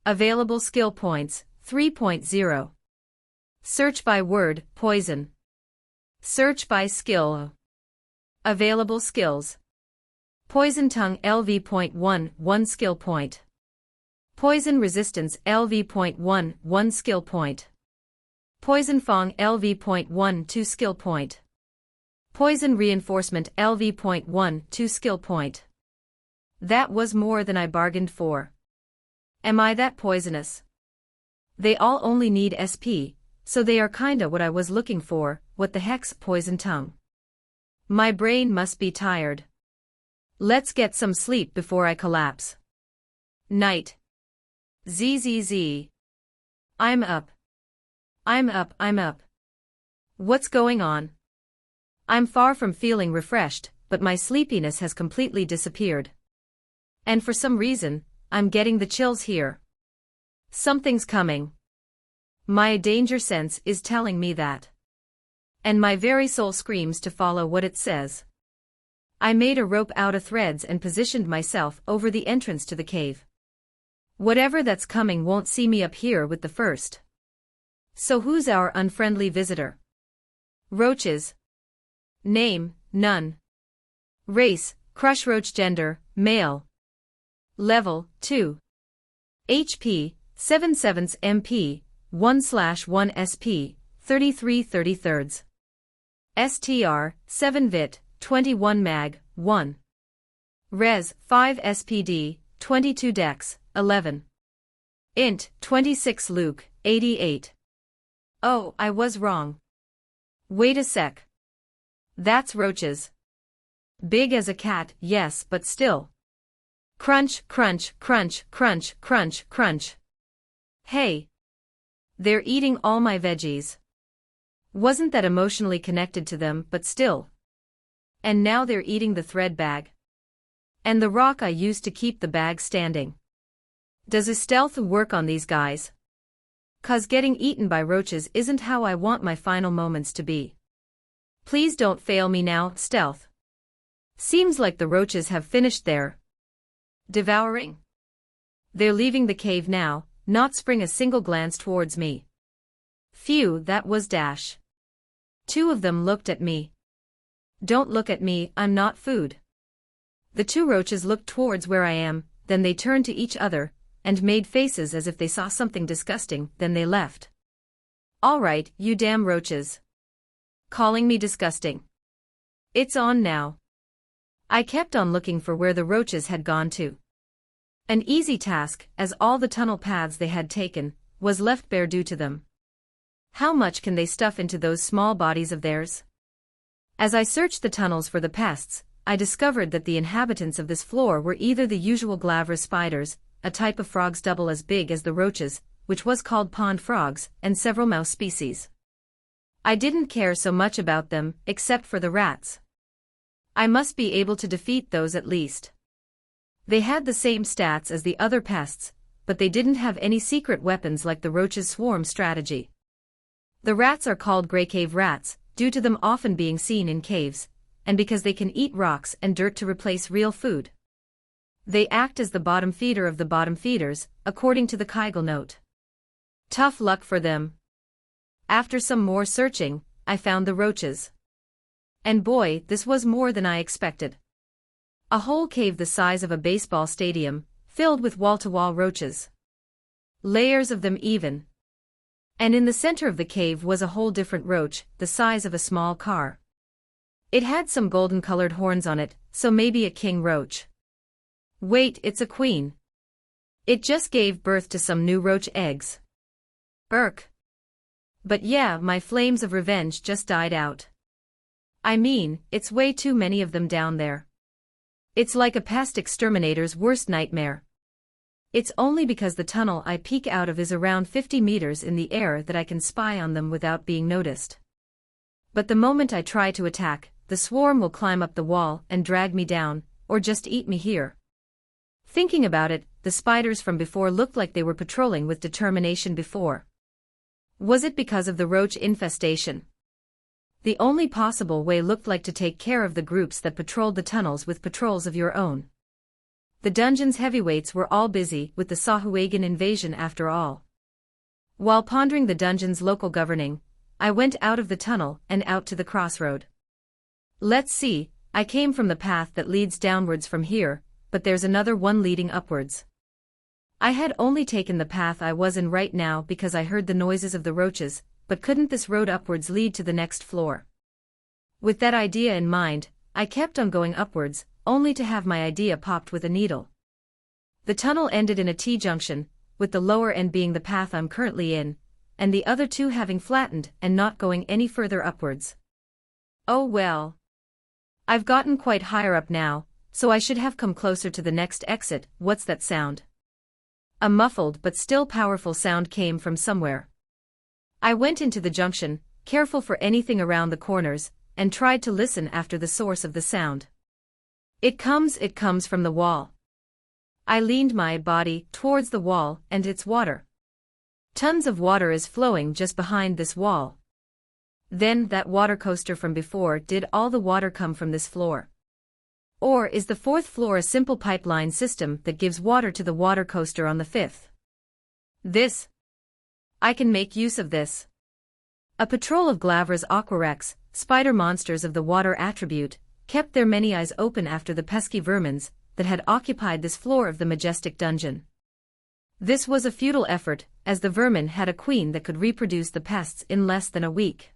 Available skill points, 3.0. Search by word, poison. Search by skill. Available skills. Poison tongue LV.1, 1 skill point. Poison resistance LV.1, 1 skill point. Poison fang LV.1, 2 skill point. Poison reinforcement LV.1, 2 skill point. That was more than I bargained for. Am I that poisonous? They all only need SP, so they are kinda what I was looking for. What the heck's poison tongue? My brain must be tired. Let's get some sleep before I collapse. Night. ZZZ. I'm up. I'm up, I'm up. What's going on? I'm far from feeling refreshed, but my sleepiness has completely disappeared. And for some reason, I'm getting the chills here. Something's coming. My danger sense is telling me that. And my very soul screams to follow what it says. I made a rope out of threads and positioned myself over the entrance to the cave. Whatever that's coming won't see me up here with the first. So who's our unfriendly visitor? Roaches. Name, none. Race, crush roach. Gender, male. Level, 2. HP, 7/7 MP, 1/1 SP, 33/33. STR, 7 Vit, 21 Mag, 1. Res, 5 SPD, 22 Dex, 11. Int, 26 Luke, 88. Oh, I was wrong. Wait a sec. That's roaches. Big as a cat, yes, but still. Crunch, crunch, crunch, crunch, crunch, crunch. Hey! They're eating all my veggies. Wasn't that emotionally connected to them, but still. And now they're eating the thread bag. And the rock I used to keep the bag standing. Does a stealth work on these guys? 'Cause getting eaten by roaches isn't how I want my final moments to be. Please don't fail me now, stealth. Seems like the roaches have finished their devouring. They're leaving the cave now, not spring a single glance towards me. Phew, that was dash. 2 of them looked at me. Don't look at me, I'm not food. The 2 roaches looked towards where I am, then they turned to each other, and made faces as if they saw something disgusting, then they left. All right, you damn roaches. Calling me disgusting. It's on now. I kept on looking for where the roaches had gone to. An easy task, as all the tunnel paths they had taken, was left bare due to them. How much can they stuff into those small bodies of theirs? As I searched the tunnels for the pests, I discovered that the inhabitants of this floor were either the usual glavrous spiders, a type of frogs double as big as the roaches, which was called pond frogs, and several mouse species. I didn't care so much about them, except for the rats. I must be able to defeat those at least. They had the same stats as the other pests, but they didn't have any secret weapons like the roaches' swarm strategy. The rats are called gray cave rats, due to them often being seen in caves, and because they can eat rocks and dirt to replace real food. They act as the bottom feeder of the bottom feeders, according to the Kegel note. Tough luck for them. After some more searching, I found the roaches. And boy, this was more than I expected. A whole cave the size of a baseball stadium, filled with wall-to-wall roaches. Layers of them even. And in the center of the cave was a whole different roach, the size of a small car. It had some golden-colored horns on it, so maybe a king roach. Wait, it's a queen. It just gave birth to some new roach eggs. Irk. But yeah, my flames of revenge just died out. I mean, it's way too many of them down there. It's like a pest exterminator's worst nightmare. It's only because the tunnel I peek out of is around 50 meters in the air that I can spy on them without being noticed. But the moment I try to attack, the swarm will climb up the wall and drag me down, or just eat me here. Thinking about it, the spiders from before looked like they were patrolling with determination before. Was it because of the roach infestation? The only possible way looked like to take care of the groups that patrolled the tunnels with patrols of your own. The dungeon's heavyweights were all busy with the Sahuagin invasion after all. While pondering the dungeon's local governing, I went out of the tunnel and out to the crossroad. Let's see, I came from the path that leads downwards from here, but there's another one leading upwards. I had only taken the path I was in right now because I heard the noises of the roaches, but couldn't this road upwards lead to the next floor? With that idea in mind, I kept on going upwards, only to have my idea popped with a needle. The tunnel ended in a T-junction, with the lower end being the path I'm currently in, and the other 2 having flattened and not going any further upwards. Oh well. I've gotten quite higher up now, so I should have come closer to the next exit. What's that sound? A muffled but still powerful sound came from somewhere. I went into the junction, careful for anything around the corners, and tried to listen after the source of the sound. It comes from the wall. I leaned my body towards the wall, and it's water. Tons of water is flowing just behind this wall. Then that water coaster from before, did all the water come from this floor? Or is the 4th floor a simple pipeline system that gives water to the water coaster on the 5th? This. I can make use of this. A patrol of Glavra's Aquarex, spider monsters of the water attribute, kept their many eyes open after the pesky vermins that had occupied this floor of the majestic dungeon. This was a futile effort, as the vermin had a queen that could reproduce the pests in less than a week.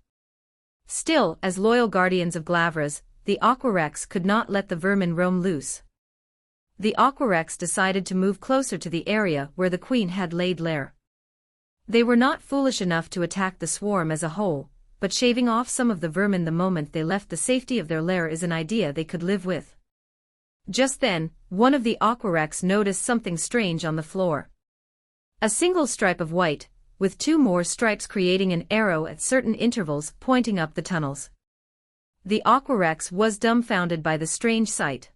Still, as loyal guardians of Glavras, the Aquarex could not let the vermin roam loose. The Aquarex decided to move closer to the area where the queen had laid lair. They were not foolish enough to attack the swarm as a whole, but shaving off some of the vermin the moment they left the safety of their lair is an idea they could live with. Just then, one of the aquarecs noticed something strange on the floor. A single stripe of white, with two more stripes creating an arrow at certain intervals pointing up the tunnels. The aquarecs was dumbfounded by the strange sight.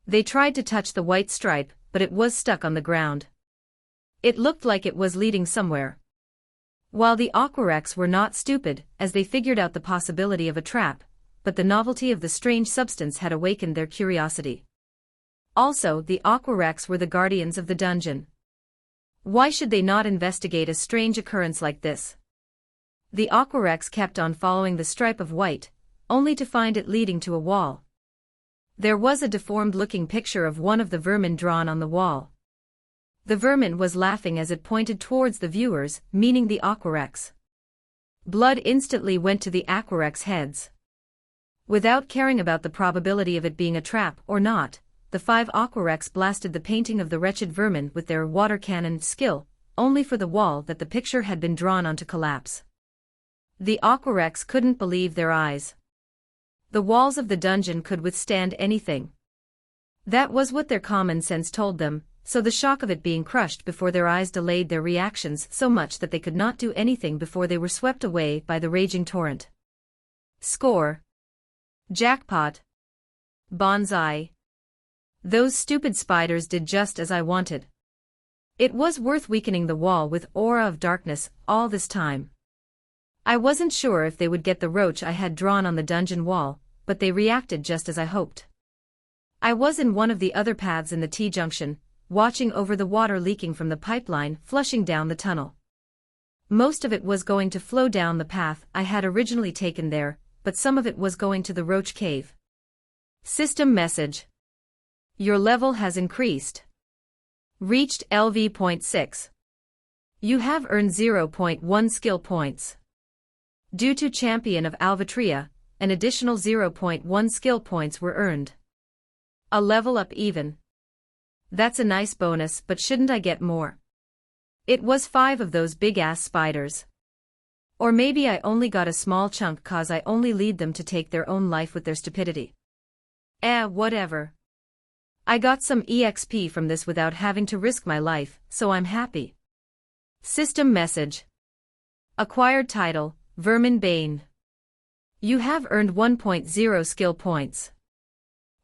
They tried to touch the white stripe, but it was stuck on the ground. It looked like it was leading somewhere. While the aquarecs were not stupid, as they figured out the possibility of a trap, but the novelty of the strange substance had awakened their curiosity. Also, the aquarecs were the guardians of the dungeon. Why should they not investigate a strange occurrence like this? The aquarecs kept on following the stripe of white, only to find it leading to a wall. There was a deformed-looking picture of one of the vermin drawn on the wall. The vermin was laughing as it pointed towards the viewers, meaning the aquarecs. Blood instantly went to the aquarecs' heads. Without caring about the probability of it being a trap or not, the 5 aquarecs blasted the painting of the wretched vermin with their water cannon skill, only for the wall that the picture had been drawn on to collapse. The aquarecs couldn't believe their eyes. The walls of the dungeon could withstand anything. That was what their common sense told them, so the shock of it being crushed before their eyes delayed their reactions so much that they could not do anything before they were swept away by the raging torrent. Score. Jackpot. Bonsai. Those stupid spiders did just as I wanted. It was worth weakening the wall with aura of darkness all this time. I wasn't sure if they would get the roach I had drawn on the dungeon wall, but they reacted just as I hoped. I was in one of the other paths in the T-junction, watching over the water leaking from the pipeline flushing down the tunnel. Most of it was going to flow down the path I had originally taken there, but some of it was going to the roach cave. System message. Your level has increased. Reached LV.6. You have earned 0.1 skill points. Due to Champion of Alvatria, an additional 0.1 skill points were earned. A level up even. That's a nice bonus, but shouldn't I get more? It was 5 of those big-ass spiders. Or maybe I only got a small chunk cause I only lead them to take their own life with their stupidity. Whatever. I got some EXP from this without having to risk my life, so I'm happy. System message. Acquired title, Vermin Bane. You have earned 1.0 skill points.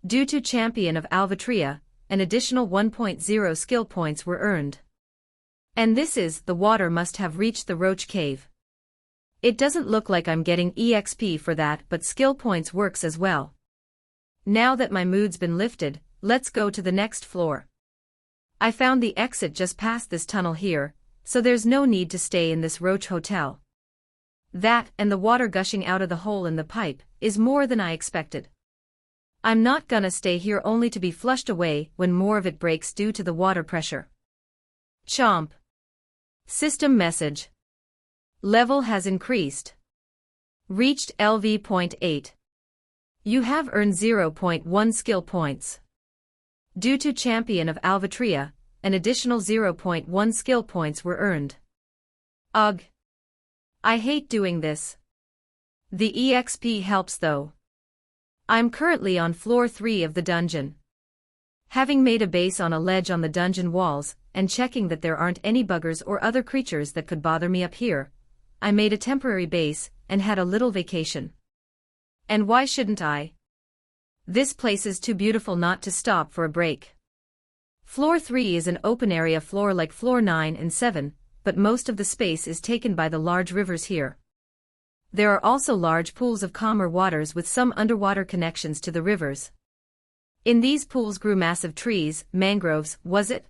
Due to Champion of Alvatria, an additional 1.0 skill points were earned. And this is, the water must have reached the roach cave. It doesn't look like I'm getting EXP for that, but skill points works as well. Now that my mood's been lifted, let's go to the next floor. I found the exit just past this tunnel here, so there's no need to stay in this roach hotel. That, and the water gushing out of the hole in the pipe, is more than I expected. I'm not gonna stay here only to be flushed away when more of it breaks due to the water pressure. Chomp. System message. Level has increased. Reached LV.8. You have earned 0.1 skill points. Due to Champion of Alvatria, an additional 0.1 skill points were earned. Ugh. I hate doing this. The EXP helps though. I'm currently on floor 3 of the dungeon. Having made a base on a ledge on the dungeon walls, and checking that there aren't any buggers or other creatures that could bother me up here, I made a temporary base, and had a little vacation. And why shouldn't I? This place is too beautiful not to stop for a break. Floor 3 is an open area floor like floor 9 and 7, but most of the space is taken by the large rivers here. There are also large pools of calmer waters with some underwater connections to the rivers. In these pools grew massive trees, mangroves, was it?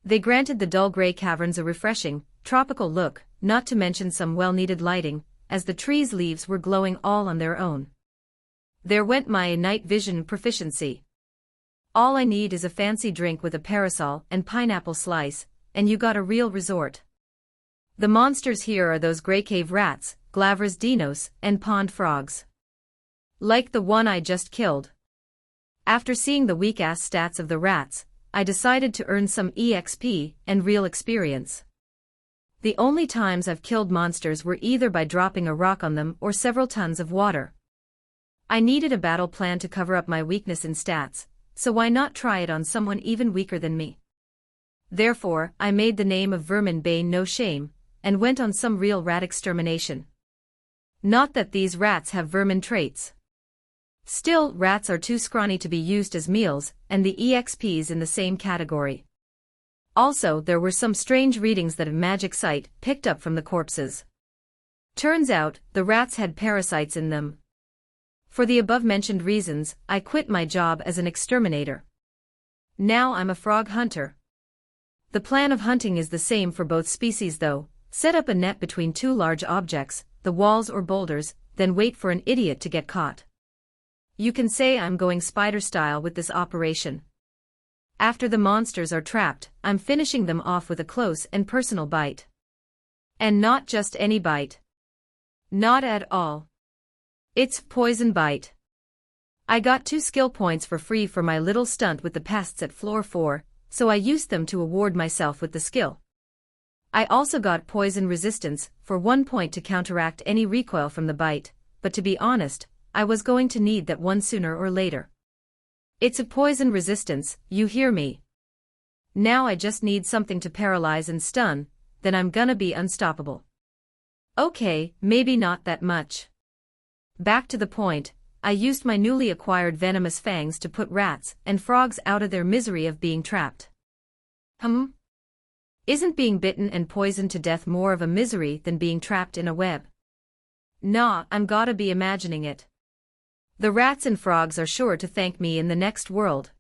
They granted the dull gray caverns a refreshing, tropical look, not to mention some well-needed lighting, as the trees' leaves were glowing all on their own. There went my night vision proficiency. All I need is a fancy drink with a parasol and pineapple slice, and you got a real resort. The monsters here are those gray cave rats, Glavras dinos, and pond frogs. Like the one I just killed. After seeing the weak-ass stats of the rats, I decided to earn some EXP and real experience. The only times I've killed monsters were either by dropping a rock on them or several tons of water. I needed a battle plan to cover up my weakness in stats, so why not try it on someone even weaker than me? Therefore, I made the name of Vermin Bane no shame, and went on some real rat extermination. Not that these rats have vermin traits. Still, rats are too scrawny to be used as meals, and the EXP's in the same category. Also, there were some strange readings that a magic site picked up from the corpses. Turns out, the rats had parasites in them. For the above-mentioned reasons, I quit my job as an exterminator. Now I'm a frog hunter. The plan of hunting is the same for both species though. Set up a net between two large objects, the walls or boulders, then wait for an idiot to get caught. You can say I'm going spider style with this operation. After the monsters are trapped, I'm finishing them off with a close and personal bite. And not just any bite. Not at all. It's poison bite. I got 2 skill points for free for my little stunt with the pests at floor 4, so I used them to award myself with the skill. I also got poison resistance for 1 point to counteract any recoil from the bite, but to be honest, I was going to need that one sooner or later. It's a poison resistance, you hear me? Now I just need something to paralyze and stun, then I'm gonna be unstoppable. Okay, maybe not that much. Back to the point, I used my newly acquired venomous fangs to put rats and frogs out of their misery of being trapped. Isn't being bitten and poisoned to death more of a misery than being trapped in a web? Nah, I'm gotta be imagining it. The rats and frogs are sure to thank me in the next world.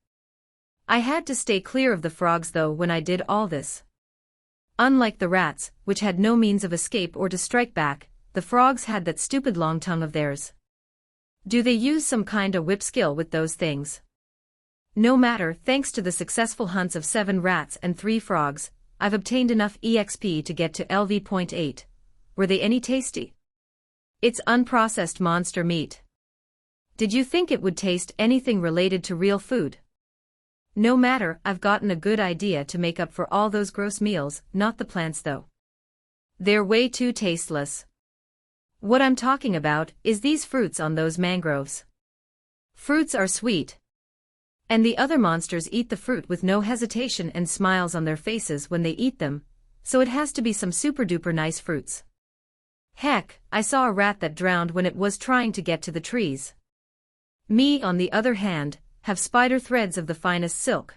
I had to stay clear of the frogs though when I did all this. Unlike the rats, which had no means of escape or to strike back, the frogs had that stupid long tongue of theirs. Do they use some kinda whip skill with those things? No matter, thanks to the successful hunts of 7 rats and 3 frogs, I've obtained enough EXP to get to LV.8. Were they any tasty? It's unprocessed monster meat. Did you think it would taste anything related to real food? No matter, I've gotten a good idea to make up for all those gross meals, not the plants though. They're way too tasteless. What I'm talking about is these fruits on those mangroves. Fruits are sweet. And the other monsters eat the fruit with no hesitation and smiles on their faces when they eat them, so it has to be some super duper nice fruits. Heck, I saw a rat that drowned when it was trying to get to the trees. Me, on the other hand, have spider threads of the finest silk.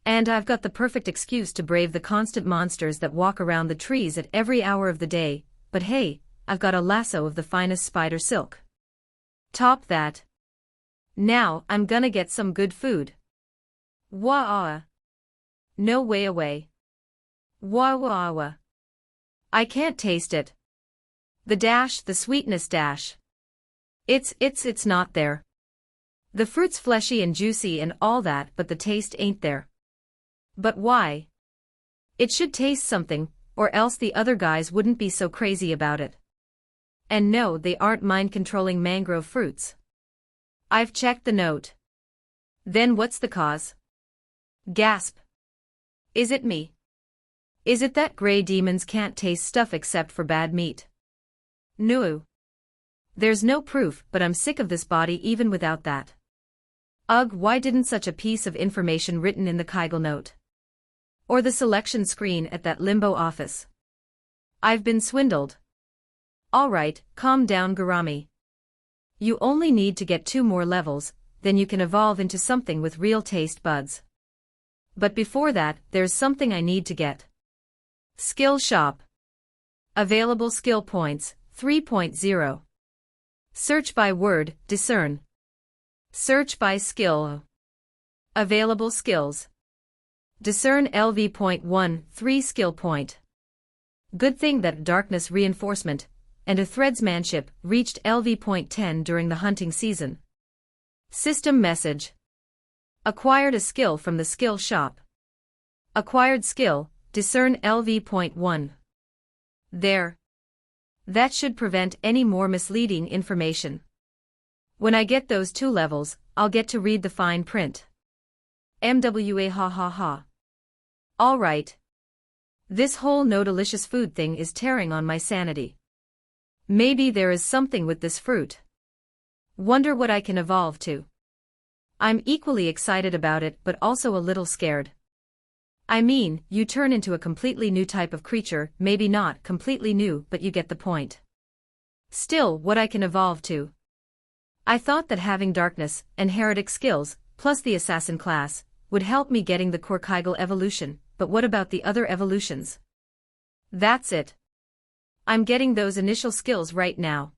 And I've got the perfect excuse to brave the constant monsters that walk around the trees at every hour of the day, but hey, I've got a lasso of the finest spider silk. Top that. Now, I'm gonna get some good food. Wah-ah. No way away. Wah-wah-wah. I can't taste it. The sweetness dash. It's not there. The fruit's fleshy and juicy and all that, but the taste ain't there. But why? It should taste something, or else the other guys wouldn't be so crazy about it. And no, they aren't mind-controlling mangrove fruits. I've checked the note. Then what's the cause? Gasp. Is it me? Is it that gray demons can't taste stuff except for bad meat? No. There's no proof, but I'm sick of this body even without that. Ugh, why didn't such a piece of information written in the Kegel note? Or the selection screen at that limbo office? I've been swindled. Alright, calm down Gurami. You only need to get 2 more levels, then you can evolve into something with real taste buds. But before that, there's something I need to get. Skill Shop. Available skill points, 3.0. Search by word, discern. Search by skill. Available skills. Discern LV.1, 3 skill point. Good thing that darkness reinforcement and a threadsmanship reached LV.10 during the hunting season. System message. Acquired a skill from the skill shop. Acquired skill, discern LV.1. There. That should prevent any more misleading information. When I get those 2 levels, I'll get to read the fine print. MWA ha ha ha. Alright. This whole no delicious food thing is tearing on my sanity. Maybe there is something with this fruit. Wonder what I can evolve to. I'm equally excited about it but also a little scared. I mean, you turn into a completely new type of creature, maybe not completely new, but you get the point. Still, what I can evolve to. I thought that having darkness and heretic skills, plus the assassin class, would help me getting the Korkygel evolution, but what about the other evolutions? That's it. I'm getting those initial skills right now.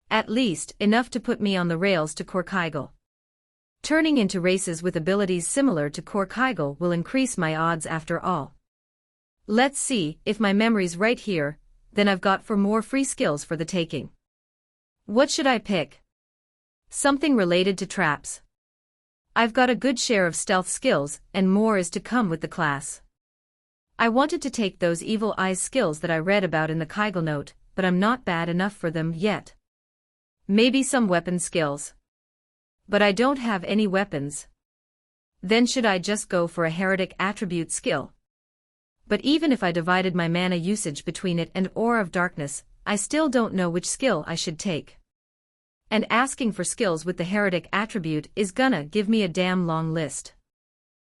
At least, enough to put me on the rails to Korkygel. Turning into races with abilities similar to Korkygel will increase my odds after all. Let's see, if my memory's right here, then I've got 4 more free skills for the taking. What should I pick? Something related to traps. I've got a good share of stealth skills, and more is to come with the class. I wanted to take those evil eyes skills that I read about in the Kygel note, but I'm not bad enough for them yet. Maybe some weapon skills. But I don't have any weapons. Then should I just go for a heretic attribute skill? But even if I divided my mana usage between it and Aura of Darkness, I still don't know which skill I should take. And asking for skills with the heretic attribute is gonna give me a damn long list.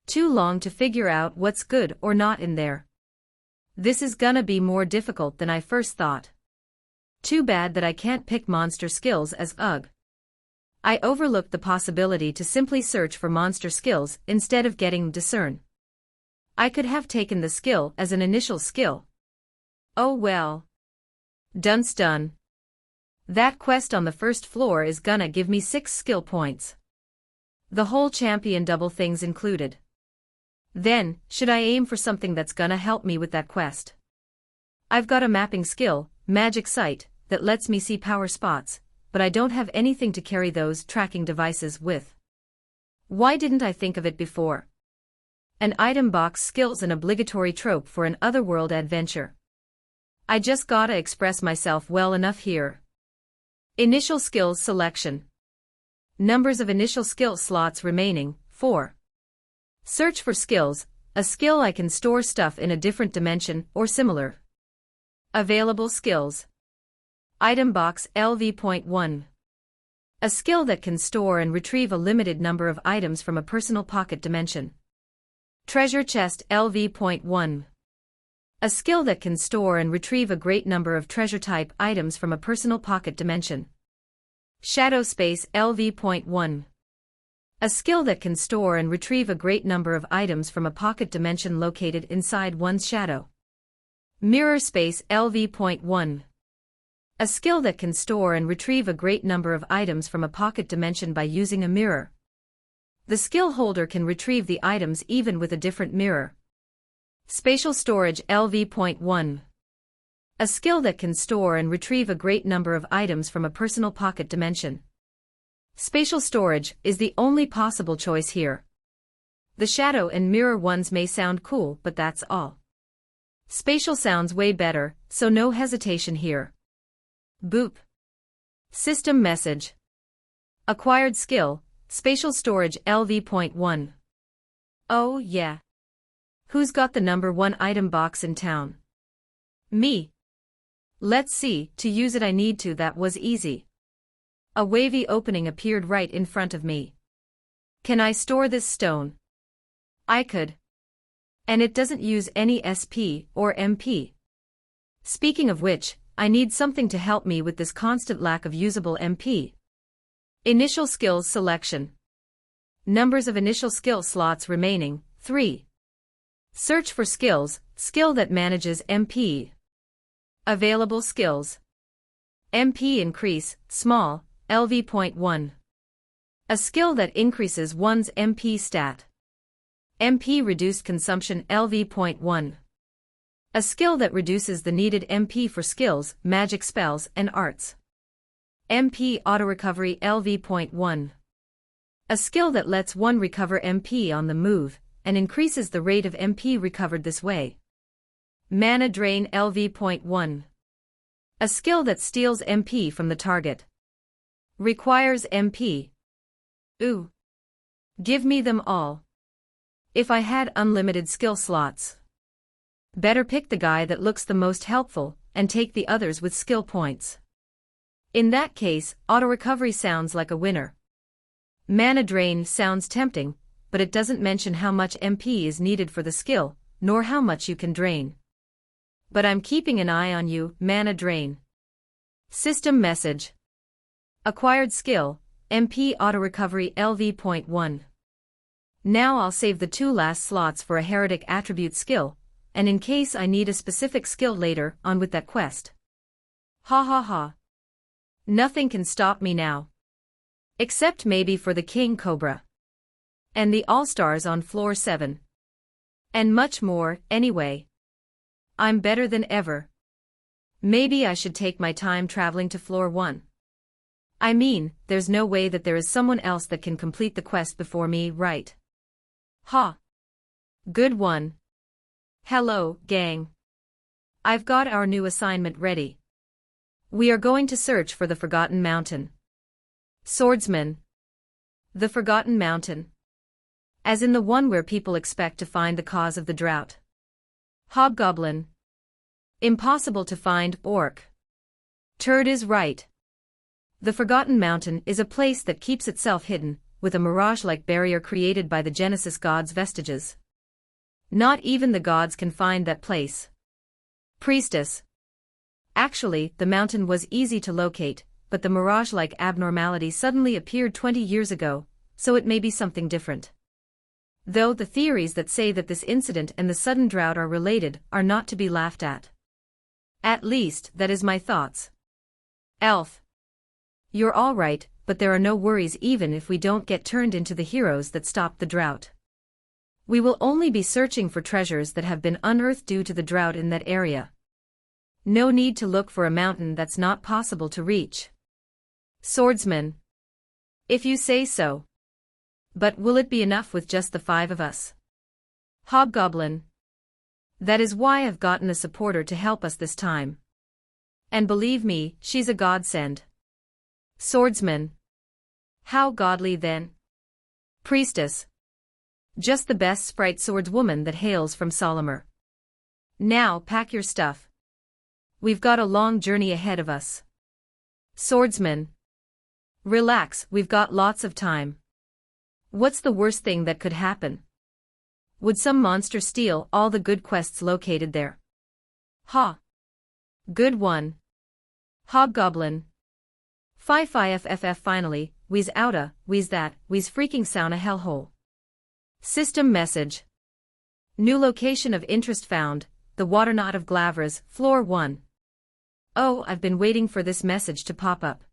Too long to figure out what's good or not in there. This is gonna be more difficult than I first thought. Too bad that I can't pick monster skills as UG. I overlooked the possibility to simply search for monster skills instead of getting discern. I could have taken the skill as an initial skill. Oh well. Done's done. That quest on the first floor is gonna give me 6 skill points. The whole champion double things included. Then, should I aim for something that's gonna help me with that quest? I've got a mapping skill, Magic Sight, that lets me see power spots, but I don't have anything to carry those tracking devices with. Why didn't I think of it before? An item box skill's an obligatory trope for an otherworld adventure. I just gotta express myself well enough here. Initial skills selection. Numbers of initial skill slots remaining, 4. Search for skills, a skill I can store stuff in a different dimension or similar. Available skills. Item box LV.1. A skill that can store and retrieve a limited number of items from a personal pocket dimension. Treasure chest LV.1. A skill that can store and retrieve a great number of treasure-type items from a personal pocket dimension. Shadow space LV.1. A skill that can store and retrieve a great number of items from a pocket dimension located inside one's shadow. Mirror space LV.1. A skill that can store and retrieve a great number of items from a pocket dimension by using a mirror. The skill holder can retrieve the items even with a different mirror. Spatial storage LV.1. A skill that can store and retrieve a great number of items from a personal pocket dimension. Spatial storage is the only possible choice here. The shadow and mirror ones may sound cool, but that's all. Spatial sounds way better, so no hesitation here. Boop. System message. Acquired skill, spatial storage LV.1. Oh yeah. Who's got the number 1 item box in town? Me. Let's see, to use it I need to. That was easy. A wavy opening appeared right in front of me. Can I store this stone? I could. And it doesn't use any SP or MP. Speaking of which, I need something to help me with this constant lack of usable MP. Initial skills selection. Numbers of initial skill slots remaining, 3. Search for skills, skill that manages MP. Available skills. MP increase, small, LV.1. A skill that increases one's MP stat. MP reduced consumption LV.1. A skill that reduces the needed MP for skills, magic spells, and arts. MP auto-recovery LV.1. A skill that lets one recover MP on the move, and increases the rate of MP recovered this way. Mana drain LV.1. A skill that steals MP from the target. Requires MP. Ooh. Give me them all. If I had unlimited skill slots. Better pick the guy that looks the most helpful, and take the others with skill points. In that case, auto-recovery sounds like a winner. Mana drain sounds tempting, but it doesn't mention how much MP is needed for the skill, nor how much you can drain. But I'm keeping an eye on you, mana drain. System message. Acquired skill, MP auto-recovery LV.1. Now I'll save the 2 last slots for a heretic attribute skill, and in case I need a specific skill later on with that quest. Ha ha ha. Nothing can stop me now. Except maybe for the King Cobra. And the All-Stars on floor 7. And much more, anyway. I'm better than ever. Maybe I should take my time traveling to floor 1. I mean, there's no way that there is someone else that can complete the quest before me, right? Ha. Good one. Hello, gang. I've got our new assignment ready. We are going to search for the Forgotten Mountain. Swordsman. The Forgotten Mountain. As in the one where people expect to find the cause of the drought. Hobgoblin. Impossible to find, orc. Turd is right. The Forgotten Mountain is a place that keeps itself hidden, with a mirage-like barrier created by the Genesis gods' vestiges. Not even the gods can find that place. Priestess. Actually, the mountain was easy to locate, but the mirage-like abnormality suddenly appeared 20 years ago, so it may be something different. Though the theories that say that this incident and the sudden drought are related are not to be laughed at. At least, that is my thoughts. Elf. You're all right, but there are no worries even if we don't get turned into the heroes that stopped the drought. We will only be searching for treasures that have been unearthed due to the drought in that area. No need to look for a mountain that's not possible to reach. Swordsman. If you say so. But will it be enough with just the 5 of us? Hobgoblin. That is why I've gotten a supporter to help us this time. And believe me, she's a godsend. Swordsman. How godly then? Priestess. Just the best sprite swordswoman that hails from Solomar. Now pack your stuff. We've got a long journey ahead of us. Swordsman. Relax, we've got lots of time. What's the worst thing that could happen? Would some monster steal all the good quests located there? Ha. Good one. Hobgoblin. Fi finally, we's outa, we's that, we's freaking sauna hellhole. System message. New location of interest found, the Waterknot of Glavras, floor 1. Oh, I've been waiting for this message to pop up.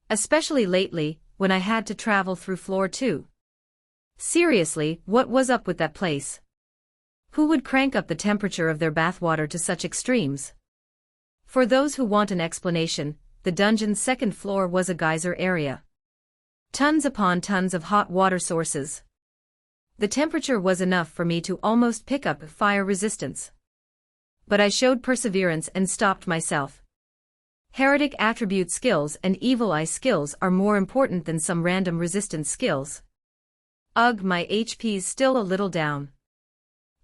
Especially lately, when I had to travel through floor 2. Seriously, what was up with that place? Who would crank up the temperature of their bathwater to such extremes? For those who want an explanation, the dungeon's 2nd floor was a geyser area. Tons upon tons of hot water sources. The temperature was enough for me to almost pick up fire resistance. But I showed perseverance and stopped myself. Heretic attribute skills and evil eye skills are more important than some random resistance skills. Ugh, my HP's still a little down.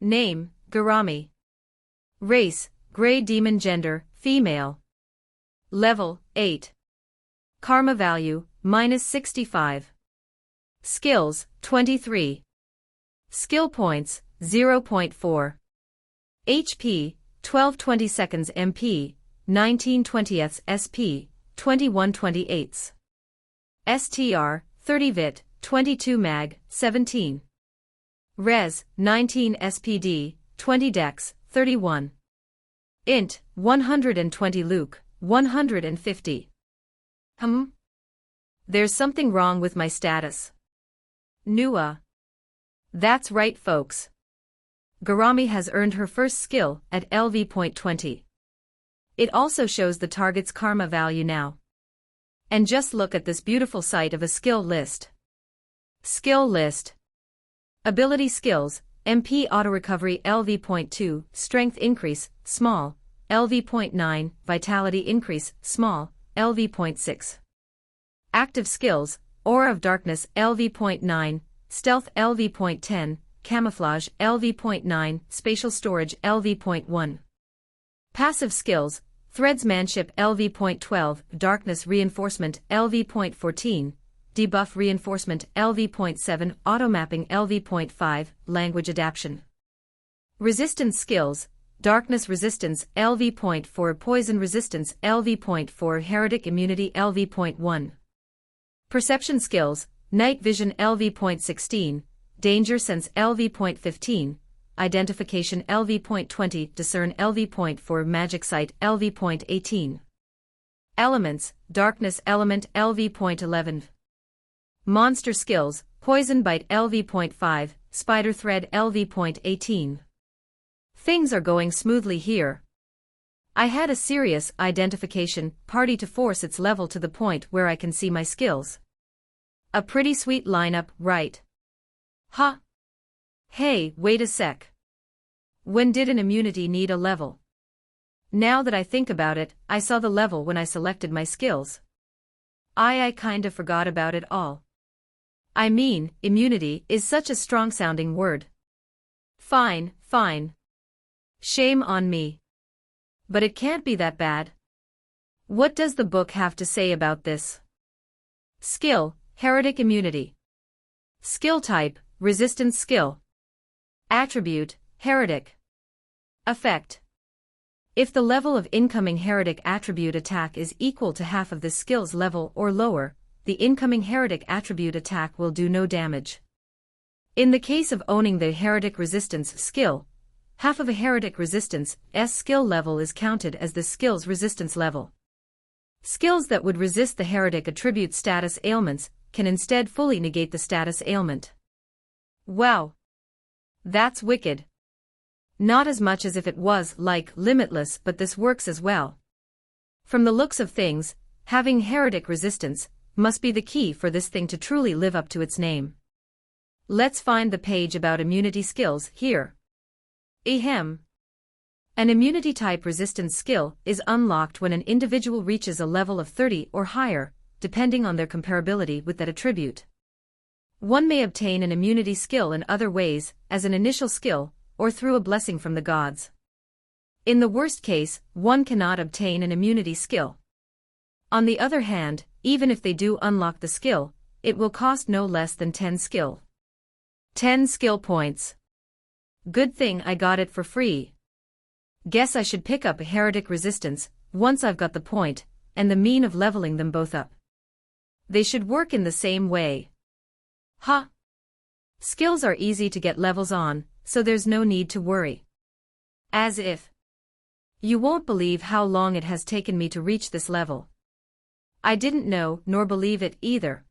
Name, Garami. Race, Grey Demon. Gender, female. Level, 8. Karma value, -65. Skills, 23. Skill points, 0.4. HP, 1220 seconds MP, 19/20ths SP, 21/28. STR, 30 Vit, 22 Mag, 17. Res, 19 SPD, 20 Dex, 31. Int, 120 Luke, 150. There's something wrong with my status. Nua. That's right, folks. Garami has earned her first skill at LV.20. It also shows the target's karma value now. And just look at this beautiful sight of a skill list. Skill list. Ability skills, MP auto recovery LV.2, strength increase, small, LV.9, vitality increase, small, LV.6. Active skills, aura of darkness LV.9, stealth LV.10, camouflage, LV.9, spatial storage, LV.1. Passive skills, threadsmanship, LV.12, darkness reinforcement, LV.14, debuff reinforcement, LV.7, automapping, LV.5, language adaptation. Resistance skills, darkness resistance, LV.4, poison resistance, LV.4, heretic immunity, LV.1. Perception skills, night vision, LV.16, danger sense, LV.15, identification, LV.20, discern, LV.4, magic sight, LV.18. Elements, darkness element, LV.11. Monster skills, poison bite, LV.5, spider thread, LV.18. Things are going smoothly here. I had a serious identification party to force its level to the point where I can see my skills. A pretty sweet lineup, right? Huh? Hey, wait a sec. When did an immunity need a level? Now that I think about it, I saw the level when I selected my skills. I kinda forgot about it all. I mean, immunity is such a strong-sounding word. Fine. Shame on me. But it can't be that bad. What does the book have to say about this? Skill, heretic immunity. Skill type, resistance skill. Attribute, heretic. Effect. If the level of incoming heretic attribute attack is equal to half of the skill's level or lower, the incoming heretic attribute attack will do no damage. In the case of owning the heretic resistance skill, half of a heretic resistance skill level is counted as the skill's resistance level. Skills that would resist the heretic attribute status ailments can instead fully negate the status ailment. Wow. That's wicked. Not as much as if it was, like, limitless, but this works as well. From the looks of things, having heretic resistance must be the key for this thing to truly live up to its name. Let's find the page about immunity skills here. Ahem. An immunity-type resistance skill is unlocked when an individual reaches a level of 30 or higher, depending on their comparability with that attribute. One may obtain an immunity skill in other ways, as an initial skill, or through a blessing from the gods. In the worst case, one cannot obtain an immunity skill. On the other hand, even if they do unlock the skill, it will cost no less than 10 skill. 10 skill points. Good thing I got it for free. Guess I should pick up a heretic resistance, once I've got the point, and the mean of leveling them both up. They should work in the same way. Huh? Skills are easy to get levels on, so there's no need to worry. As if. You won't believe how long it has taken me to reach this level. I didn't know, nor believe it either.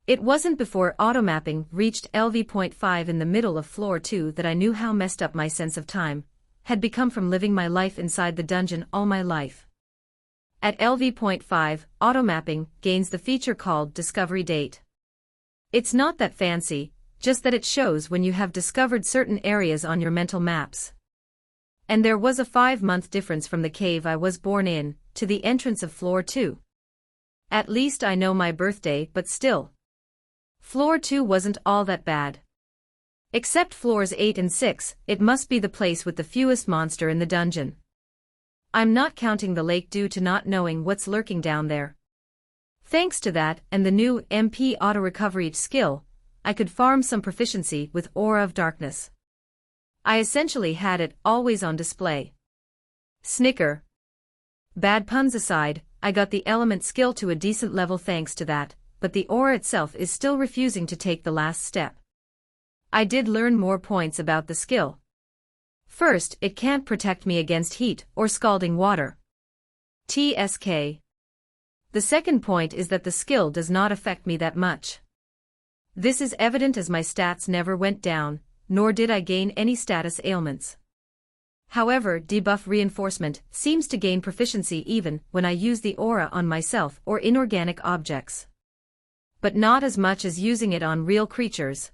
It wasn't before automapping reached LV.5 in the middle of floor 2 that I knew how messed up my sense of time had become from living my life inside the dungeon all my life. At LV.5, automapping gains the feature called Discovery Date. It's not that fancy, just that it shows when you have discovered certain areas on your mental maps. And there was a 5-month difference from the cave I was born in to the entrance of floor 2. At least I know my birthday, but still. Floor 2 wasn't all that bad. Except floors 8 and 6, it must be the place with the fewest monster in the dungeon. I'm not counting the lake due to not knowing what's lurking down there. Thanks to that and the new MP auto-recovery skill, I could farm some proficiency with Aura of Darkness. I essentially had it always on display. Snicker. Bad puns aside, I got the element skill to a decent level thanks to that, but the aura itself is still refusing to take the last step. I did learn more points about the skill. First, it can't protect me against heat or scalding water. TSK. The second point is that the skill does not affect me that much. This is evident as my stats never went down, nor did I gain any status ailments. However, debuff reinforcement seems to gain proficiency even when I use the aura on myself or inorganic objects. But not as much as using it on real creatures.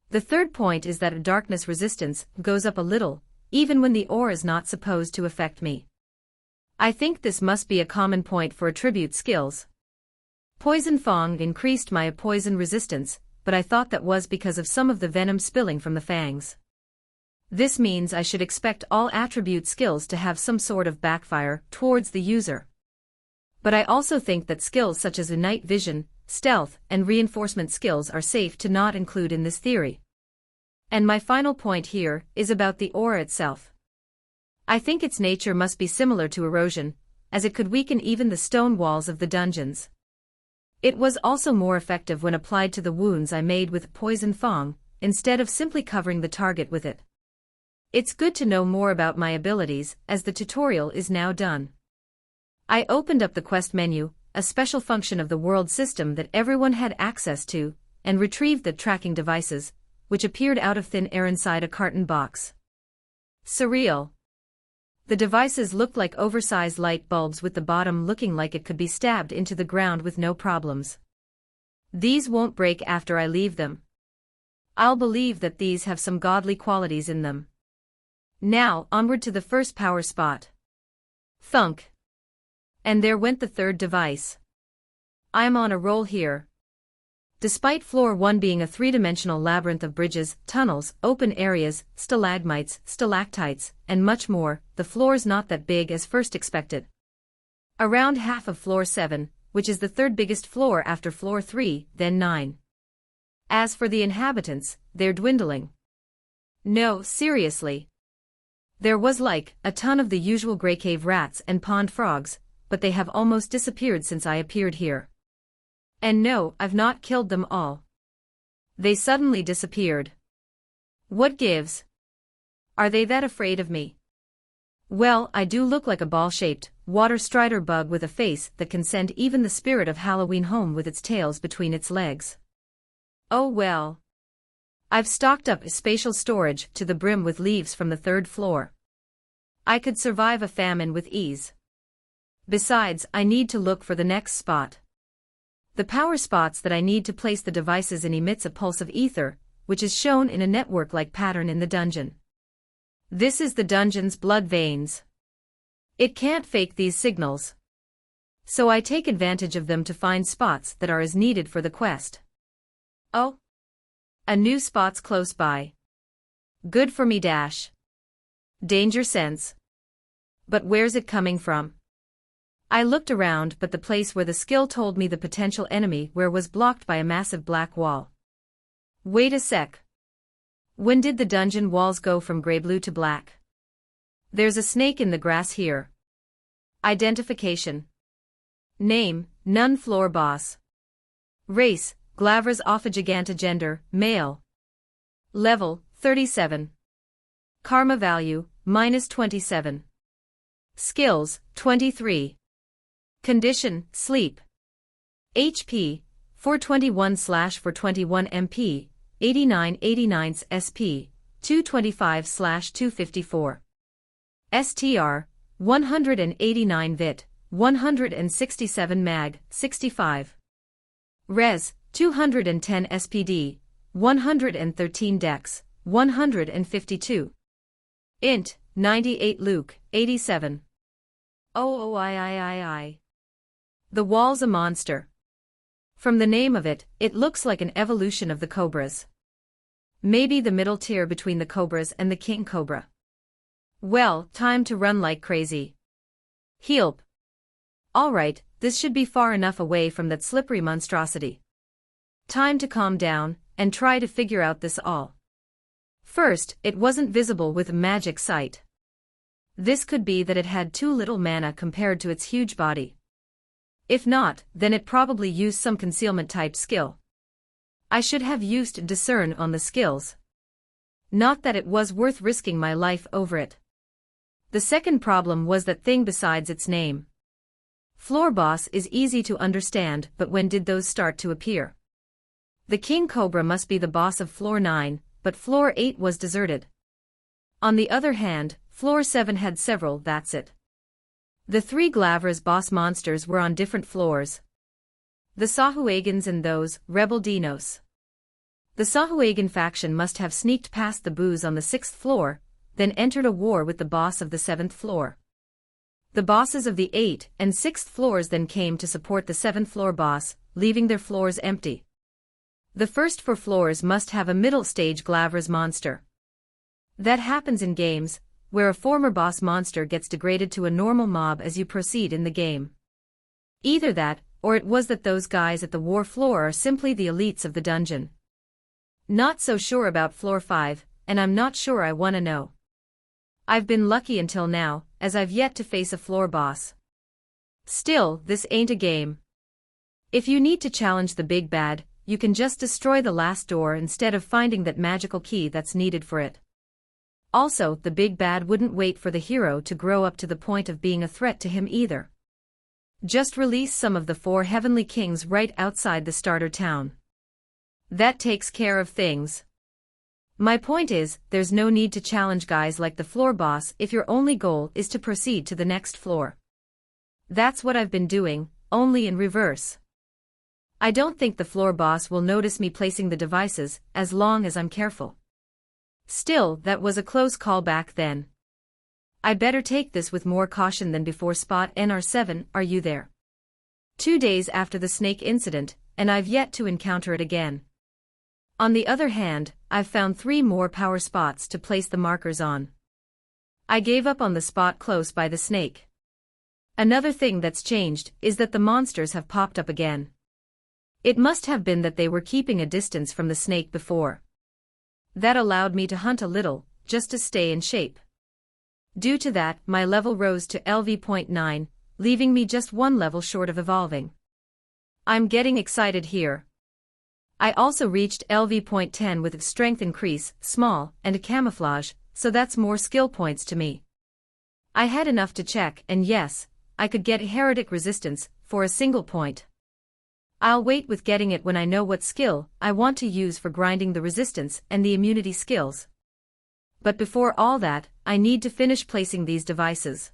The third point is that a darkness resistance goes up a little, even when the aura is not supposed to affect me. I think this must be a common point for attribute skills. Poison Fong increased my poison resistance, but I thought that was because of some of the venom spilling from the fangs. This means I should expect all attribute skills to have some sort of backfire towards the user. But I also think that skills such as innate vision, stealth, and reinforcement skills are safe to not include in this theory. And my final point here is about the aura itself. I think its nature must be similar to erosion, as it could weaken even the stone walls of the dungeons. It was also more effective when applied to the wounds I made with poison fang, instead of simply covering the target with it. It's good to know more about my abilities, as the tutorial is now done. I opened up the quest menu, a special function of the world system that everyone had access to, and retrieved the tracking devices, which appeared out of thin air inside a carton box. Surreal. The devices looked like oversized light bulbs with the bottom looking like it could be stabbed into the ground with no problems. These won't break after I leave them. I'll believe that these have some godly qualities in them. Now, onward to the first power spot. Thunk. And there went the third device. I'm on a roll here. Despite floor 1 being a three-dimensional labyrinth of bridges, tunnels, open areas, stalagmites, stalactites, and much more, the floor's not that big as first expected. Around half of floor 7, which is the third biggest floor after floor 3, then 9. As for the inhabitants, they're dwindling. No, seriously. There was like a ton of the usual grey cave rats and pond frogs, but they have almost disappeared since I appeared here. And no, I've not killed them all. They suddenly disappeared. What gives? Are they that afraid of me? Well, I do look like a ball-shaped, water strider bug with a face that can send even the spirit of Halloween home with its tails between its legs. Oh well. I've stocked up spatial storage to the brim with leaves from the third floor. I could survive a famine with ease. Besides, I need to look for the next spot. The power spots that I need to place the devices in emits a pulse of ether, which is shown in a network-like pattern in the dungeon. This is the dungeon's blood veins. It can't fake these signals. So I take advantage of them to find spots that are as needed for the quest. Oh. A new spot's close by. Good for me dash. Danger sense. But where's it coming from? I looked around, but the place where the skill told me the potential enemy was blocked by a massive black wall. Wait a sec. When did the dungeon walls go from grey-blue to black? There's a snake in the grass here. Identification. Name, Nun Floor Boss. Race, Glavras Ophagiganta. Gender, male. Level, 37. Karma value, -27. Skills, 23. Condition, sleep. HP, 421/421 MP, 8989 SP, 225/254. STR, 189 VIT, 167 MAG, 65. Res, 210 SPD, 113 Dex, 152. Int, 98 Luke, 87. Oh. The wall's a monster. From the name of it, it looks like an evolution of the cobras. Maybe the middle tier between the cobras and the king cobra. Well, time to run like crazy. Help. Alright, this should be far enough away from that slippery monstrosity. Time to calm down, and try to figure out this all. First, it wasn't visible with magic sight. This could be that it had too little mana compared to its huge body. If not, then it probably used some concealment-type skill. I should have used discern on the skills. Not that it was worth risking my life over it. The second problem was that thing besides its name. Floor boss is easy to understand, but when did those start to appear? The king cobra must be the boss of floor 9, but floor 8 was deserted. On the other hand, floor 7 had several, that's it. The three Glavras boss monsters were on different floors. The Sahuagins and those, rebel dinos. The Sahuagin faction must have sneaked past the booze on the 6th floor, then entered a war with the boss of the 7th floor. The bosses of the 8th and 6th floors then came to support the 7th floor boss, leaving their floors empty. The first 4 floors must have a middle stage Glavras monster. That happens in games, where a former boss monster gets degraded to a normal mob as you proceed in the game. Either that, or it was that those guys at the war floor are simply the elites of the dungeon. Not so sure about floor 5, and I'm not sure I wanna know. I've been lucky until now, as I've yet to face a floor boss. Still, this ain't a game. If you need to challenge the big bad, you can just destroy the last door instead of finding that magical key that's needed for it. Also, the big bad wouldn't wait for the hero to grow up to the point of being a threat to him either. Just release some of the 4 heavenly kings right outside the starter town. That takes care of things. My point is, there's no need to challenge guys like the floor boss if your only goal is to proceed to the next floor. That's what I've been doing, only in reverse. I don't think the floor boss will notice me placing the devices, as long as I'm careful. Still, that was a close call back then. I better take this with more caution than before. Spot NR7, are you there? 2 days after the snake incident, and I've yet to encounter it again. On the other hand, I've found 3 more power spots to place the markers on. I gave up on the spot close by the snake. Another thing that's changed is that the monsters have popped up again. It must have been that they were keeping a distance from the snake before. That allowed me to hunt a little, just to stay in shape. Due to that, my level rose to LV.9, leaving me just 1 level short of evolving. I'm getting excited here. I also reached LV.10 with a strength increase, small, and a camouflage, so that's more skill points to me. I had enough to check, and yes, I could get heretic resistance, for a single point. I'll wait with getting it when I know what skill I want to use for grinding the resistance and the immunity skills. But before all that, I need to finish placing these devices.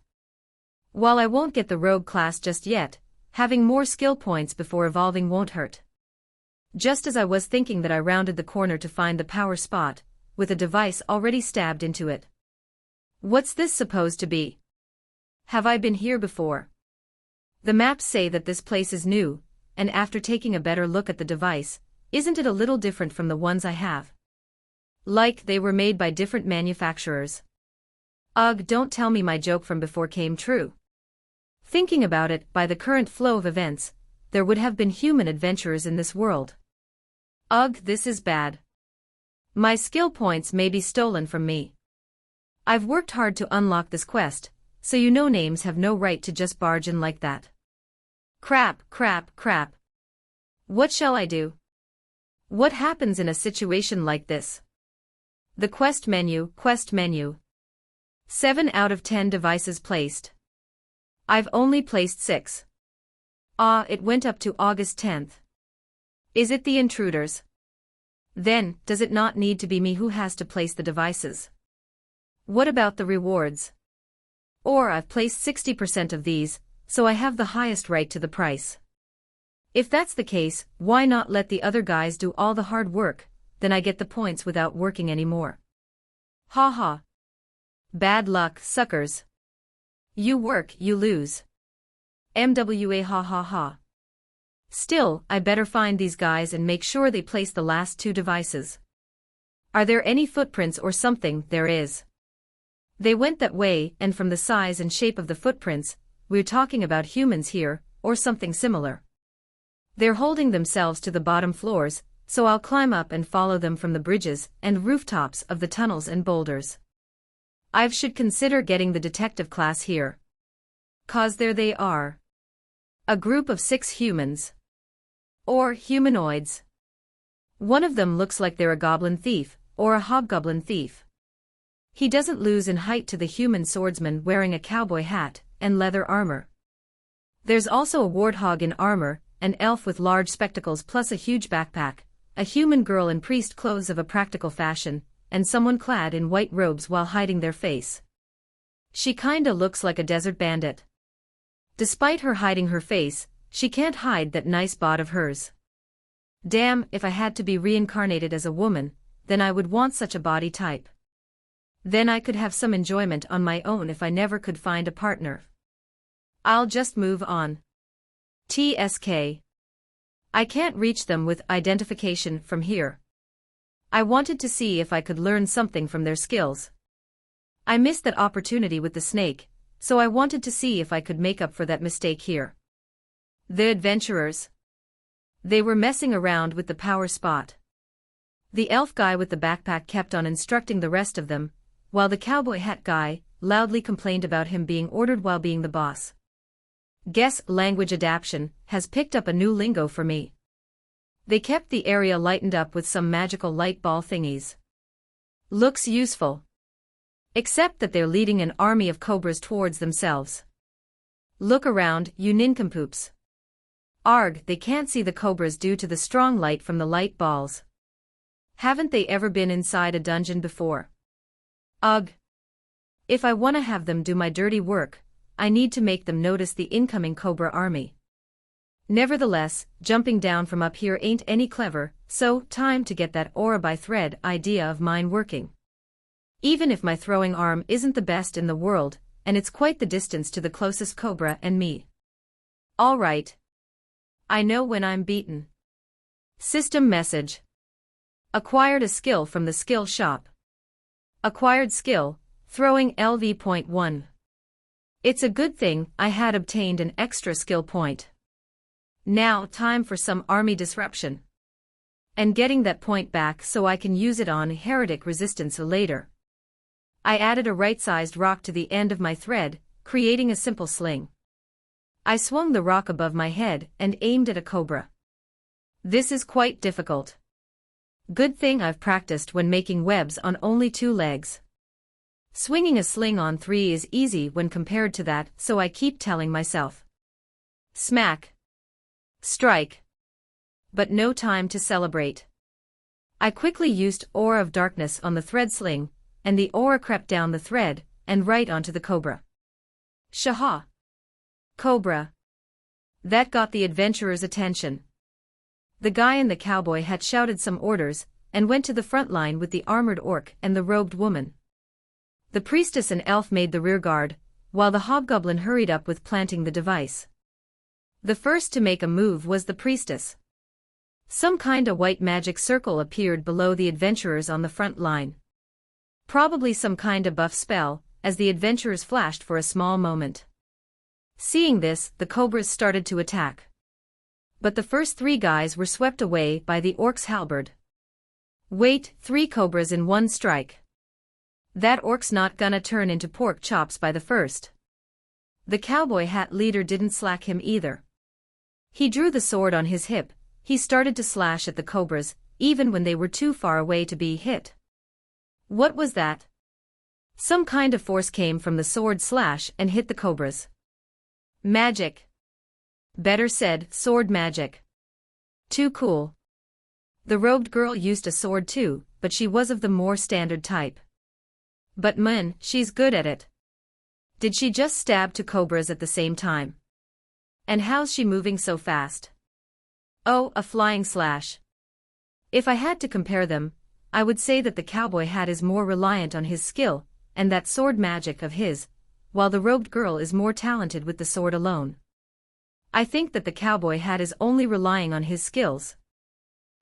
While I won't get the rogue class just yet, having more skill points before evolving won't hurt. Just as I was thinking that, I rounded the corner to find the power spot, with a device already stabbed into it. What's this supposed to be? Have I been here before? The maps say that this place is new, and after taking a better look at the device, isn't it a little different from the ones I have? Like they were made by different manufacturers. Ugh, don't tell me my joke from before came true. Thinking about it, by the current flow of events, there would have been human adventurers in this world. Ugh, this is bad. My skill points may be stolen from me. I've worked hard to unlock this quest, so you know names have no right to just barge in like that. Crap, crap, crap. What shall I do? What happens in a situation like this? The quest menu, 7 out of 10 devices placed. I've only placed 6. Ah, it went up to August 10th. Is it the intruders? Then, does it not need to be me who has to place the devices? What about the rewards? Or I've placed 60% of these, so I have the highest right to the price. If that's the case, why not let the other guys do all the hard work, then I get the points without working anymore. Ha ha. Bad luck, suckers. You work, you lose. MWA ha ha ha. Still, I better find these guys and make sure they place the last 2 devices. Are there any footprints or something? There is. They went that way, and from the size and shape of the footprints, we're talking about humans here, or something similar. They're holding themselves to the bottom floors, so I'll climb up and follow them from the bridges and rooftops of the tunnels and boulders. I should consider getting the detective class here. 'Cause there they are. A group of 6 humans. Or humanoids. One of them looks like they're a goblin thief, or a hobgoblin thief. He doesn't lose in height to the human swordsman wearing a cowboy hat and leather armor. There's also a warthog in armor, an elf with large spectacles plus a huge backpack, a human girl in priest clothes of a practical fashion, and someone clad in white robes while hiding their face. She kinda looks like a desert bandit. Despite her hiding her face, she can't hide that nice bod of hers. Damn, if I had to be reincarnated as a woman, then I would want such a body type. Then I could have some enjoyment on my own if I never could find a partner. I'll just move on. TSK. I can't reach them with identification from here. I wanted to see if I could learn something from their skills. I missed that opportunity with the snake, so I wanted to see if I could make up for that mistake here. The adventurers. They were messing around with the power spot. The elf guy with the backpack kept on instructing the rest of them, while the cowboy hat guy loudly complained about him being ordered while being the boss. Guess language adaptation has picked up a new lingo for me. They kept the area lightened up with some magical light ball thingies. Looks useful. Except that they're leading an army of cobras towards themselves. Look around, you nincompoops. Arg, they can't see the cobras due to the strong light from the light balls. Haven't they ever been inside a dungeon before? Ugh. If I want to have them do my dirty work, I need to make them notice the incoming cobra army. Nevertheless, jumping down from up here ain't any clever, so time to get that aura by thread idea of mine working. Even if my throwing arm isn't the best in the world, and it's quite the distance to the closest cobra and me. All right. I know when I'm beaten. System message. Acquired a skill from the skill shop. Acquired skill, throwing LV.1. It's a good thing I had obtained an extra skill point. Now time for some army disruption. And getting that point back so I can use it on heretic resistance later. I added a right-sized rock to the end of my thread, creating a simple sling. I swung the rock above my head and aimed at a cobra. This is quite difficult. Good thing I've practiced when making webs on only 2 legs. Swinging a sling on 3 is easy when compared to that, so I keep telling myself. Smack. Strike. But no time to celebrate. I quickly used Aura of Darkness on the thread sling, and the aura crept down the thread, and right onto the cobra. Shaha! Cobra. That got the adventurer's attention. The guy in the cowboy hat shouted some orders, and went to the front line with the armored orc and the robed woman. The priestess and elf made the rear guard, while the hobgoblin hurried up with planting the device. The first to make a move was the priestess. Some kinda white magic circle appeared below the adventurers on the front line. Probably some kinda buff spell, as the adventurers flashed for a small moment. Seeing this, the cobras started to attack. But the first 3 guys were swept away by the orc's halberd. Wait, 3 cobras in 1 strike. That orc's not gonna turn into pork chops by the first. The cowboy hat leader didn't slack him either. He drew the sword on his hip, he started to slash at the cobras, even when they were too far away to be hit. What was that? Some kind of force came from the sword slash and hit the cobras. Magic. Better said, sword magic. Too cool. The robed girl used a sword too, but she was of the more standard type. But man, she's good at it. Did she just stab 2 cobras at the same time? And how's she moving so fast? Oh, a flying slash. If I had to compare them, I would say that the cowboy hat is more reliant on his skill, and that sword magic of his, while the robed girl is more talented with the sword alone. I think that the cowboy hat is only relying on his skills.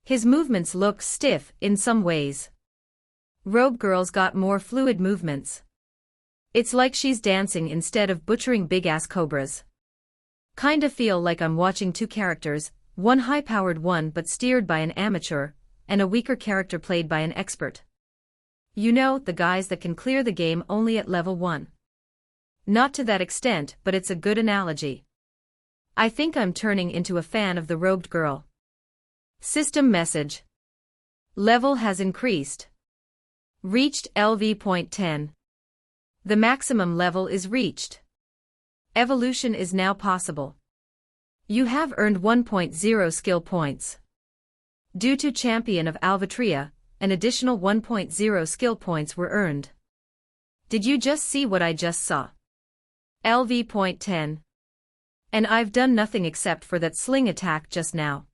His movements look stiff in some ways. Robe girl's got more fluid movements. It's like she's dancing instead of butchering big-ass cobras. Kinda feel like I'm watching 2 characters, one high-powered one but steered by an amateur, and a weaker character played by an expert. You know, the guys that can clear the game only at level 1. Not to that extent, but it's a good analogy. I think I'm turning into a fan of the robed girl. System message. Level has increased. Reached LV.10. The maximum level is reached. Evolution is now possible. You have earned 1.0 skill points. Due to Champion of Alvatria, an additional 1.0 skill points were earned. Did you just see what I just saw? LV.10. And I've done nothing except for that sling attack just now.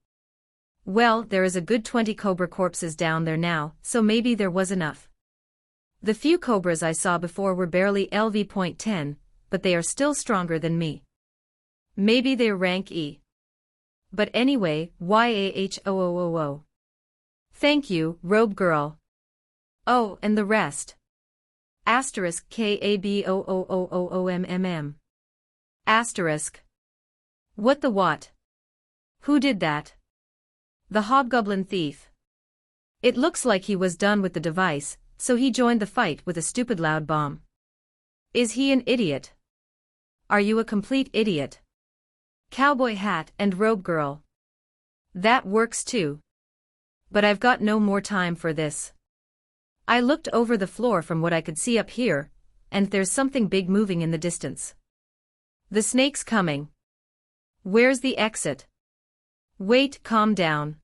Well, there is a good 20 cobra corpses down there now, so maybe there was enough. The few cobras I saw before were barely LV.10, but they are still stronger than me. Maybe they're rank E. But anyway, YAHOOOO. Thank you, robe girl. Oh, and the rest. Asterisk KABOOOOOMMM. Asterisk. What the what? Who did that? The hobgoblin thief. It looks like he was done with the device, so he joined the fight with a stupid loud bomb. Is he an idiot? Are you a complete idiot? Cowboy hat and robe girl. That works too. But I've got no more time for this. I looked over the floor from what I could see up here, and there's something big moving in the distance. The snake's coming. Where's the exit? Wait, calm down.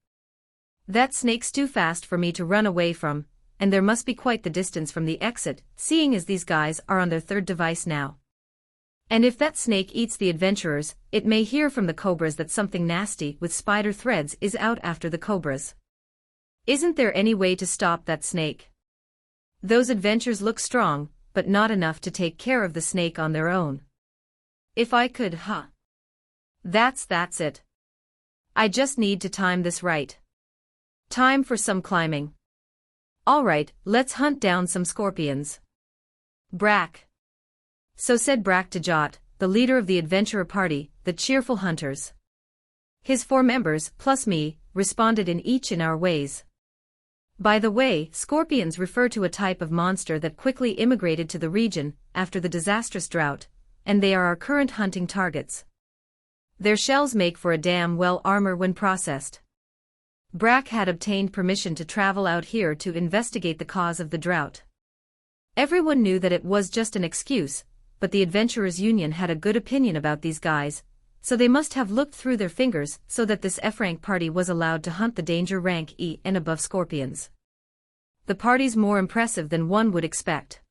That snake's too fast for me to run away from, and there must be quite the distance from the exit, seeing as these guys are on their third device now. And if that snake eats the adventurers, it may hear from the cobras that something nasty with spider threads is out after the cobras. Isn't there any way to stop that snake? Those adventures look strong, but not enough to take care of the snake on their own. If I could, huh? That's it. I just need to time this right. Time for some climbing. Alright, let's hunt down some scorpions. Brack. So said Brack to Jot, the leader of the adventurer party, the cheerful hunters. His 4 members, plus me, responded each in our ways. By the way, scorpions refer to a type of monster that quickly immigrated to the region after the disastrous drought, and they are our current hunting targets. Their shells make for a damn well armor when processed. Brack had obtained permission to travel out here to investigate the cause of the drought. Everyone knew that it was just an excuse, but the Adventurers Union had a good opinion about these guys, so they must have looked through their fingers so that this F-rank party was allowed to hunt the danger rank E and above scorpions. The party's more impressive than one would expect.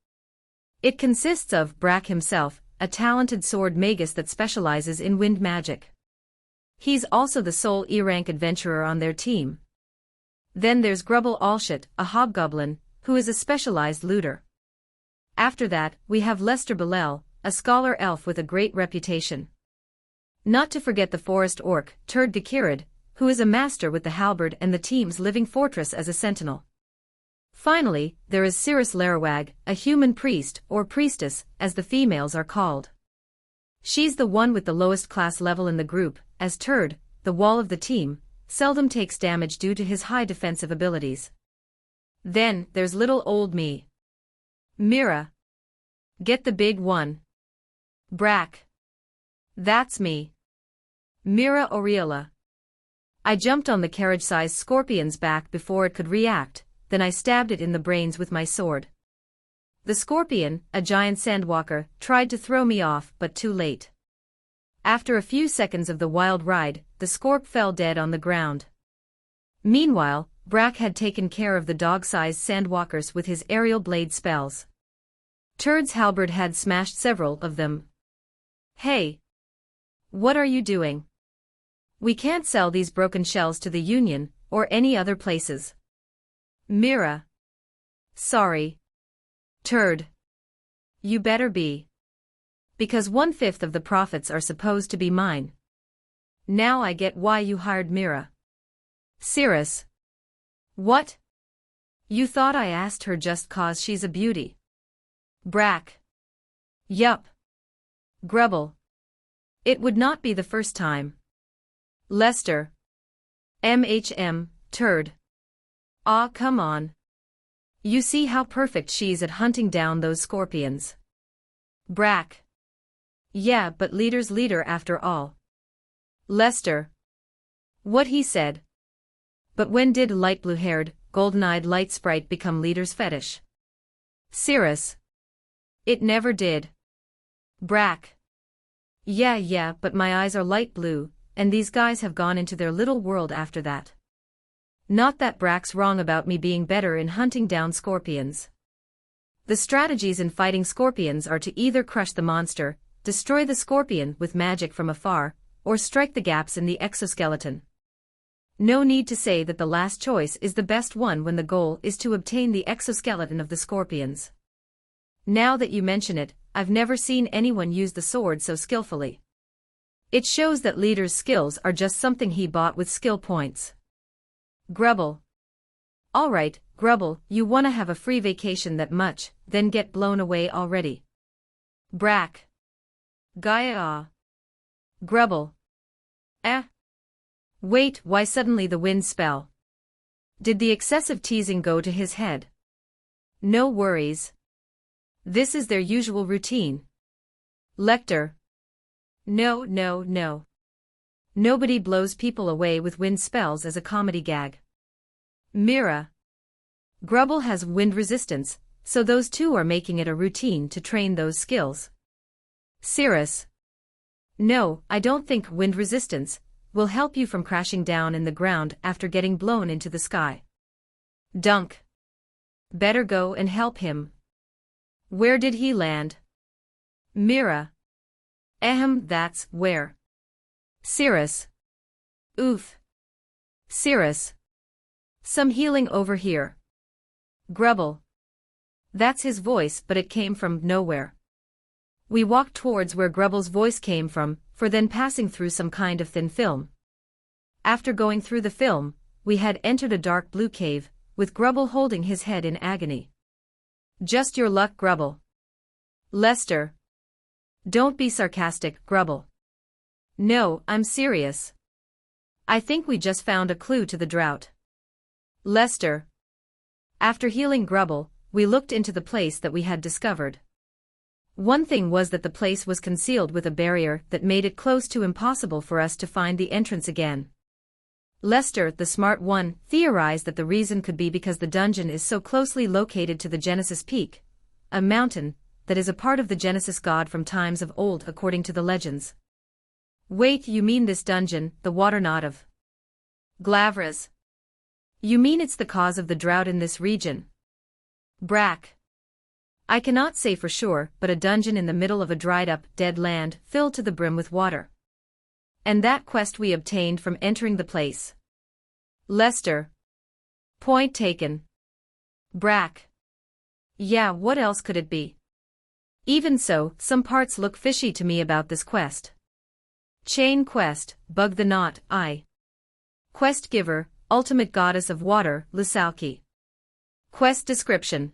It consists of Brack himself, a talented sword magus that specializes in wind magic. He's also the sole E-rank adventurer on their team. Then there's Grubble Allshit, a hobgoblin, who is a specialized looter. After that, we have Lester Bellel, a scholar elf with a great reputation. Not to forget the forest orc, Turd Gakirid, who is a master with the halberd and the team's living fortress as a sentinel. Finally, there is Cirrus Larawag, a human priest, or priestess, as the females are called. She's the one with the lowest class level in the group, as Turd, the wall of the team, seldom takes damage due to his high defensive abilities. Then, there's little old me. Mira. Get the big one. Brack. That's me. Mira Aureola. I jumped on the carriage-sized scorpion's back before it could react, then I stabbed it in the brains with my sword. The scorpion, a giant sandwalker, tried to throw me off but too late. After a few seconds of the wild ride, the scorp fell dead on the ground. Meanwhile, Brack had taken care of the dog-sized sandwalkers with his aerial blade spells. Turd's halberd had smashed several of them. Hey! What are you doing? We can't sell these broken shells to the Union, or any other places. Mira. Sorry. Turd. You better be. Because 1/5 of the profits are supposed to be mine. Now I get why you hired Mira. Cirrus. What? You thought I asked her just 'cause she's a beauty? Brack. Yup. Grubble. It would not be the first time. Lester. Turd. Ah, come on. You see how perfect she's at hunting down those scorpions. Brack. Yeah, but leader's leader after all. Lester. What he said. But when did light blue-haired, golden-eyed light sprite become leader's fetish? Cirrus. It never did. Brack. Yeah, but my eyes are light blue, and these guys have gone into their little world after that. Not that Brack's wrong about me being better in hunting down scorpions. The strategies in fighting scorpions are to either crush the monster, destroy the scorpion with magic from afar, or strike the gaps in the exoskeleton. No need to say that the last choice is the best one when the goal is to obtain the exoskeleton of the scorpions. Now that you mention it, I've never seen anyone use the sword so skillfully. It shows that leader's skills are just something he bought with skill points. Grubble. Alright, Grubble, you wanna have a free vacation that much, then get blown away already. Brack. Gaia. Grubble. Wait, why suddenly the wind spell? Did the excessive teasing go to his head? No worries. This is their usual routine. Lecter. No. Nobody blows people away with wind spells as a comedy gag. Mira. Grubble has wind resistance, so those two are making it a routine to train those skills. Cirrus. No, I don't think wind resistance will help you from crashing down in the ground after getting blown into the sky. Dunk. Better go and help him. Where did he land? Mira. That's where. Cirrus. Oof. Cirrus. Some healing over here. Grubble. That's his voice, but it came from nowhere. We walked towards where Grubble's voice came from, for then passing through some kind of thin film. After going through the film, we had entered a dark blue cave, with Grubble holding his head in agony. Just your luck, Grubble. Lester. Don't be sarcastic, Grubble. No, I'm serious. I think we just found a clue to the drought. Lester. After healing Grubble, we looked into the place that we had discovered. One thing was that the place was concealed with a barrier that made it close to impossible for us to find the entrance again. Lester, the smart one, theorized that the reason could be because the dungeon is so closely located to the Genesis Peak, a mountain that is a part of the Genesis god from times of old according to the legends. Wait, you mean this dungeon, the water knot of Glavras? You mean it's the cause of the drought in this region? Brack. I cannot say for sure, but a dungeon in the middle of a dried-up, dead land, filled to the brim with water. And that quest we obtained from entering the place. Lester. Point taken. Brack. Yeah, what else could it be? Even so, some parts look fishy to me about this quest. Chain quest, bug the knot, Quest giver, ultimate goddess of water, Lisalki. Quest description.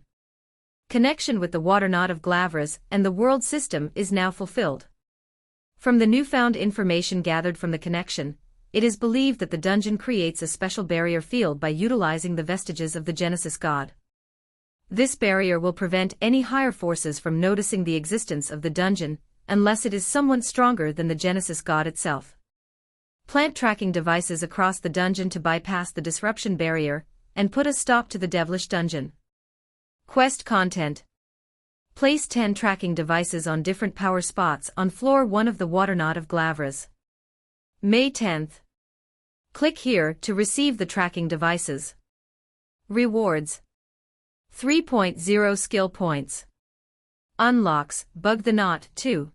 Connection with the water knot of Glavras and the world system is now fulfilled. From the newfound information gathered from the connection, it is believed that the dungeon creates a special barrier field by utilizing the vestiges of the Genesis god. This barrier will prevent any higher forces from noticing the existence of the dungeon, unless it is somewhat stronger than the Genesis god itself. Plant tracking devices across the dungeon to bypass the disruption barrier, and put a stop to the devilish dungeon. Quest content. Place 10 tracking devices on different power spots on floor 1 of the water knot of Glavras. May 10th. Click here to receive the tracking devices. Rewards. 3.0 skill points. Unlocks, bug the knot, 2.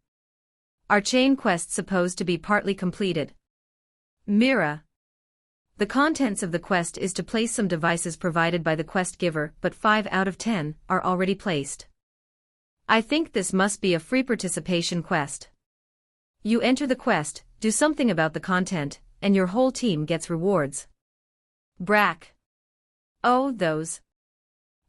Our chain quest supposed to be partly completed. Mira. The contents of the quest is to place some devices provided by the quest giver, but 5 out of 10 are already placed. I think this must be a free participation quest. You enter the quest, do something about the content, and your whole team gets rewards. Brack. Oh, those.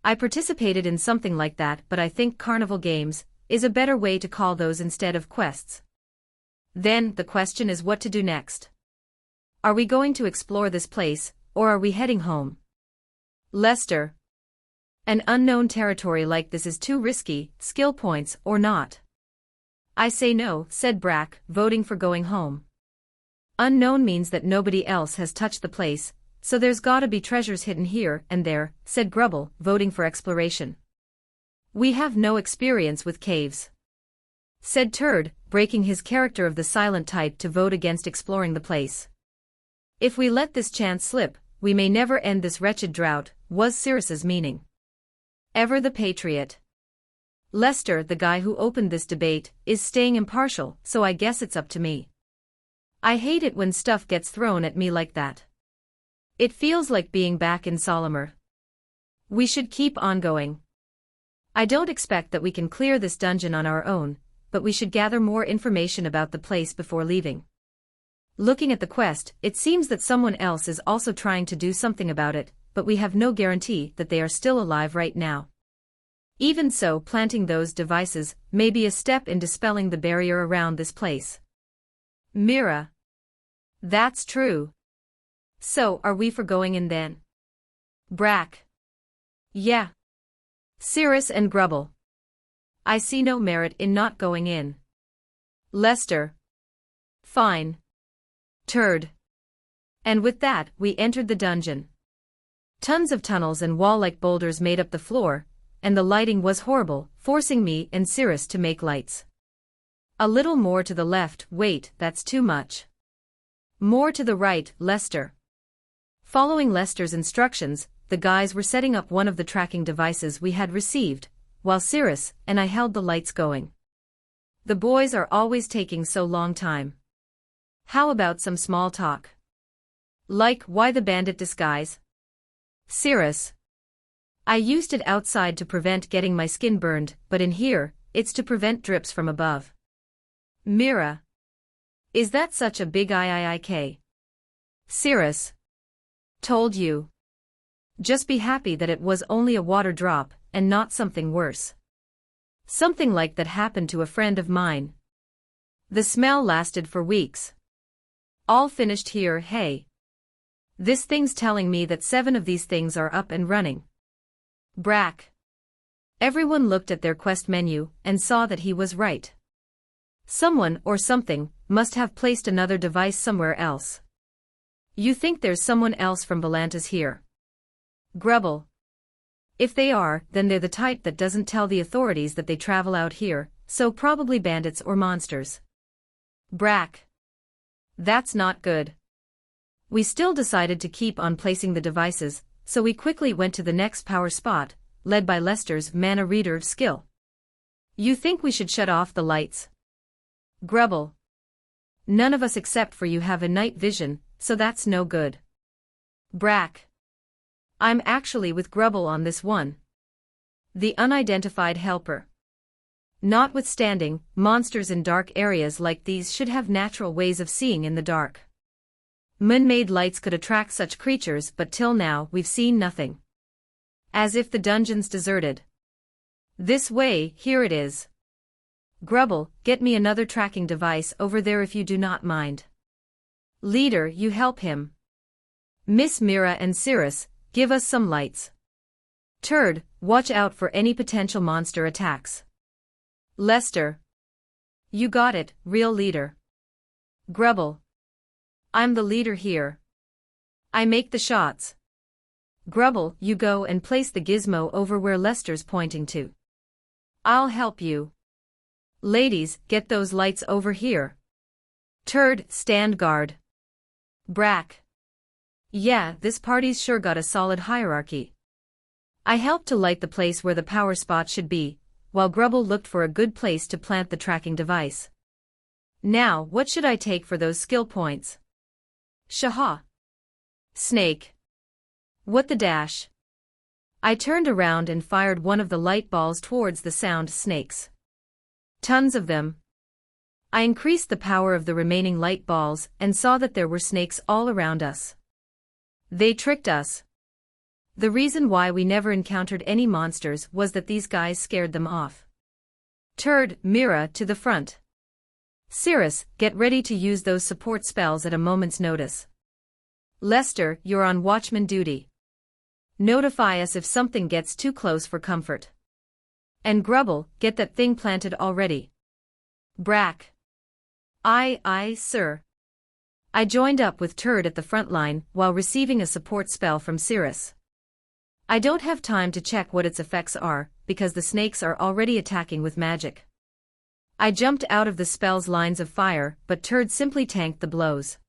I participated in something like that, but I think carnival games is a better way to call those instead of quests. Then, the question is what to do next. Are we going to explore this place, or are we heading home? Lester. An unknown territory like this is too risky, skill points or not. I say no, said Brack, voting for going home. Unknown means that nobody else has touched the place, so there's gotta be treasures hidden here and there, said Grubble, voting for exploration. We have no experience with caves, said Turd, breaking his character of the silent type to vote against exploring the place. If we let this chance slip, we may never end this wretched drought, was Cirrus's meaning. Ever the Patriot. Lester, the guy who opened this debate, is staying impartial, so I guess it's up to me. I hate it when stuff gets thrown at me like that. It feels like being back in Solimer. We should keep on going. I don't expect that we can clear this dungeon on our own, but we should gather more information about the place before leaving. Looking at the quest, it seems that someone else is also trying to do something about it, but we have no guarantee that they are still alive right now. Even so, planting those devices may be a step in dispelling the barrier around this place. Mira. That's true. So, are we for going in then? Brack. Yeah. Cirrus and Grubble. I see no merit in not going in. Lester. Fine. Turd. And with that, we entered the dungeon. Tons of tunnels and wall-like boulders made up the floor, and the lighting was horrible, forcing me and Cirrus to make lights. A little more to the left, wait, that's too much. More to the right, Lester. Following Lester's instructions, the guys were setting up one of the tracking devices we had received, while Cirrus and I held the lights going. The boys are always taking so long time. How about some small talk? Like, why the bandit disguise? Cirrus. I used it outside to prevent getting my skin burned, but in here, it's to prevent drips from above. Mira. Is that such a big IIIK? Cirrus. Told you. Just be happy that it was only a water drop, and not something worse. Something like that happened to a friend of mine. The smell lasted for weeks. All finished here, hey. This thing's telling me that 7 of these things are up and running. Brack. Everyone looked at their quest menu and saw that he was right. Someone or something must have placed another device somewhere else. You think there's someone else from Volantis here? Grubble. If they are, then they're the type that doesn't tell the authorities that they travel out here, so probably bandits or monsters. Brack. That's not good. We still decided to keep on placing the devices, so we quickly went to the next power spot, led by Lester's mana reader skill. You think we should shut off the lights? Grubble. None of us except for you have a night vision, so that's no good. Brack. I'm actually with Grubble on this one. The unidentified helper. Notwithstanding, monsters in dark areas like these should have natural ways of seeing in the dark. Man-made lights could attract such creatures, but till now we've seen nothing. As if the dungeon's deserted. This way, here it is. Grubble, get me another tracking device over there if you do not mind. Leader, you help him. Miss Mira and Cirrus, give us some lights. Turd, watch out for any potential monster attacks. Lester. You got it, real leader. Grubble. I'm the leader here. I make the shots. Grubble, you go and place the gizmo over where Lester's pointing to. I'll help you. Ladies, get those lights over here. Turd, stand guard. Brack. Yeah, this party's sure got a solid hierarchy. I helped to light the place where the power spot should be, while Grubble looked for a good place to plant the tracking device. Now, what should I take for those skill points? Shaha. Snake. What the dash? I turned around and fired one of the light balls towards the sound snakes. Tons of them. I increased the power of the remaining light balls and saw that there were snakes all around us. They tricked us. The reason why we never encountered any monsters was that these guys scared them off. Turd, Mira, to the front. Cirrus, get ready to use those support spells at a moment's notice. Lester, you're on watchman duty. Notify us if something gets too close for comfort. And Grubble, get that thing planted already. Brack. Aye, sir. I joined up with Turd at the front line while receiving a support spell from Cirrus. I don't have time to check what its effects are, because the snakes are already attacking with magic. I jumped out of the spell's lines of fire, but Turd simply tanked the blows.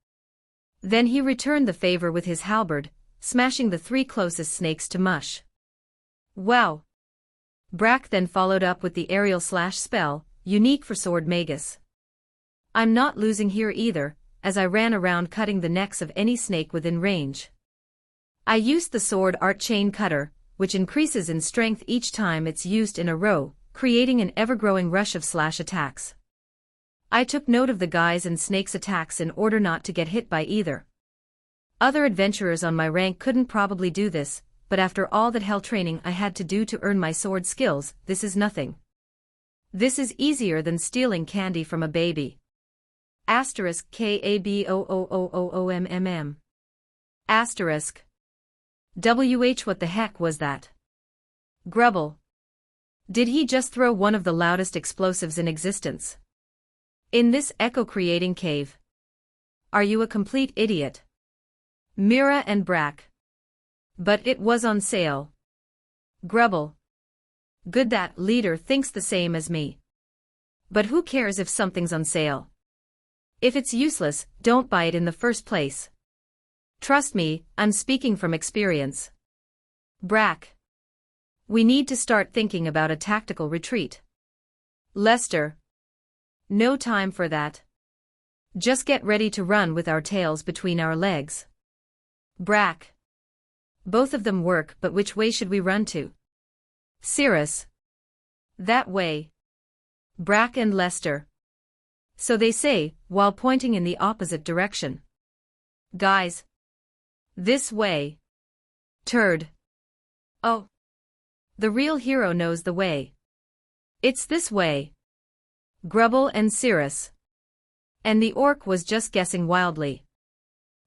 Then he returned the favor with his halberd, smashing the 3 closest snakes to mush. Wow! Brack then followed up with the aerial slash spell, unique for sword magus. I'm not losing here either, as I ran around cutting the necks of any snake within range. I used the sword art chain cutter, which increases in strength each time it's used in a row, creating an ever-growing rush of slash attacks. I took note of the guys and snake's attacks in order not to get hit by either. Other adventurers on my rank couldn't probably do this, but after all that hell training I had to do to earn my sword skills, this is nothing. This is easier than stealing candy from a baby. Asterisk KABOOOOMMM. Asterisk. What the heck was that? Grubble. Did he just throw one of the loudest explosives in existence? In this echo-creating cave. Are you a complete idiot? Mira and Brack. But it was on sale. Grubble. Good, that leader thinks the same as me. But who cares if something's on sale? If it's useless, don't buy it in the first place. Trust me, I'm speaking from experience. Brack. We need to start thinking about a tactical retreat. Lester. No time for that. Just get ready to run with our tails between our legs. Brack. Both of them work, but which way should we run to? Cirrus. That way. Brack and Lester. So they say, while pointing in the opposite direction. Guys. This way. Turd. Oh. The real hero knows the way. It's this way. Grubble and Cirrus. And the orc was just guessing wildly.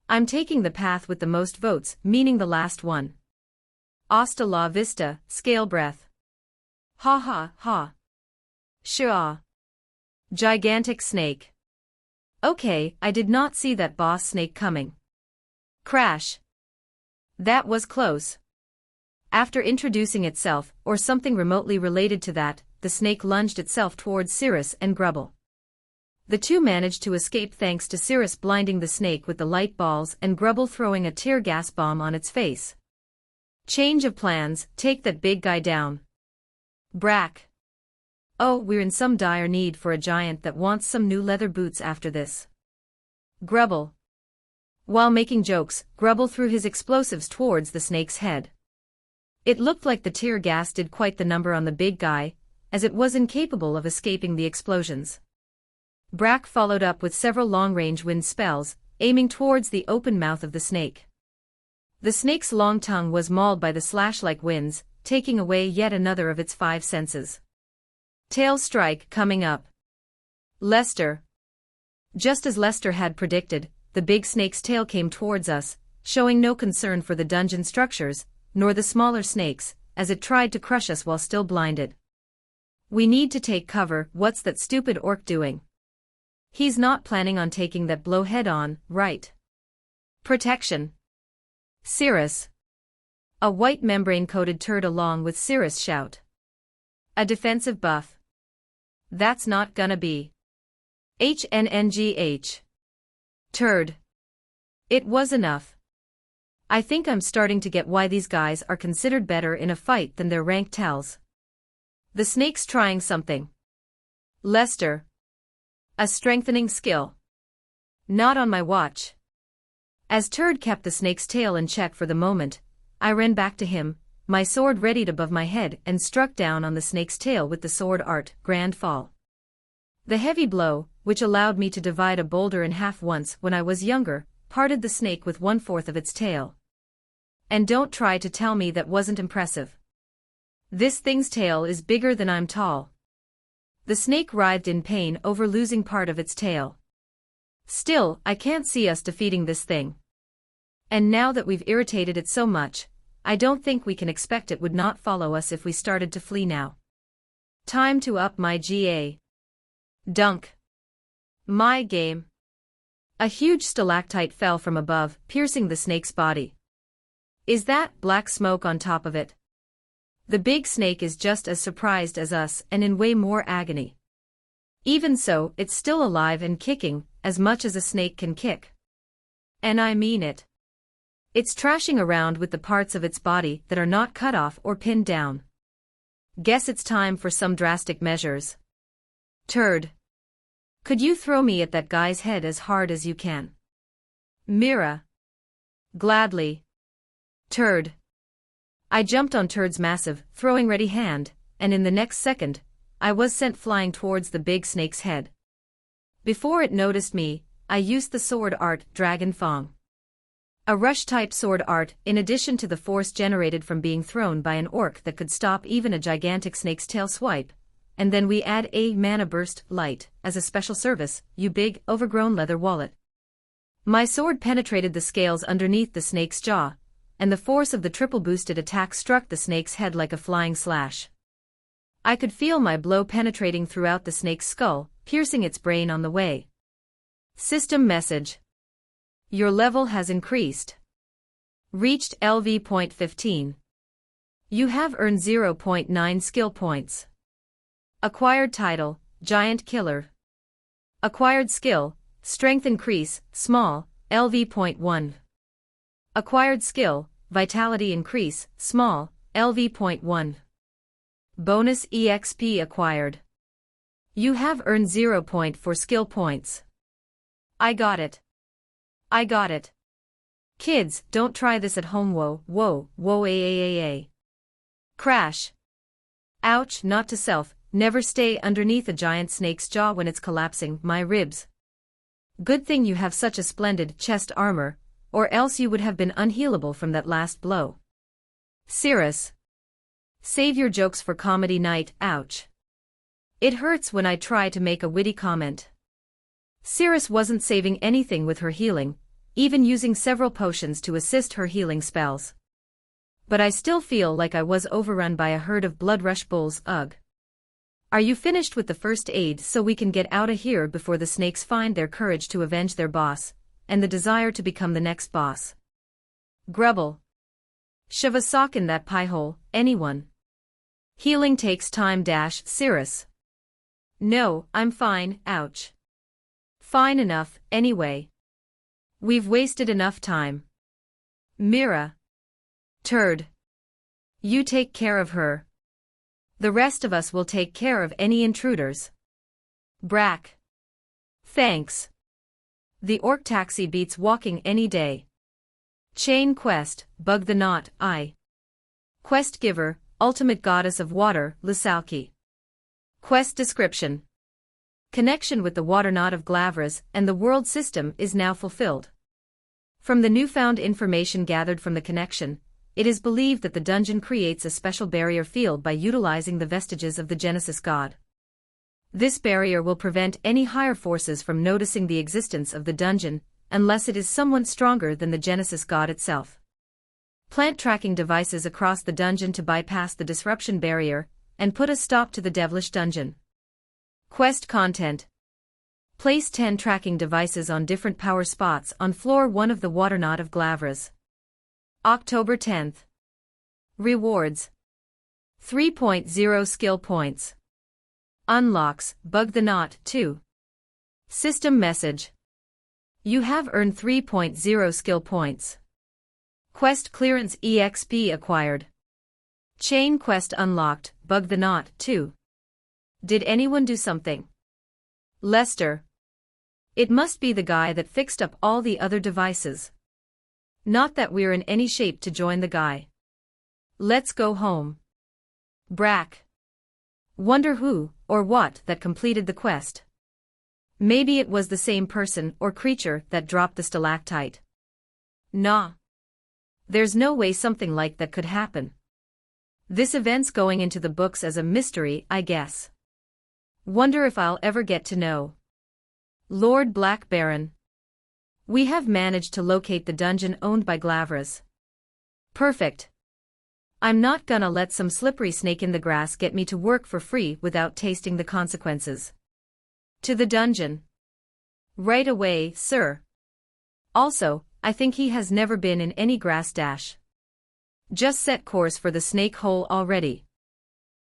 I'm taking the path with the most votes, meaning the last one. Hasta la vista, scale breath. Ha ha ha. Shua. Gigantic snake. Okay, I did not see that boss snake coming. Crash. That was close. After introducing itself, or something remotely related to that, the snake lunged itself towards Cirrus and Grubble. The two managed to escape thanks to Cirrus blinding the snake with the light balls and Grubble throwing a tear gas bomb on its face. Change of plans, take that big guy down. Brack. Oh, we're in some dire need for a giant that wants some new leather boots after this. Grubble. While making jokes, Grubble threw his explosives towards the snake's head. It looked like the tear gas did quite the number on the big guy, as it was incapable of escaping the explosions. Brack followed up with several long-range wind spells, aiming towards the open mouth of the snake. The snake's long tongue was mauled by the slash-like winds, taking away yet another of its 5 senses. Tail strike coming up. Lester. Just as Lester had predicted, the big snake's tail came towards us, showing no concern for the dungeon structures, nor the smaller snakes, as it tried to crush us while still blinded. We need to take cover. What's that stupid orc doing? He's not planning on taking that blow head on, right? Protection. Cirrus. A white membrane-coated turd along with Cirrus shout. A defensive buff. That's not gonna be. HNNGH. Turd. It was enough. I think I'm starting to get why these guys are considered better in a fight than their rank tells. The snake's trying something. Lester. A strengthening skill. Not on my watch. As Turd kept the snake's tail in check for the moment, I ran back to him, my sword readied above my head and struck down on the snake's tail with the sword art, grand fall. The heavy blow, which allowed me to divide a boulder in half once when I was younger, parted the snake with 1/4 of its tail. And don't try to tell me that wasn't impressive. This thing's tail is bigger than I'm tall. The snake writhed in pain over losing part of its tail. Still, I can't see us defeating this thing. And now that we've irritated it so much, I don't think we can expect it would not follow us if we started to flee now. Time to up my GA. Dunk. My game. A huge stalactite fell from above, piercing the snake's body. Is that black smoke on top of it? The big snake is just as surprised as us and in way more agony. Even so, it's still alive and kicking, as much as a snake can kick. And I mean it. It's trashing around with the parts of its body that are not cut off or pinned down. Guess it's time for some drastic measures. Turd. Could you throw me at that guy's head as hard as you can? Mira. Gladly. Turd. I jumped on Turd's massive, throwing-ready hand, and in the next second, I was sent flying towards the big snake's head. Before it noticed me, I used the sword art Dragon Fang. A rush-type sword art, in addition to the force generated from being thrown by an orc that could stop even a gigantic snake's tail swipe, and then we add a mana burst light as a special service, you big, overgrown leather wallet. My sword penetrated the scales underneath the snake's jaw, and the force of the triple-boosted attack struck the snake's head like a flying slash. I could feel my blow penetrating throughout the snake's skull, piercing its brain on the way. System message. Your level has increased. Reached LV point 15. You have earned 0.9 skill points. Acquired title, Giant Killer. Acquired skill, Strength Increase, Small, LV point 1. Acquired skill, Vitality Increase, Small, LV point 1. Bonus EXP acquired. You have earned 0.4 skill points. I got it. I got it. Kids, don't try this at home. Whoa, a. Crash. Ouch, not to self, never stay underneath a giant snake's jaw when it's collapsing, my ribs. Good thing you have such a splendid chest armor, or else you would have been unhealable from that last blow. Cirrus. Save your jokes for comedy night, ouch. It hurts when I try to make a witty comment. Cirrus wasn't saving anything with her healing, even using several potions to assist her healing spells. But I still feel like I was overrun by a herd of blood rush bulls, ugh. Are you finished with the first aid so we can get out of here before the snakes find their courage to avenge their boss, and the desire to become the next boss? Grubble. Shove a sock in that pie hole, anyone. Healing takes time. Cirrus. No, I'm fine, ouch. Fine enough, anyway. We've wasted enough time. Mira. Turd. You take care of her. The rest of us will take care of any intruders. Brack. Thanks. The orc taxi beats walking any day. Chain quest, Bug the Knot, I. Quest giver, Ultimate Goddess of Water, Lysalki. Quest description. Connection with the water knot of Glavras and the world system is now fulfilled. From the newfound information gathered from the connection, it is believed that the dungeon creates a special barrier field by utilizing the vestiges of the Genesis god. This barrier will prevent any higher forces from noticing the existence of the dungeon, unless it is someone stronger than the Genesis god itself. Plant tracking devices across the dungeon to bypass the disruption barrier, and put a stop to the devilish dungeon. Quest content. Place 10 tracking devices on different power spots on floor 1 of the water knot of Glavras. October 10th. Rewards. 3.0 skill points. Unlocks, Bug the Knot, 2. System message. You have earned 3.0 skill points. Quest clearance EXP acquired. Chain quest unlocked, Bug the Knot, 2. Did anyone do something? Lester. It must be the guy that fixed up all the other devices. Not that we're in any shape to join the guy. Let's go home. Brack. Wonder who, or what, that completed the quest. Maybe it was the same person or creature that dropped the stalactite. Nah. There's no way something like that could happen. This event's going into the books as a mystery, I guess. Wonder if I'll ever get to know. Lord Black Baron. We have managed to locate the dungeon owned by Glavras. Perfect. I'm not gonna let some slippery snake in the grass get me to work for free without tasting the consequences. To the dungeon. Right away, sir. Also, I think he has never been in any grass dash. Just set course for the snake hole already.